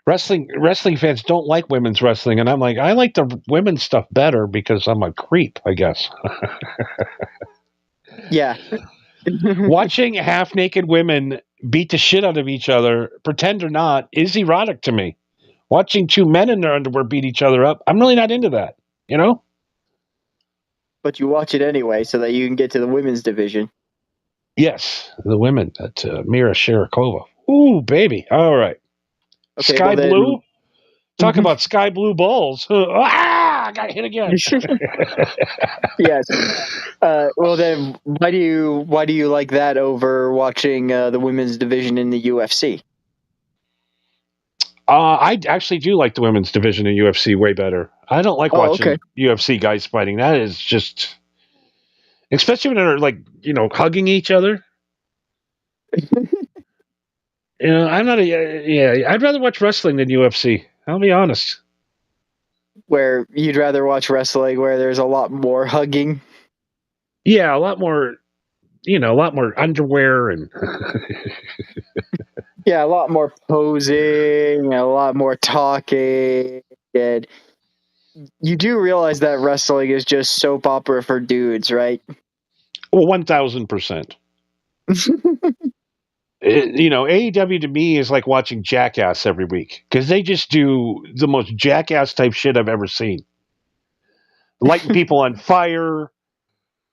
Speaker 2: wrestling fans don't like women's wrestling, and I'm like, I like the women's stuff better because I'm a creep, I guess.
Speaker 4: Yeah.
Speaker 2: Watching half-naked women beat the shit out of each other, pretend or not, is erotic to me. Watching 2 men in their underwear beat each other up, I'm really not into that,
Speaker 4: But you watch it anyway so that you can get to the women's division.
Speaker 2: Yes, the women at Mira Sharapova. Ooh, baby. All right. Okay, Sky Blue, Talk about sky blue balls. I got hit again.
Speaker 4: Yes. Well, then, why do you like that over watching the women's division in the UFC?
Speaker 2: I actually do like the women's division in UFC way better. I don't like watching
Speaker 4: Okay.
Speaker 2: UFC guys fighting. That is just, especially when they're like, hugging each other. I'm not I'd rather watch wrestling than UFC. I'll be honest.
Speaker 4: Where you'd rather watch wrestling where there's a lot more hugging.
Speaker 2: Yeah, a lot more, a lot more underwear and.
Speaker 4: Yeah, a lot more posing, a lot more talking, and you do realize that wrestling is just soap opera for dudes, right?
Speaker 2: Well, 1,000%. AEW to me is like watching Jackass every week because they just do the most Jackass type shit I've ever seen. Lighting people on fire,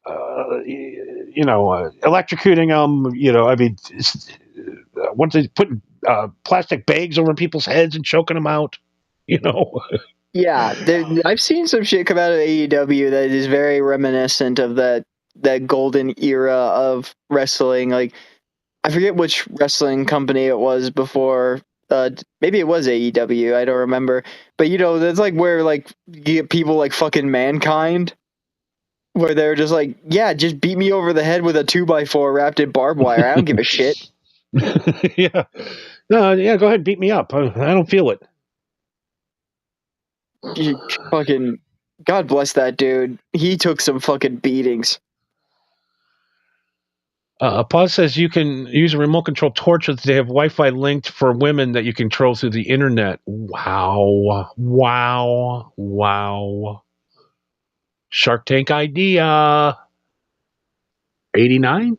Speaker 2: electrocuting them. Once they put plastic bags over people's heads and choking them out.
Speaker 4: Yeah, I've seen some shit come out of AEW that is very reminiscent of that golden era of wrestling. Like, I forget which wrestling company it was before. Maybe it was AEW. I don't remember. But that's like where like you get people like fucking Mankind, where they're just like, yeah, just beat me over the head with a 2x4 wrapped in barbed wire. I don't give a shit.
Speaker 2: Yeah. No, yeah, go ahead and beat me up. I don't feel it.
Speaker 4: You fucking God bless that dude. He took some fucking beatings.
Speaker 2: Pause says you can use a remote control torch that they have Wi-Fi linked for women that you control through the internet. Wow. Shark Tank idea. 89?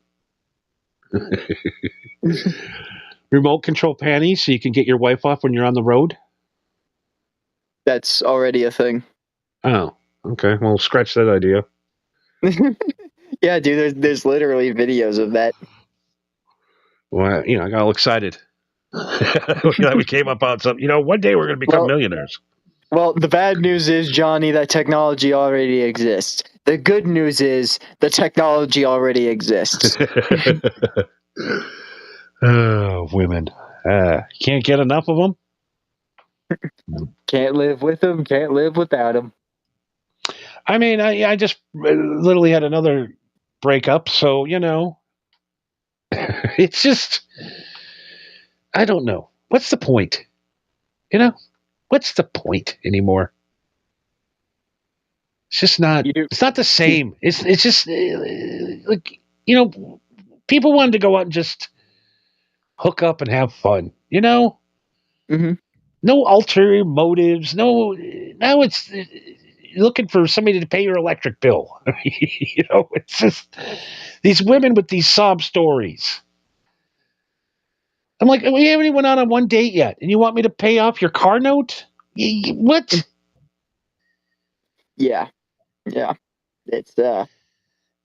Speaker 2: Remote control panties so you can get your wife off when you're on the road?
Speaker 4: That's already a thing.
Speaker 2: Oh, okay. Well, scratch that idea.
Speaker 4: Yeah, dude, there's literally videos of that.
Speaker 2: Well, I got all excited. We came up on something. One day we're going to become millionaires.
Speaker 4: Well, the bad news is, Johnny, that technology already exists. The good news is the technology already exists.
Speaker 2: Oh, women. Can't get enough of them?
Speaker 4: Can't live with them, can't live without them.
Speaker 2: I mean, I just literally had another breakup, so, it's just, I don't know. What's the point? What's the point anymore? It's just not, it's not the same. It's just, like, people wanted to go out and just hook up and have fun,
Speaker 4: Mm-hmm.
Speaker 2: No ulterior motives. No, now it's looking for somebody to pay your electric bill. It's just these women with these sob stories. I'm like, we haven't even went out on one date yet, and you want me to pay off your car note? What?
Speaker 4: Yeah. It's
Speaker 2: and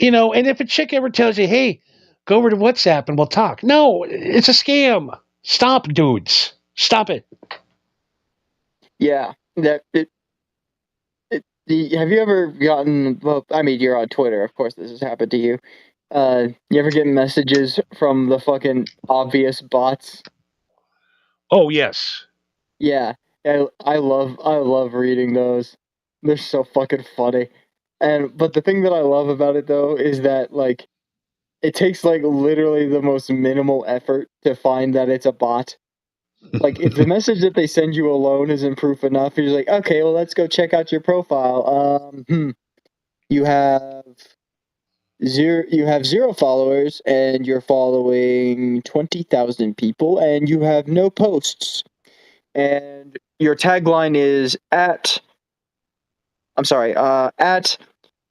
Speaker 2: if a chick ever tells you, "Hey, go over to WhatsApp and we'll talk," no, it's a scam. Stop, dudes. Stop it.
Speaker 4: yeah. Have you ever gotten? Well, I mean, you're on Twitter, of course. This has happened to you. You ever get messages from the fucking obvious bots?
Speaker 2: Oh yes.
Speaker 4: Yeah, I love reading those. They're so fucking funny. But the thing that I love about it though is that like it takes like literally the most minimal effort to find that it's a bot. Like if the message that they send you alone isn't proof enough, you're like, okay, well let's go check out your profile. You have zero followers and you're following 20,000 people and you have no posts. And your tagline is at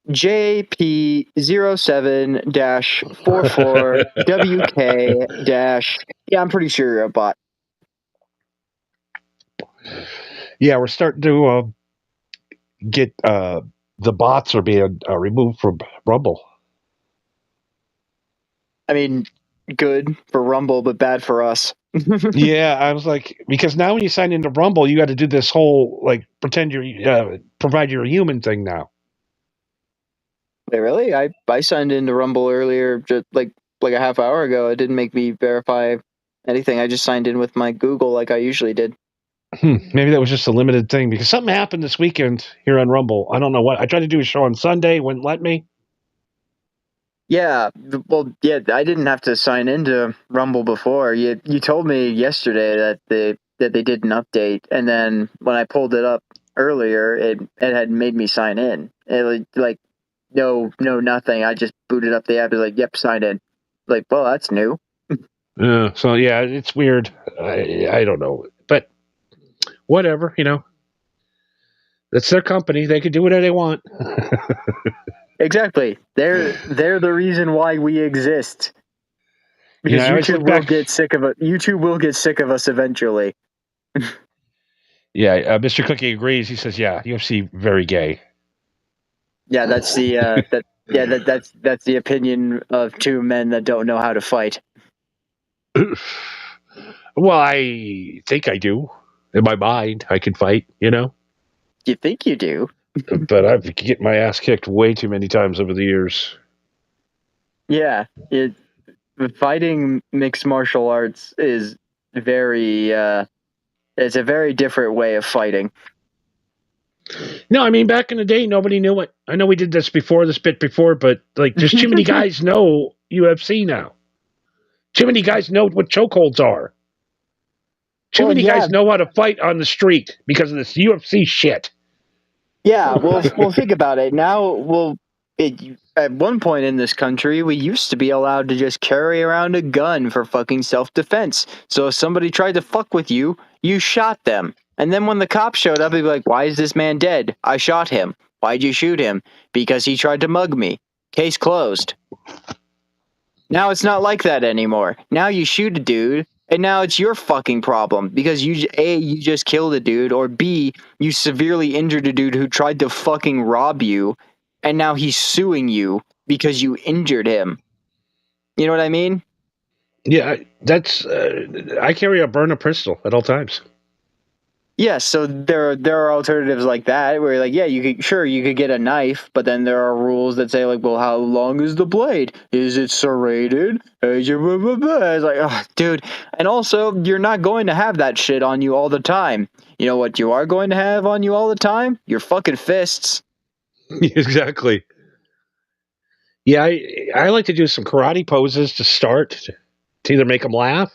Speaker 4: JP07-44WK- yeah, I'm pretty sure you're a bot.
Speaker 2: Yeah, we're starting to get the bots are being removed from Rumble.
Speaker 4: I mean, good for Rumble, but bad for us.
Speaker 2: Yeah, I was like, because now when you sign into Rumble, you got to do this whole like pretend you're provide you're a human thing now.
Speaker 4: Wait, really? I signed into Rumble earlier, just like a half hour ago. It didn't make me verify anything. I just signed in with my Google like I usually did.
Speaker 2: Maybe that was just a limited thing because something happened this weekend here on Rumble. I don't know what. I tried to do a show on Sunday, wouldn't let me.
Speaker 4: Yeah, well, yeah, I didn't have to sign into Rumble before. You told me yesterday that they did an update, and then when I pulled it up earlier, it had made me sign in. It was like no nothing. I just booted up the app. It was like, yep, sign in. Like, well, that's new.
Speaker 2: So yeah, it's weird. I don't know, but whatever. That's their company. They can do whatever they want.
Speaker 4: Exactly. They're the reason why we exist. Because YouTube will get sick of it. YouTube will get sick of us eventually.
Speaker 2: Yeah, Mr. Cookie agrees. He says, "Yeah, UFC very gay."
Speaker 4: Yeah, that's the that's the opinion of two men that don't know how to fight.
Speaker 2: Well, I think I do. In my mind, I can fight.
Speaker 4: You think you do?
Speaker 2: But I've get my ass kicked way too many times over the years.
Speaker 4: Yeah, fighting mixed martial arts is very it's a very different way of fighting.
Speaker 2: No, I mean back in the day, nobody knew it. I know we did this bit before, but like, there's too many guys know UFC now. Too many guys know what chokeholds are. Too many guys know how to fight on the street because of this UFC shit.
Speaker 4: Yeah, well, think about it. Now, at one point in this country, we used to be allowed to just carry around a gun for fucking self-defense. So if somebody tried to fuck with you, you shot them. And then when the cops showed up, they'd be like, why is this man dead? I shot him. Why'd you shoot him? Because he tried to mug me. Case closed. Now it's not like that anymore. Now you shoot a dude, and now it's your fucking problem because you just killed a dude, or B, you severely injured a dude who tried to fucking rob you, and now he's suing you because you injured him. You know what I mean?
Speaker 2: Yeah, that's I carry a burner pistol at all times.
Speaker 4: Yes, so there are alternatives like that where like, yeah, you could get a knife, but then there are rules that say like, well, how long is the blade? Is it serrated? It's like, oh, dude. And also, you're not going to have that shit on you all the time. You know what you are going to have on you all the time? Your fucking fists.
Speaker 2: Exactly. Yeah, I like to do some karate poses to start to either make them laugh.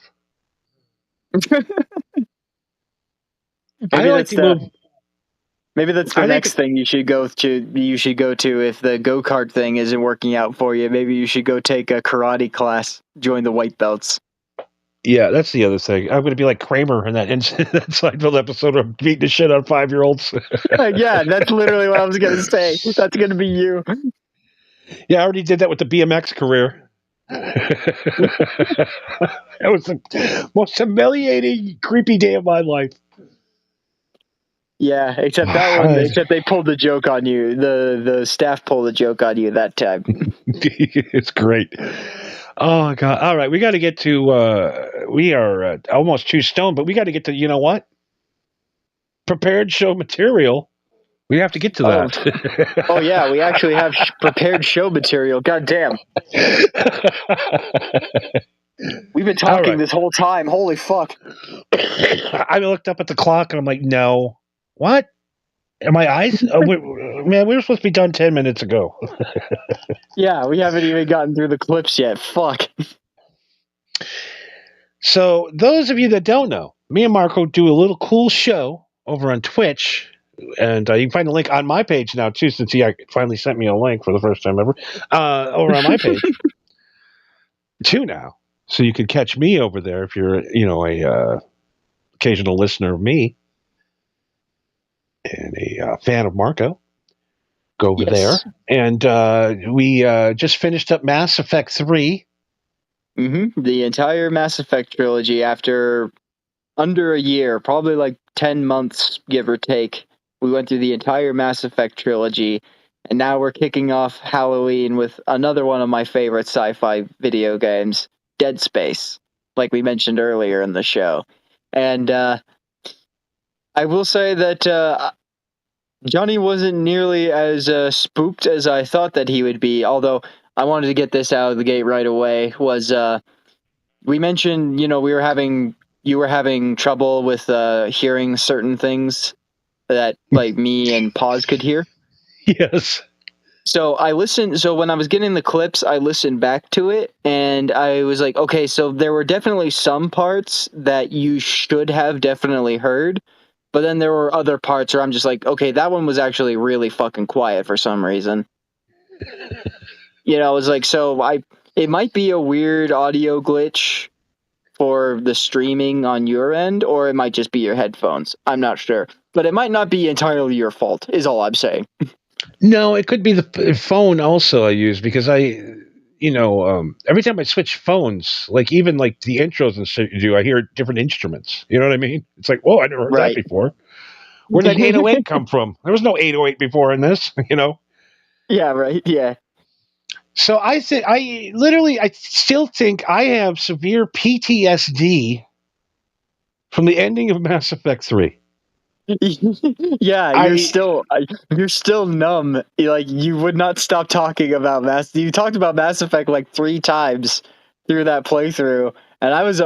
Speaker 4: Maybe that's the next thing you should go to. You should go to if the go-kart thing isn't working out for you. Maybe you should go take a karate class. Join the white belts.
Speaker 2: Yeah, that's the other thing. I'm going to be like Kramer in that Seinfeld episode of beating the shit out of 5-year-olds.
Speaker 4: Yeah, that's literally what I was going to say. That's going to be you.
Speaker 2: Yeah, I already did that with the BMX career. That was the most humiliating, creepy day of my life.
Speaker 4: Yeah, except that one. Except they pulled the joke on you. The staff pulled the joke on you that time.
Speaker 2: It's great. Oh God! All right, we got to get to. We are almost 2 stone, but we got to get to. You know what? Prepared show material. We have to get to that.
Speaker 4: Oh yeah, we actually have prepared show material. God damn. We've been talking this whole time. Holy fuck.
Speaker 2: I looked up at the clock and I'm like, no. What? Are my eyes? Man, we were supposed to be done 10 minutes ago.
Speaker 4: Yeah, we haven't even gotten through the clips yet. Fuck.
Speaker 2: So, those of you that don't know, me and Marco do a little cool show over on Twitch. And you can find the link on my page now, too, since he finally sent me a link for the first time ever. Over on my page. 2 now. So you can catch me over there if you're, a occasional listener of me. And a fan of Marco. Go over there. And we just finished up Mass Effect 3.
Speaker 4: Mm-hmm. The entire Mass Effect trilogy after under a year, probably like 10 months, give or take. We went through the entire Mass Effect trilogy. And now we're kicking off Halloween with another one of my favorite sci-fi video games. Dead Space, like we mentioned earlier in the show. And I will say that Johnny wasn't nearly as spooked as I thought that he would be, although I wanted to get this out of the gate right away, was we mentioned, you were having trouble with hearing certain things that like me and Paz could hear.
Speaker 2: Yes.
Speaker 4: So when I was getting the clips, I listened back to it and I was like, okay, so there were definitely some parts that you should have definitely heard, but then there were other parts where I'm just like, okay, that one was actually really fucking quiet for some reason. I was like, it might be a weird audio glitch for the streaming on your end, or it might just be your headphones. I'm not sure, but it might not be entirely your fault, is all I'm saying.
Speaker 2: No, it could be the phone also I use because every time I switch phones, like even like the intros and shit you do, I hear different instruments. You know what I mean? It's like, whoa, I never heard that
Speaker 4: Right.
Speaker 2: before. Where did 808 come from? There was no 808 before in this,
Speaker 4: Yeah, right. Yeah.
Speaker 2: So I still think I have severe PTSD from the ending of Mass Effect 3.
Speaker 4: Yeah, you're still numb. Like you would not stop talking about You talked about Mass Effect like 3 times through that playthrough, and I was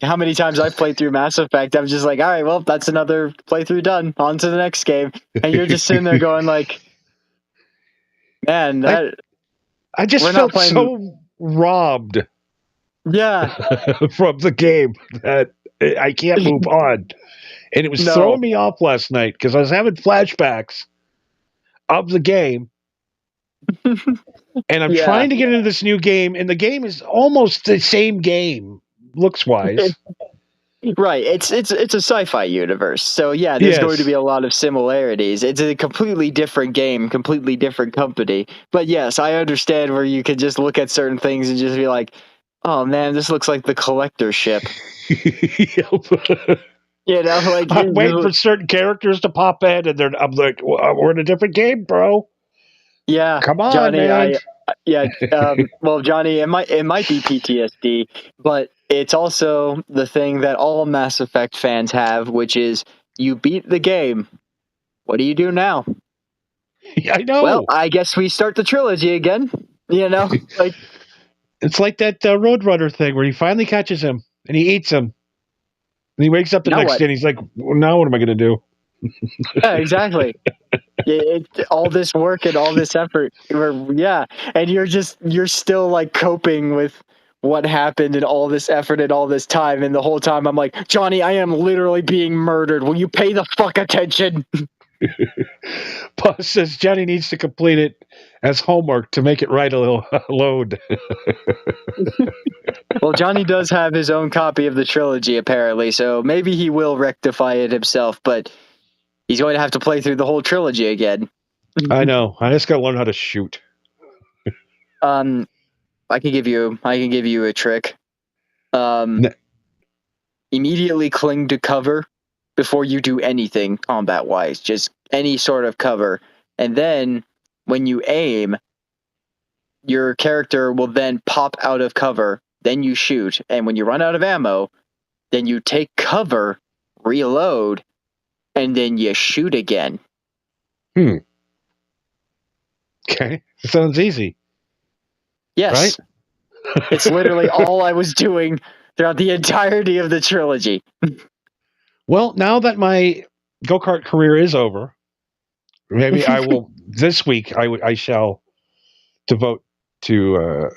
Speaker 4: how many times I've played through Mass Effect. I'm just like, all right, well, that's another playthrough done. On to the next game, and you're just sitting there going like, man,
Speaker 2: I just
Speaker 4: we're not
Speaker 2: felt
Speaker 4: playing.
Speaker 2: so robbed.
Speaker 4: Yeah,
Speaker 2: from the game that I can't move on. And it was
Speaker 4: No.
Speaker 2: throwing me off last night because I was having flashbacks of the game. And I'm
Speaker 4: Yeah.
Speaker 2: trying to get into this new game, and the game is almost the same game, looks wise.
Speaker 4: Right, it's a sci-fi universe, so yeah, there's going to be a lot of similarities. It's a completely different game, completely different company. But yes, I understand where you could just look at certain things and just be like, "Oh man, this looks like the collector ship." Like
Speaker 2: I'm waiting for certain characters to pop in, and I'm like, "We're in a different game, bro."
Speaker 4: Yeah,
Speaker 2: Come on,
Speaker 4: Johnny.
Speaker 2: man.
Speaker 4: Well, Johnny, it might be PTSD, but it's also the thing that all Mass Effect fans have, which is you beat the game. What do you do now?
Speaker 2: I know.
Speaker 4: Well, I guess we start the trilogy again. Like
Speaker 2: it's like that Roadrunner thing where he finally catches him and he eats him, and he wakes up the next day and he's like, well, "Now what am I going to do?"
Speaker 4: Yeah, exactly. All this work and all this effort, and you're still like coping with what happened and all this effort and all this time, and the whole time I'm like, Johnny, I am literally being murdered. Will you pay the fuck attention?
Speaker 2: Plus says Johnny needs to complete it as homework to make it right a little load.
Speaker 4: Well, Johnny does have his own copy of the trilogy apparently, so maybe he will rectify it himself, but he's going to have to play through the whole trilogy again.
Speaker 2: I know. I just got to learn how to shoot.
Speaker 4: I can give you a trick. Immediately cling to cover before you do anything combat-wise, just any sort of cover. And then when you aim, your character will then pop out of cover, then you shoot, and when you run out of ammo, then you take cover, reload, and then you shoot again.
Speaker 2: Okay. Sounds easy.
Speaker 4: Yes. Right? It's literally all I was doing throughout the entirety of the trilogy.
Speaker 2: Well, now that my go-kart career is over, maybe I will, this week, I shall devote to,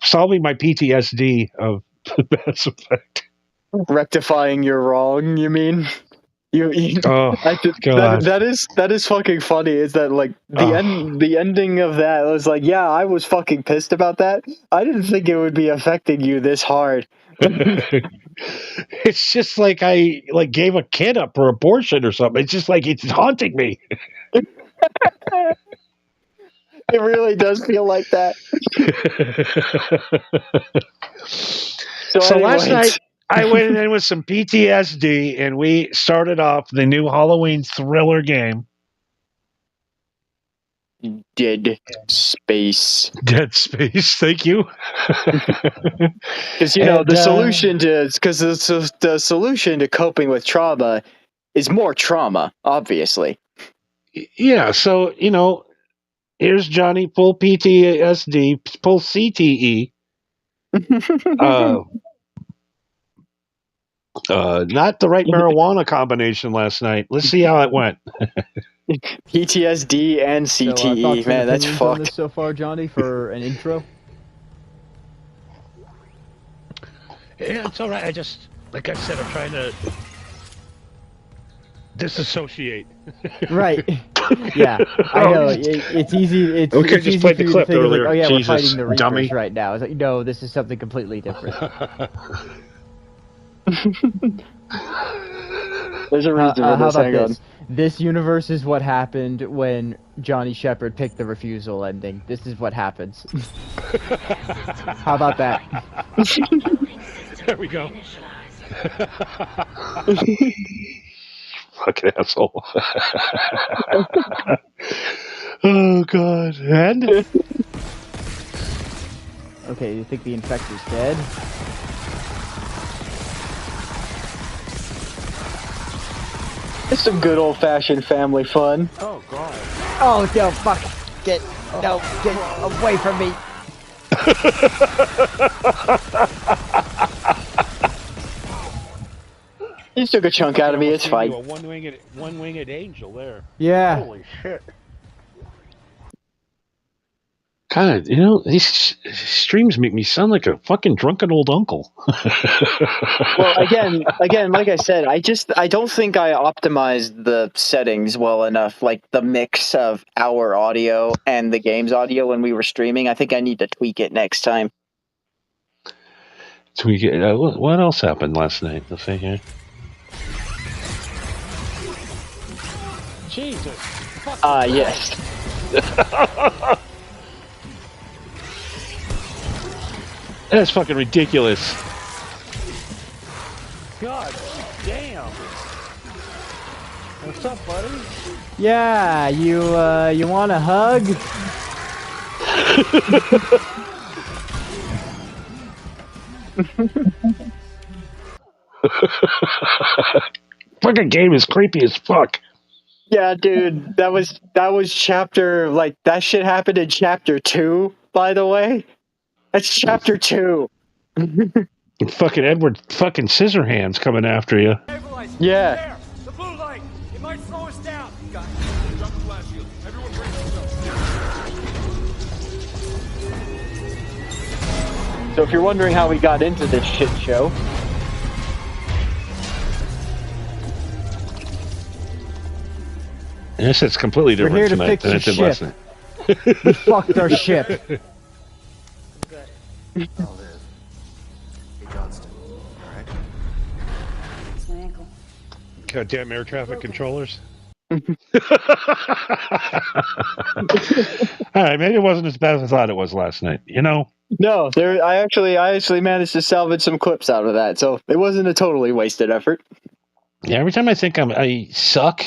Speaker 2: solving my PTSD of Mass Effect.
Speaker 4: Rectifying your wrong, you mean?
Speaker 2: Oh, God.
Speaker 4: That is fucking funny. Is that like the ending of that was like, yeah, I was fucking pissed about that. I didn't think it would be affecting you this hard.
Speaker 2: It's just like I gave a kid up for abortion or something. It's just like it's haunting me.
Speaker 4: It really does feel like that.
Speaker 2: So last night I went in with some PTSD and we started off the new Halloween thriller game.
Speaker 4: dead space.
Speaker 2: Dead space. Thank you.
Speaker 4: Because the solution to coping with trauma is more trauma, obviously.
Speaker 2: Yeah. So here's Johnny, full PTSD, full CTE. Not the right marijuana combination last night. Let's see how it went.
Speaker 4: PTSD and CTE,
Speaker 5: thoughts
Speaker 4: man,
Speaker 5: and
Speaker 4: that's
Speaker 5: opinions on this
Speaker 4: fucked.
Speaker 5: so far, Johnny, for an intro?
Speaker 2: Yeah, it's all right. I just, like I said, I'm trying to disassociate.
Speaker 5: Right. Yeah, I know. It's easy. It's
Speaker 2: just
Speaker 5: easy
Speaker 2: played
Speaker 5: for
Speaker 2: the
Speaker 5: you to
Speaker 2: clip
Speaker 5: think of, like,
Speaker 2: earlier.
Speaker 5: oh yeah,
Speaker 2: Jesus,
Speaker 5: we're fighting the Reapers
Speaker 2: dummy.
Speaker 5: right now. It's like, no, this is something completely different.
Speaker 4: There's a reason for
Speaker 5: How
Speaker 4: this,
Speaker 5: about
Speaker 4: hang on.
Speaker 5: this? This universe is what happened when Johnny Shepard picked the refusal ending. This is what happens. How about that?
Speaker 2: There we go. Fucking asshole. Oh, God. And?
Speaker 5: Okay, you think the infector's dead?
Speaker 4: It's some good old-fashioned family fun.
Speaker 2: Oh, God.
Speaker 5: Oh, no, fuck. Get away from me.
Speaker 4: You took a chunk out of me, it's fine.
Speaker 2: A one-winged angel there.
Speaker 5: Yeah.
Speaker 2: Holy shit. God, these streams make me sound like a fucking drunken old uncle.
Speaker 4: Well, again, like I said, I don't think I optimized the settings well enough, like the mix of our audio and the game's audio when we were streaming. I think I need to tweak it next time.
Speaker 2: Tweak it. What else happened last night? Let's see here. Jesus.
Speaker 4: Yes.
Speaker 2: That's fucking ridiculous. God damn. What's up, buddy?
Speaker 5: Yeah, you want a hug?
Speaker 2: Fucking game is creepy as fuck.
Speaker 4: Yeah, dude, that was chapter, like, that shit happened in chapter 2, by the way. That's chapter 2.
Speaker 2: Fucking Edward fucking Scissorhands coming after you.
Speaker 4: Yeah.
Speaker 6: There! The blue light! It might slow us down! Guys, jump the blast shield. Everyone brace yourself.
Speaker 4: So if you're wondering how we got into this shit show,
Speaker 2: Yes, it's completely
Speaker 5: We're
Speaker 2: different
Speaker 5: here to
Speaker 2: tonight
Speaker 5: fix
Speaker 2: than
Speaker 5: your
Speaker 2: it did
Speaker 5: ship.
Speaker 2: last night.
Speaker 5: We fucked our ship.
Speaker 7: I'll live. Hey, Johnston. Alright?
Speaker 8: It's my ankle.
Speaker 2: Goddamn air traffic controllers. All right, maybe it wasn't as bad as I thought it was last night.
Speaker 4: no, I actually managed to salvage some clips out of that, so it wasn't a totally wasted effort.
Speaker 2: Yeah, every time I think I suck,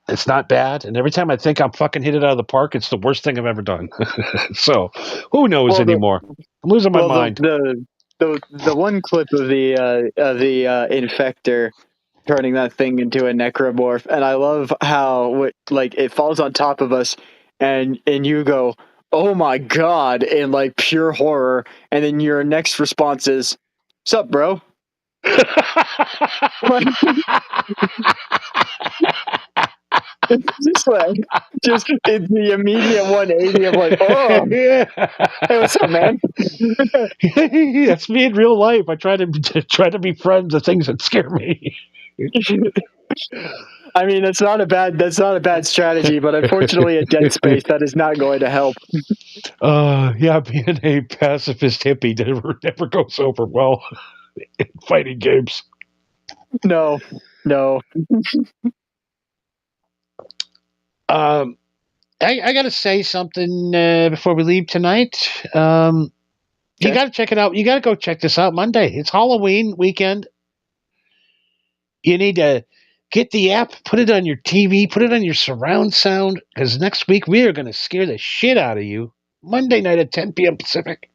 Speaker 2: it's not bad, and every time I think I'm fucking hit it out of the park, it's the worst thing I've ever done. So, who knows anymore? I'm losing my mind.
Speaker 4: The one clip of the infector turning that thing into a necromorph, and I love how it falls on top of us, and you go, "Oh my god!" in like pure horror, and then your next response is, "Sup, bro?" just the immediate 180 of like, oh, hey, what's up, man?
Speaker 2: That's me in real life. I try to be friends with things that scare me.
Speaker 4: I mean, that's not a bad strategy, but unfortunately, at Dead Space, that is not going to help.
Speaker 2: Yeah, being a pacifist hippie never goes over well in fighting games.
Speaker 4: No.
Speaker 2: I got to say something before we leave tonight. You got to check it out. You got to go check this out Monday. It's Halloween weekend. You need to Get the app, put it on your TV, put it on your surround sound, because next week we are going to scare the shit out of you. Monday night at 10 p.m. Pacific.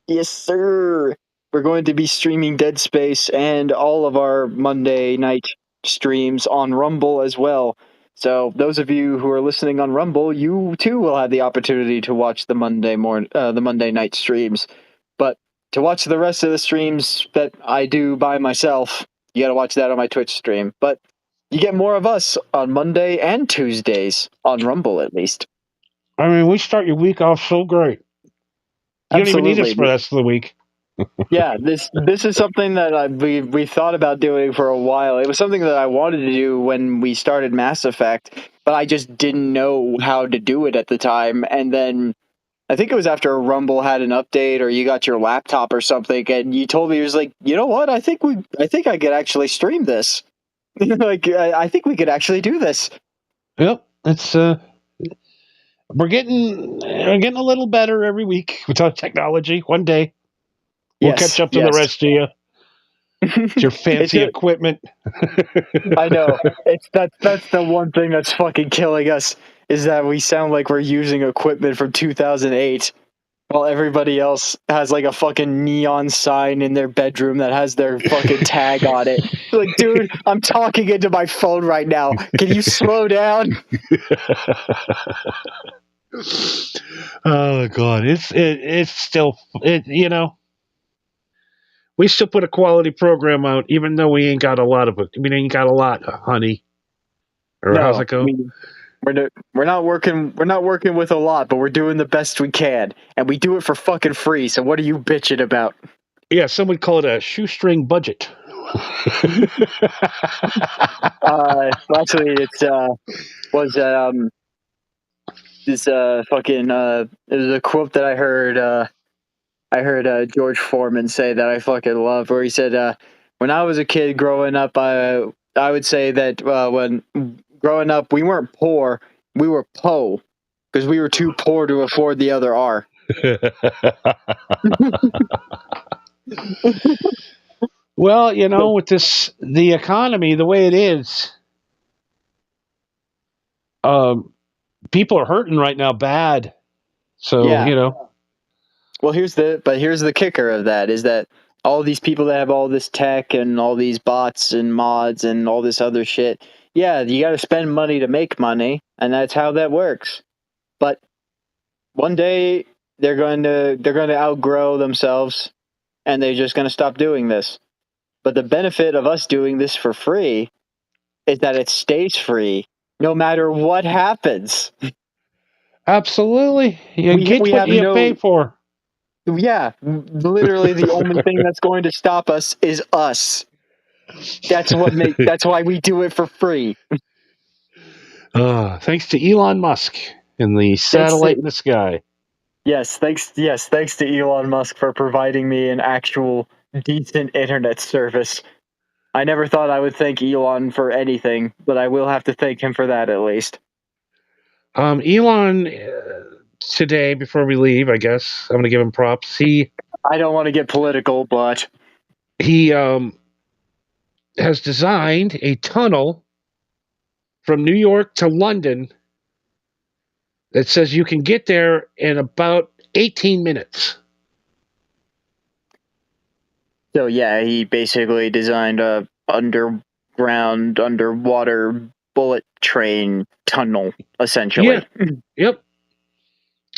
Speaker 4: Yes, sir. We're going to be streaming Dead Space and all of our Monday night streams on Rumble as well. So those of you who are listening on Rumble, you too will have the opportunity to watch the Monday night streams. But to watch the rest of the streams that I do by myself, you got to watch that on my Twitch stream. But you get more of us on Monday and Tuesdays on Rumble, at least.
Speaker 2: I mean, we start your week off so great. You don't even need us for the rest of the week.
Speaker 4: Yeah, this is something that we thought about doing for a while. It was something that I wanted to do when we started Mass Effect, but I just didn't know how to do it at the time. And then I think it was after Rumble had an update, or you got your laptop or something, and you told me, you was like, you know what? I think I could actually stream this. Like, I think we could actually do this.
Speaker 2: Yep, it's we're getting a little better every week with our technology. One day we'll catch up to the rest of you. It's your fancy equipment.
Speaker 4: I know. That's the one thing that's fucking killing us, is that we sound like we're using equipment from 2008 while everybody else has like a fucking neon sign in their bedroom that has their fucking tag on it. Like, dude, I'm talking into my phone right now. Can you slow down?
Speaker 2: Oh God, it's still you know. We still put a quality program out, even though we ain't got a lot of it. We ain't got a lot, honey. Or how's it go?
Speaker 4: We're not working with a lot, but we're doing the best we can, and we do it for fucking free. So what are you bitching about?
Speaker 2: Yeah, some would call it a shoestring budget.
Speaker 4: Actually, it's it was a quote that I heard. I heard George Foreman say that I fucking love, where he said, "When I was a kid growing up, I would say that when growing up, we weren't poor, we were po, because we were too poor to afford the other R."
Speaker 2: Well, you know, with the economy the way it is, people are hurting right now bad. So,
Speaker 4: Yeah.
Speaker 2: you know.
Speaker 4: Well, here's the kicker of that, is that all these people that have all this tech and all these bots and mods and all this other shit, yeah, you got to spend money to make money, and that's how that works. But one day they're going to outgrow themselves, and they're just going to stop doing this. But the benefit of us doing this for free is that it stays free no matter what happens.
Speaker 2: Absolutely. You get what you pay for.
Speaker 4: Yeah, literally the only thing that's going to stop us is us. That's why we do it for free.
Speaker 2: Thanks to Elon Musk and the satellite in the sky.
Speaker 4: Yes, thanks to Elon Musk for providing me an actual decent internet service. I never thought I would thank Elon for anything, but I will have to thank him for that at least.
Speaker 2: Elon, today, before we leave, I guess, I'm going to give him props.
Speaker 4: I don't want to get political, but
Speaker 2: he has designed a tunnel from New York to London that says you can get there in about 18 minutes.
Speaker 4: So yeah, he basically designed a underwater bullet train tunnel, essentially.
Speaker 2: Yeah. Yep.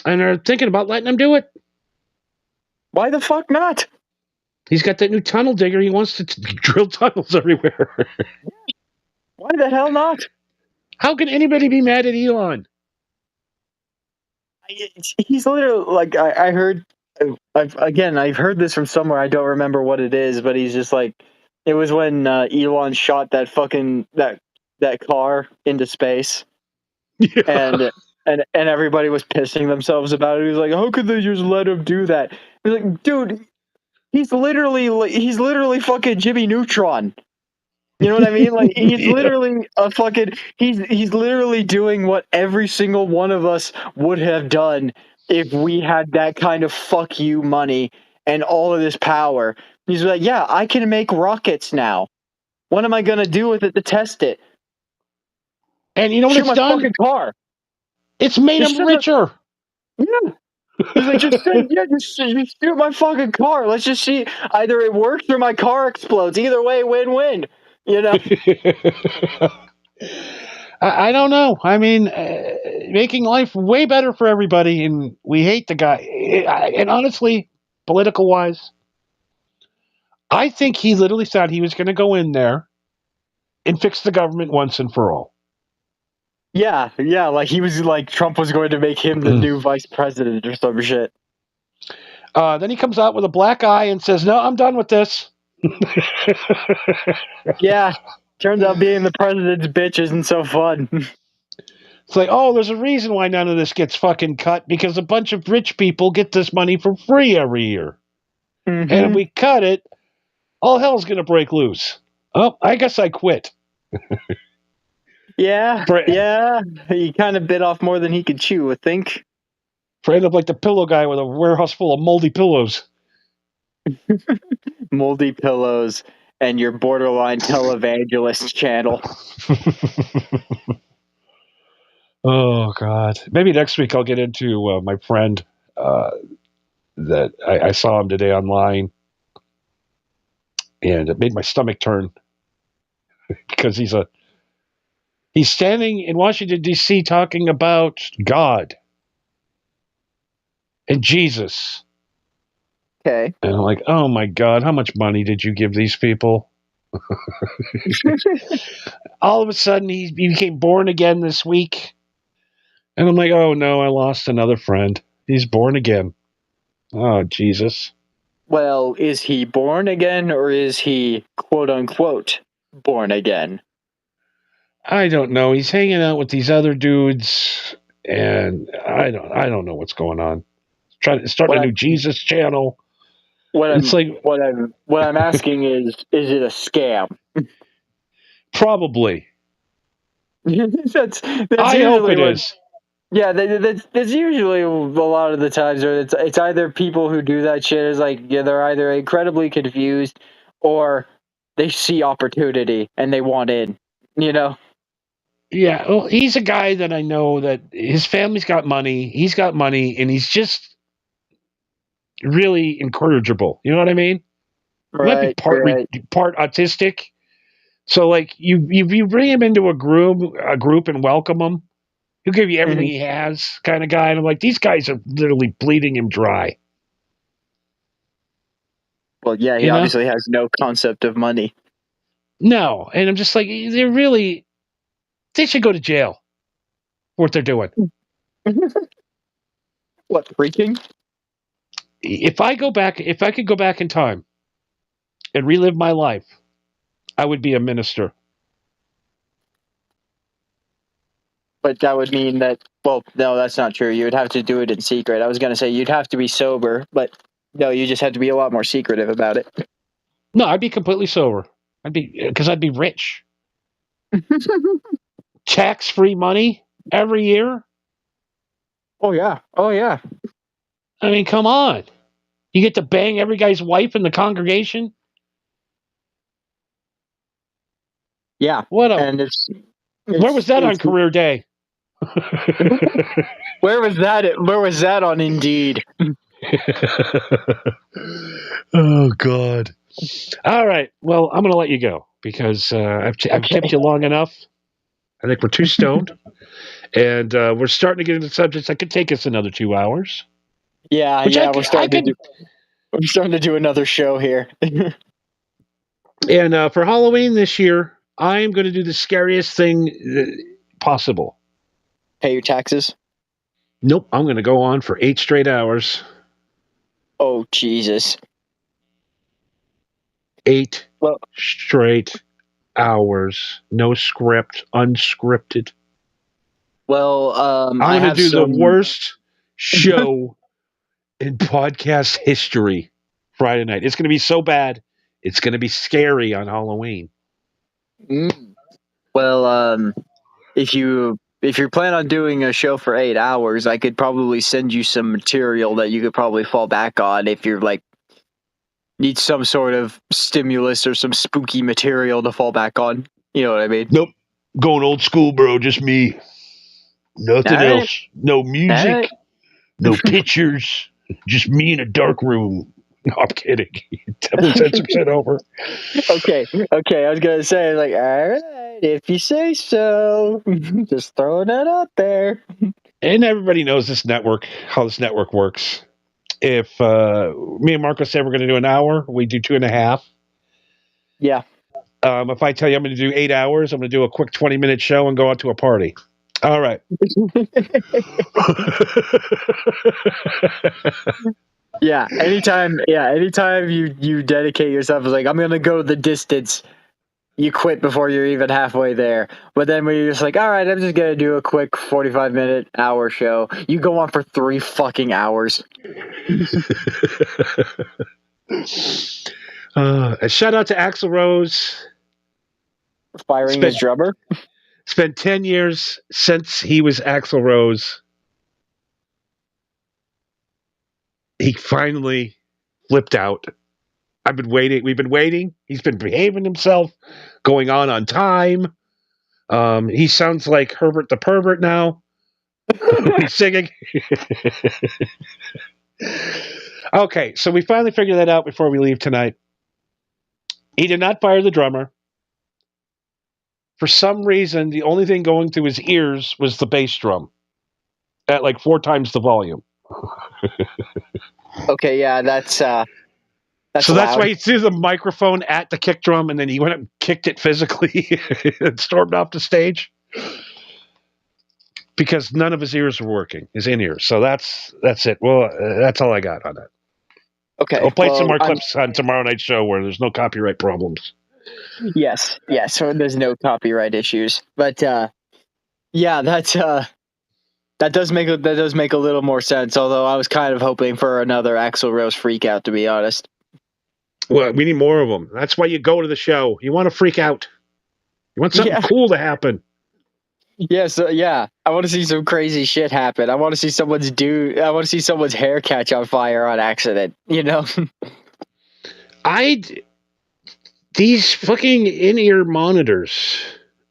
Speaker 2: And they're thinking about letting him do it.
Speaker 4: Why the fuck not?
Speaker 2: He's got that new tunnel digger. He wants to drill tunnels everywhere.
Speaker 4: Why the hell not?
Speaker 2: How can anybody be mad at Elon?
Speaker 4: He's literally like, I heard. I've heard this from somewhere. I don't remember what it is, but he's just like, it was when Elon shot that fucking that car into space, and everybody was pissing themselves about it. He was like, how could they just let him do that? He's like, dude, he's literally fucking Jimmy Neutron. You know what I mean? Like, he's literally a fucking he's literally doing what every single one of us would have done if we had that kind of fuck you money and all of this power. He's like, yeah, I can make rockets now. What am I gonna do with it to test it?
Speaker 2: And you know what
Speaker 4: Shoot
Speaker 2: it's
Speaker 4: my
Speaker 2: done?
Speaker 4: fucking car.
Speaker 2: It's made
Speaker 4: Just
Speaker 2: him
Speaker 4: send it-
Speaker 2: richer.
Speaker 4: Yeah. He's like, just shoot my fucking car. Let's just see. Either it works or my car explodes. Either way, win-win. You know?
Speaker 2: I don't know. I mean, making life way better for everybody, and we hate the guy. And honestly, political wise, I think he literally thought he was going to go in there and fix the government once and for all.
Speaker 4: Yeah. Like he was like Trump was going to make him the new vice president or some shit.
Speaker 2: Then he comes out with a black eye and says, "No, I'm done with this."
Speaker 4: Yeah. Turns out being the president's bitch isn't so fun.
Speaker 2: It's like, oh, there's a reason why none of this gets fucking cut, because a bunch of rich people get this money for free every year. And if we cut it, all hell's going to break loose. Oh, I guess I quit.
Speaker 4: Yeah. He kind of bit off more than he could chew, I think.
Speaker 2: For end up like the pillow guy with a warehouse full of moldy pillows.
Speaker 4: Moldy pillows and your borderline televangelist channel.
Speaker 2: Oh, God. Maybe next week I'll get into my friend that I saw him today online. And it made my stomach turn. Because he's standing in Washington, D.C. talking about God and Jesus.
Speaker 4: Okay.
Speaker 2: And I'm like, oh my God, how much money did you give these people? All of a sudden, he became born again this week. And I'm like, oh no, I lost another friend. He's born again. Oh, Jesus.
Speaker 4: Well, is he born again or is he quote unquote born again?
Speaker 2: I don't know. He's hanging out with these other dudes, and I don't know what's going on. Starting a new Jesus channel.
Speaker 4: What
Speaker 2: It's
Speaker 4: I'm asking is it a scam?
Speaker 2: Probably.
Speaker 4: that's
Speaker 2: I
Speaker 4: usually
Speaker 2: hope it is.
Speaker 4: Yeah, that's usually a lot of the times where it's either people who do that shit is like, yeah, they're either incredibly confused or they see opportunity and they want in, you know?
Speaker 2: Yeah, well, he's a guy that I know that his family's got money. He's got money, and he's just really incorrigible. You know what I mean? He might be part autistic. So, like, you bring him into a group and welcome him. He'll give you everything he has, kind of guy. And I'm like, these guys are literally bleeding him dry.
Speaker 4: Well, yeah, he obviously has no concept of money.
Speaker 2: No, and I'm just like, they should go to jail for what they're doing.
Speaker 4: What, freaking?
Speaker 2: If I could go back in time and relive my life, I would be a minister.
Speaker 4: But that would mean that, well, no, that's not true. You would have to do it in secret. I was going to say you'd have to be sober, but no, you just have to be a lot more secretive about it.
Speaker 2: No, I'd be completely sober. I'd be rich. Tax-free money every year.
Speaker 4: Oh yeah.
Speaker 2: I mean, come on. You get to bang every guy's wife in the congregation.
Speaker 4: Yeah.
Speaker 2: Where was that on career day?
Speaker 4: Where was that on Indeed?
Speaker 2: Oh God. All right. Well, I'm going to let you go because I've kept you long enough. I think we're too stoned, and we're starting to get into subjects that could take us another 2 hours.
Speaker 4: Yeah, we're starting to do another show here.
Speaker 2: And for Halloween this year, I am going to do the scariest thing possible.
Speaker 4: Pay your taxes?
Speaker 2: Nope, I'm going to go on for 8 straight hours.
Speaker 4: Oh, Jesus.
Speaker 2: 8 straight hours. No script, unscripted.
Speaker 4: Well,
Speaker 2: I'm going to do the worst show in podcast history Friday night. It's going to be so bad. It's going to be scary on Halloween.
Speaker 4: Well, if you plan on doing a show for 8 hours, I could probably send you some material that you could probably fall back on if you're like, need some sort of stimulus or some spooky material to fall back on. You know what I mean?
Speaker 2: Nope. Going old school, bro. Just me. Nothing
Speaker 4: All right.
Speaker 2: else. No music.
Speaker 4: All right.
Speaker 2: No pictures. Just me in a dark room. No, I'm kidding. Definitely 10% over.
Speaker 4: Okay. I was gonna say, like, all right, if you say so. Just throwing that out there.
Speaker 2: And everybody knows this network, how this network works. If me and Marco said we're going to do an hour, we do 2.5.
Speaker 4: Yeah.
Speaker 2: If I tell you I'm going to do 8 hours, I'm going to do a quick 20-minute show and go out to a party. All right.
Speaker 4: Yeah. Anytime you dedicate yourself, like, I'm gonna go the distance. You quit before you're even halfway there. But then when you're just like, all right, I'm just gonna do a quick 45-minute hour show, you go on for 3 fucking hours.
Speaker 2: A shout out to Axl Rose.
Speaker 4: Firing his drummer.
Speaker 2: Spent 10 years since he was Axl Rose. He finally flipped out. I've been waiting. We've been waiting. He's been behaving himself, going on time. He sounds like Herbert the Pervert now. He's singing. Okay, so we finally figured that out before we leave tonight. He did not fire the drummer. For some reason, the only thing going through his ears was the bass drum at like 4 times the volume.
Speaker 4: Okay, yeah, that's
Speaker 2: so
Speaker 4: loud.
Speaker 2: that's why he threw the microphone at the kick drum and then he went up and kicked it physically and stormed off the stage because none of his ears were working, his in-ears. So that's it. Well, that's all I got on that.
Speaker 4: Okay.
Speaker 2: I'll play some more clips on tomorrow night's show where there's no copyright problems.
Speaker 4: Yes, so there's no copyright issues. But yeah, that does make a little more sense, although I was kind of hoping for another Axl Rose freak out, to be honest.
Speaker 2: Well, we need more of them. That's why you go to the show. You want to freak out. You want something cool to happen.
Speaker 4: Yeah, I want to see some crazy shit happen. I want to see someone's hair catch on fire on accident, you know?
Speaker 2: These fucking in-ear monitors.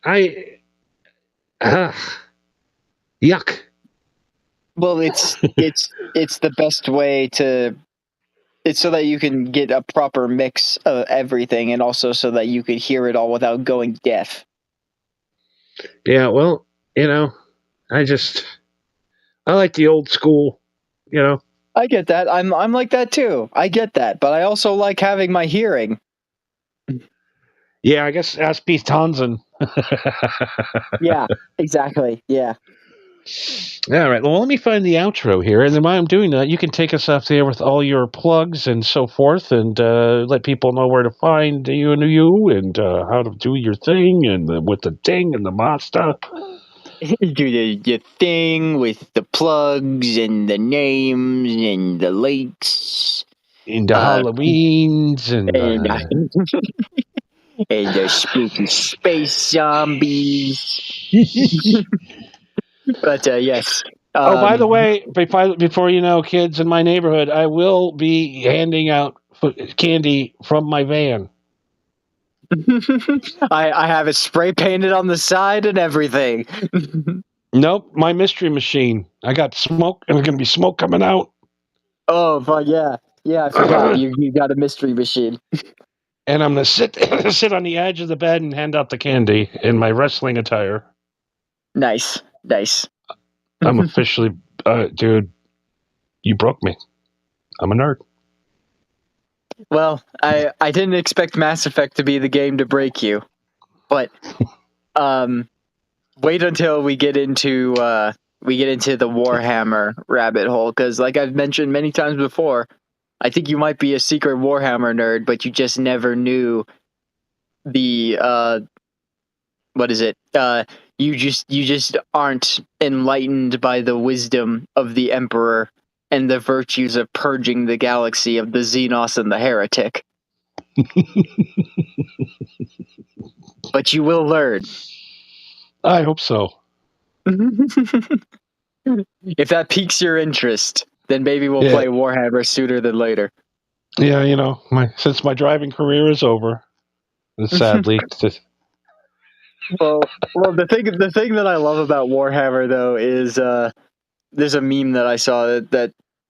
Speaker 2: Yuck.
Speaker 4: Well, it's the best way to. It's so that you can get a proper mix of everything, and also so that you could hear it all without going deaf.
Speaker 2: Yeah, well, I like the old school,
Speaker 4: I get that. I'm like that too. I get that, but I also like having my hearing.
Speaker 2: Yeah, I guess ask Pete Townsend.
Speaker 4: Yeah, exactly. Yeah.
Speaker 2: All right. Well, let me find the outro here, and then while I'm doing that, you can take us off there with all your plugs and so forth, and let people know where to find you and how to do your thing, and with the ding and the master.
Speaker 4: Do the thing with the plugs and the names and the links.
Speaker 2: And the Halloweens and
Speaker 4: and the spooky space zombies. But yes.
Speaker 2: By the way, before you know, kids in my neighborhood, I will be handing out candy from my van.
Speaker 4: I have it spray painted on the side and everything.
Speaker 2: Nope, my mystery machine. I got smoke, and there's going to be smoke coming out.
Speaker 4: Oh, fuck yeah. Yeah, I forgot. You got a mystery machine.
Speaker 2: And I'm going to sit on the edge of the bed and hand out the candy in my wrestling attire.
Speaker 4: Nice.
Speaker 2: I'm officially, dude, you broke me. I'm a nerd.
Speaker 4: Well, I didn't expect Mass Effect to be the game to break you, but wait until we get into the Warhammer rabbit hole, because like I've mentioned many times before, I think you might be a secret Warhammer nerd, but you just never knew the what is it? You just aren't enlightened by the wisdom of the Emperor and the virtues of purging the galaxy of the Xenos and the Heretic. But you will learn.
Speaker 2: I hope so.
Speaker 4: If that piques your interest, then maybe we'll play Warhammer sooner than later.
Speaker 2: Yeah, since my driving career is over, sadly.
Speaker 4: Well, the thing that I love about Warhammer though is there's a meme that I saw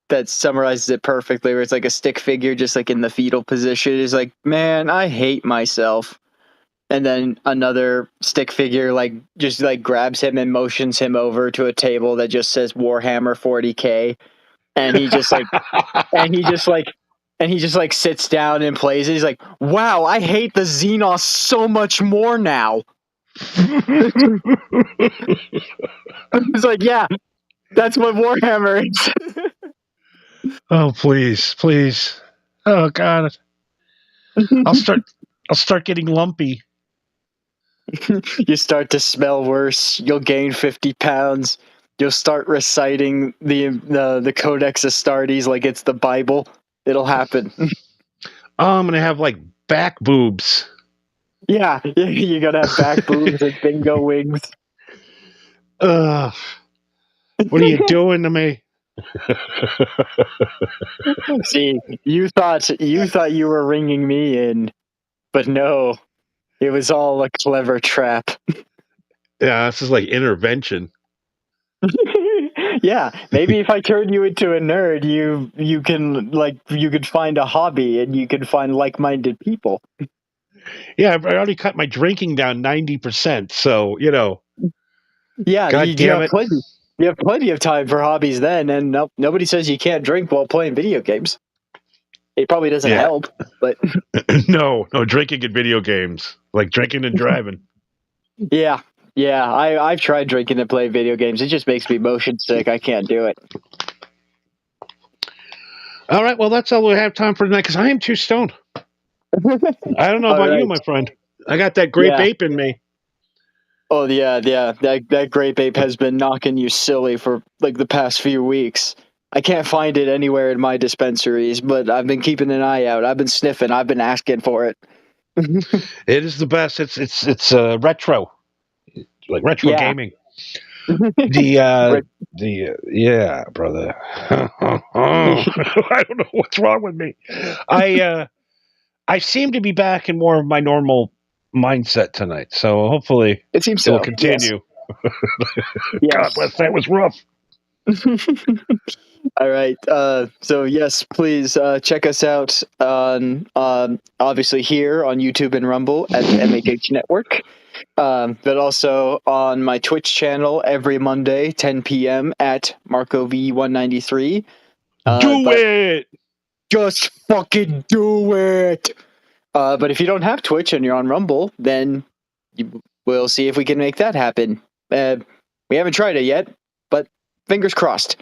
Speaker 4: that summarizes it perfectly, where it's like a stick figure just like in the fetal position. It's like, man, I hate myself. And then another stick figure like just like grabs him and motions him over to a table that just says Warhammer 40K, and he just like and he just like and he just like sits down and plays it. He's like, wow, I hate the Xenos so much more now. It's like, yeah, that's what Warhammer is.
Speaker 2: Oh, please. Oh God. I'll start getting lumpy.
Speaker 4: You start to smell worse. You'll gain 50 pounds. You'll start reciting the Codex Astartes like it's the Bible. It'll happen.
Speaker 2: Oh, I'm gonna have like back boobs.
Speaker 4: Yeah, you're gonna have back boobs and bingo wings.
Speaker 2: Ugh. What are you doing to me?
Speaker 4: See, you thought you were ringing me in, but no, it was all a clever trap.
Speaker 2: Yeah, this is like intervention.
Speaker 4: Yeah, maybe if I turn you into a nerd, you could find a hobby and you can find like-minded people.
Speaker 2: Yeah, I already cut my drinking down 90%. So
Speaker 4: Yeah,
Speaker 2: God
Speaker 4: you
Speaker 2: damn
Speaker 4: have
Speaker 2: it.
Speaker 4: plenty. You have plenty of time for hobbies then, and nobody says you can't drink while playing video games. It probably doesn't help, but
Speaker 2: no, drinking and video games, like drinking and driving.
Speaker 4: yeah, I've tried drinking and playing video games. It just makes me motion sick. I can't do it.
Speaker 2: All right, well, that's all we have time for tonight because I am too stoned. I don't know about you, my friend. I got that grape ape in me.
Speaker 4: Oh yeah. That grape ape has been knocking you silly for like the past few weeks. I can't find it anywhere in my dispensaries, but I've been keeping an eye out. I've been sniffing. I've been asking for it.
Speaker 2: It is the best. It's retro, like retro gaming. Yeah, brother. I don't know what's wrong with me. I seem to be back in more of my normal mindset tonight, so hopefully
Speaker 4: it
Speaker 2: will continue.
Speaker 4: Yes.
Speaker 2: God bless, that was rough.
Speaker 4: All right. So yes, please check us out on obviously here on YouTube and Rumble at the MHH Network, but also on my Twitch channel every Monday 10 p.m. at Marco V193.
Speaker 2: Do it.
Speaker 4: Just fucking do it. But if you don't have Twitch and you're on Rumble, then we'll see if we can make that happen. We haven't tried it yet, but fingers crossed.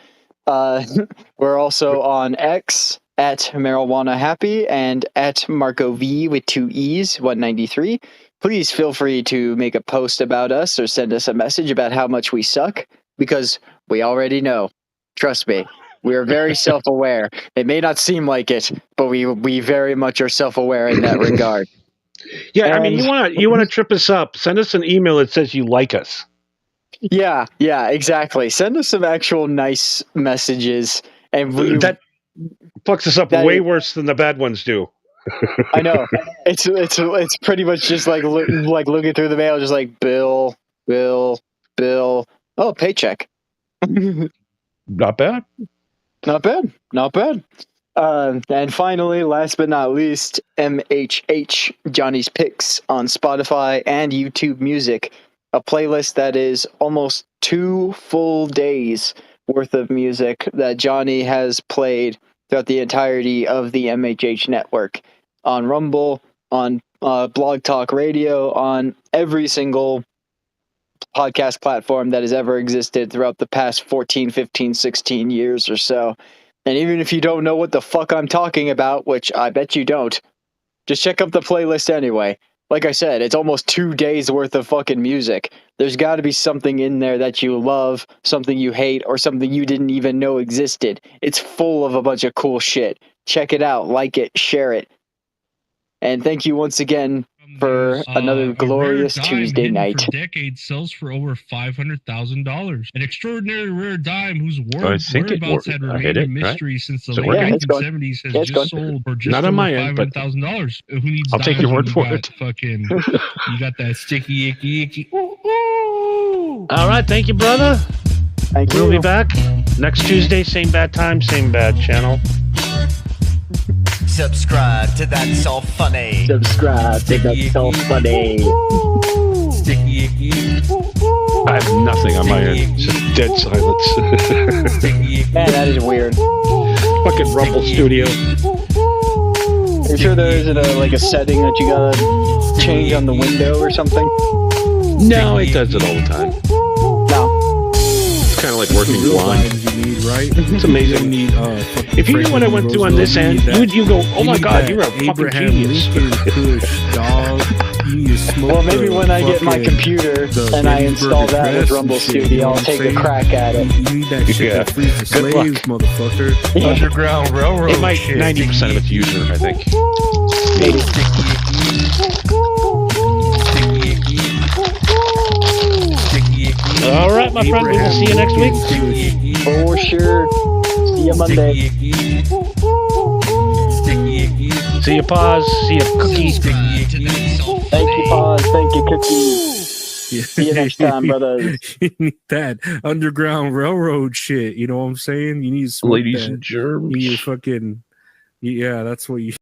Speaker 4: We're also on X at Marijuana Happy and at Marco V with 2 E's 193. Please feel free to make a post about us or send us a message about how much we suck, because we already know. Trust me. We are very self-aware. It may not seem like it, but we very much are self-aware in that regard.
Speaker 2: Yeah, I mean, you want to trip us up? Send us an email that says you like us.
Speaker 4: Yeah, exactly. Send us some actual nice messages, and
Speaker 2: that fucks us up way worse than the bad ones do.
Speaker 4: I know. It's pretty much just like looking through the mail, just like bill. Oh, paycheck.
Speaker 2: Not bad.
Speaker 4: And finally, last but not least, MHH, Johnny's Picks on Spotify and YouTube Music, a playlist that is almost 2 full days worth of music that Johnny has played throughout the entirety of the MHH network, on Rumble, on Blog Talk Radio, on every single podcast platform that has ever existed throughout the past 14, 15, 16 years or so. And even if you don't know what the fuck I'm talking about, which I bet you don't, just check up the playlist anyway. Like I said, it's almost 2 days worth of fucking music. There's got to be something in there that you love, something you hate, or something you didn't even know existed. It's full of a bunch of cool shit. Check it out, like it, share it. And thank you once again for another
Speaker 9: A rare
Speaker 4: glorious
Speaker 9: dime
Speaker 4: Tuesday
Speaker 9: hidden
Speaker 4: night.
Speaker 9: For decades sells for over $500,000. An extraordinary rare dime whose
Speaker 2: I think it
Speaker 9: whereabouts had
Speaker 2: I
Speaker 9: remained
Speaker 2: hit
Speaker 9: a
Speaker 2: it, right?
Speaker 9: mystery since the
Speaker 2: Is it
Speaker 9: late
Speaker 2: working?
Speaker 4: it's going.
Speaker 9: 1970s has
Speaker 4: Yeah, it's
Speaker 9: just
Speaker 4: going.
Speaker 9: sold for just
Speaker 2: Not on
Speaker 9: over
Speaker 2: my end, but-
Speaker 9: $500,000. Who needs
Speaker 2: I'll take
Speaker 9: dimes
Speaker 2: your
Speaker 9: when
Speaker 2: word
Speaker 9: you
Speaker 2: for
Speaker 9: got
Speaker 2: it.
Speaker 9: Fucking, you got that sticky icky icky.
Speaker 2: All right, thank you, brother.
Speaker 4: Thank
Speaker 2: We'll
Speaker 4: you.
Speaker 2: be back next Tuesday, same bad time, same bad channel.
Speaker 3: Subscribe to That's All Funny.
Speaker 4: Subscribe to That's So Funny.
Speaker 9: Sticky icky.
Speaker 2: I have nothing on my end. It's just dead silence.
Speaker 9: Sticky icky.
Speaker 4: Man, that is weird.
Speaker 2: Fucking Rumble Studio.
Speaker 4: Are you sure there isn't a setting that you gotta change on the window or something?
Speaker 2: No, it does it all the time.
Speaker 4: No.
Speaker 2: It's kind of like working blind.
Speaker 10: You need, right?
Speaker 2: It's amazing.
Speaker 10: You need,
Speaker 2: If you knew what I went through on this end, you go, oh my god, you're a fucking
Speaker 10: Abraham
Speaker 2: genius.
Speaker 10: Lincoln Kush, dog. You need to smoke
Speaker 4: Well, maybe
Speaker 10: the
Speaker 4: when I get my
Speaker 10: fucking-
Speaker 4: computer
Speaker 10: the
Speaker 4: and I
Speaker 10: Gettysburg
Speaker 4: install that with
Speaker 10: Address
Speaker 4: Rumble
Speaker 10: and shit,
Speaker 4: Studio,
Speaker 10: you know
Speaker 4: I'll
Speaker 10: what I'm
Speaker 4: take a
Speaker 10: saying?
Speaker 4: crack at it.
Speaker 10: You need that shit
Speaker 2: Yeah.
Speaker 10: that frees the
Speaker 2: Good luck.
Speaker 10: slaves, motherfucker.
Speaker 3: Underground Railroad
Speaker 2: It might
Speaker 3: shit.
Speaker 2: 90% of its user, I think.
Speaker 4: Maybe.
Speaker 2: All right, my friend, we will see you next week.
Speaker 4: For sure. See you Monday.
Speaker 2: See you, Pause. See you, Cookie.
Speaker 4: Thank you, Pause. Thank you, Cookie. See you next time, brothers.
Speaker 10: You need that Underground Railroad shit. You know what I'm saying? You need to smoke
Speaker 2: Ladies
Speaker 10: that.
Speaker 2: and germs.
Speaker 10: You need fucking, yeah, that's what you.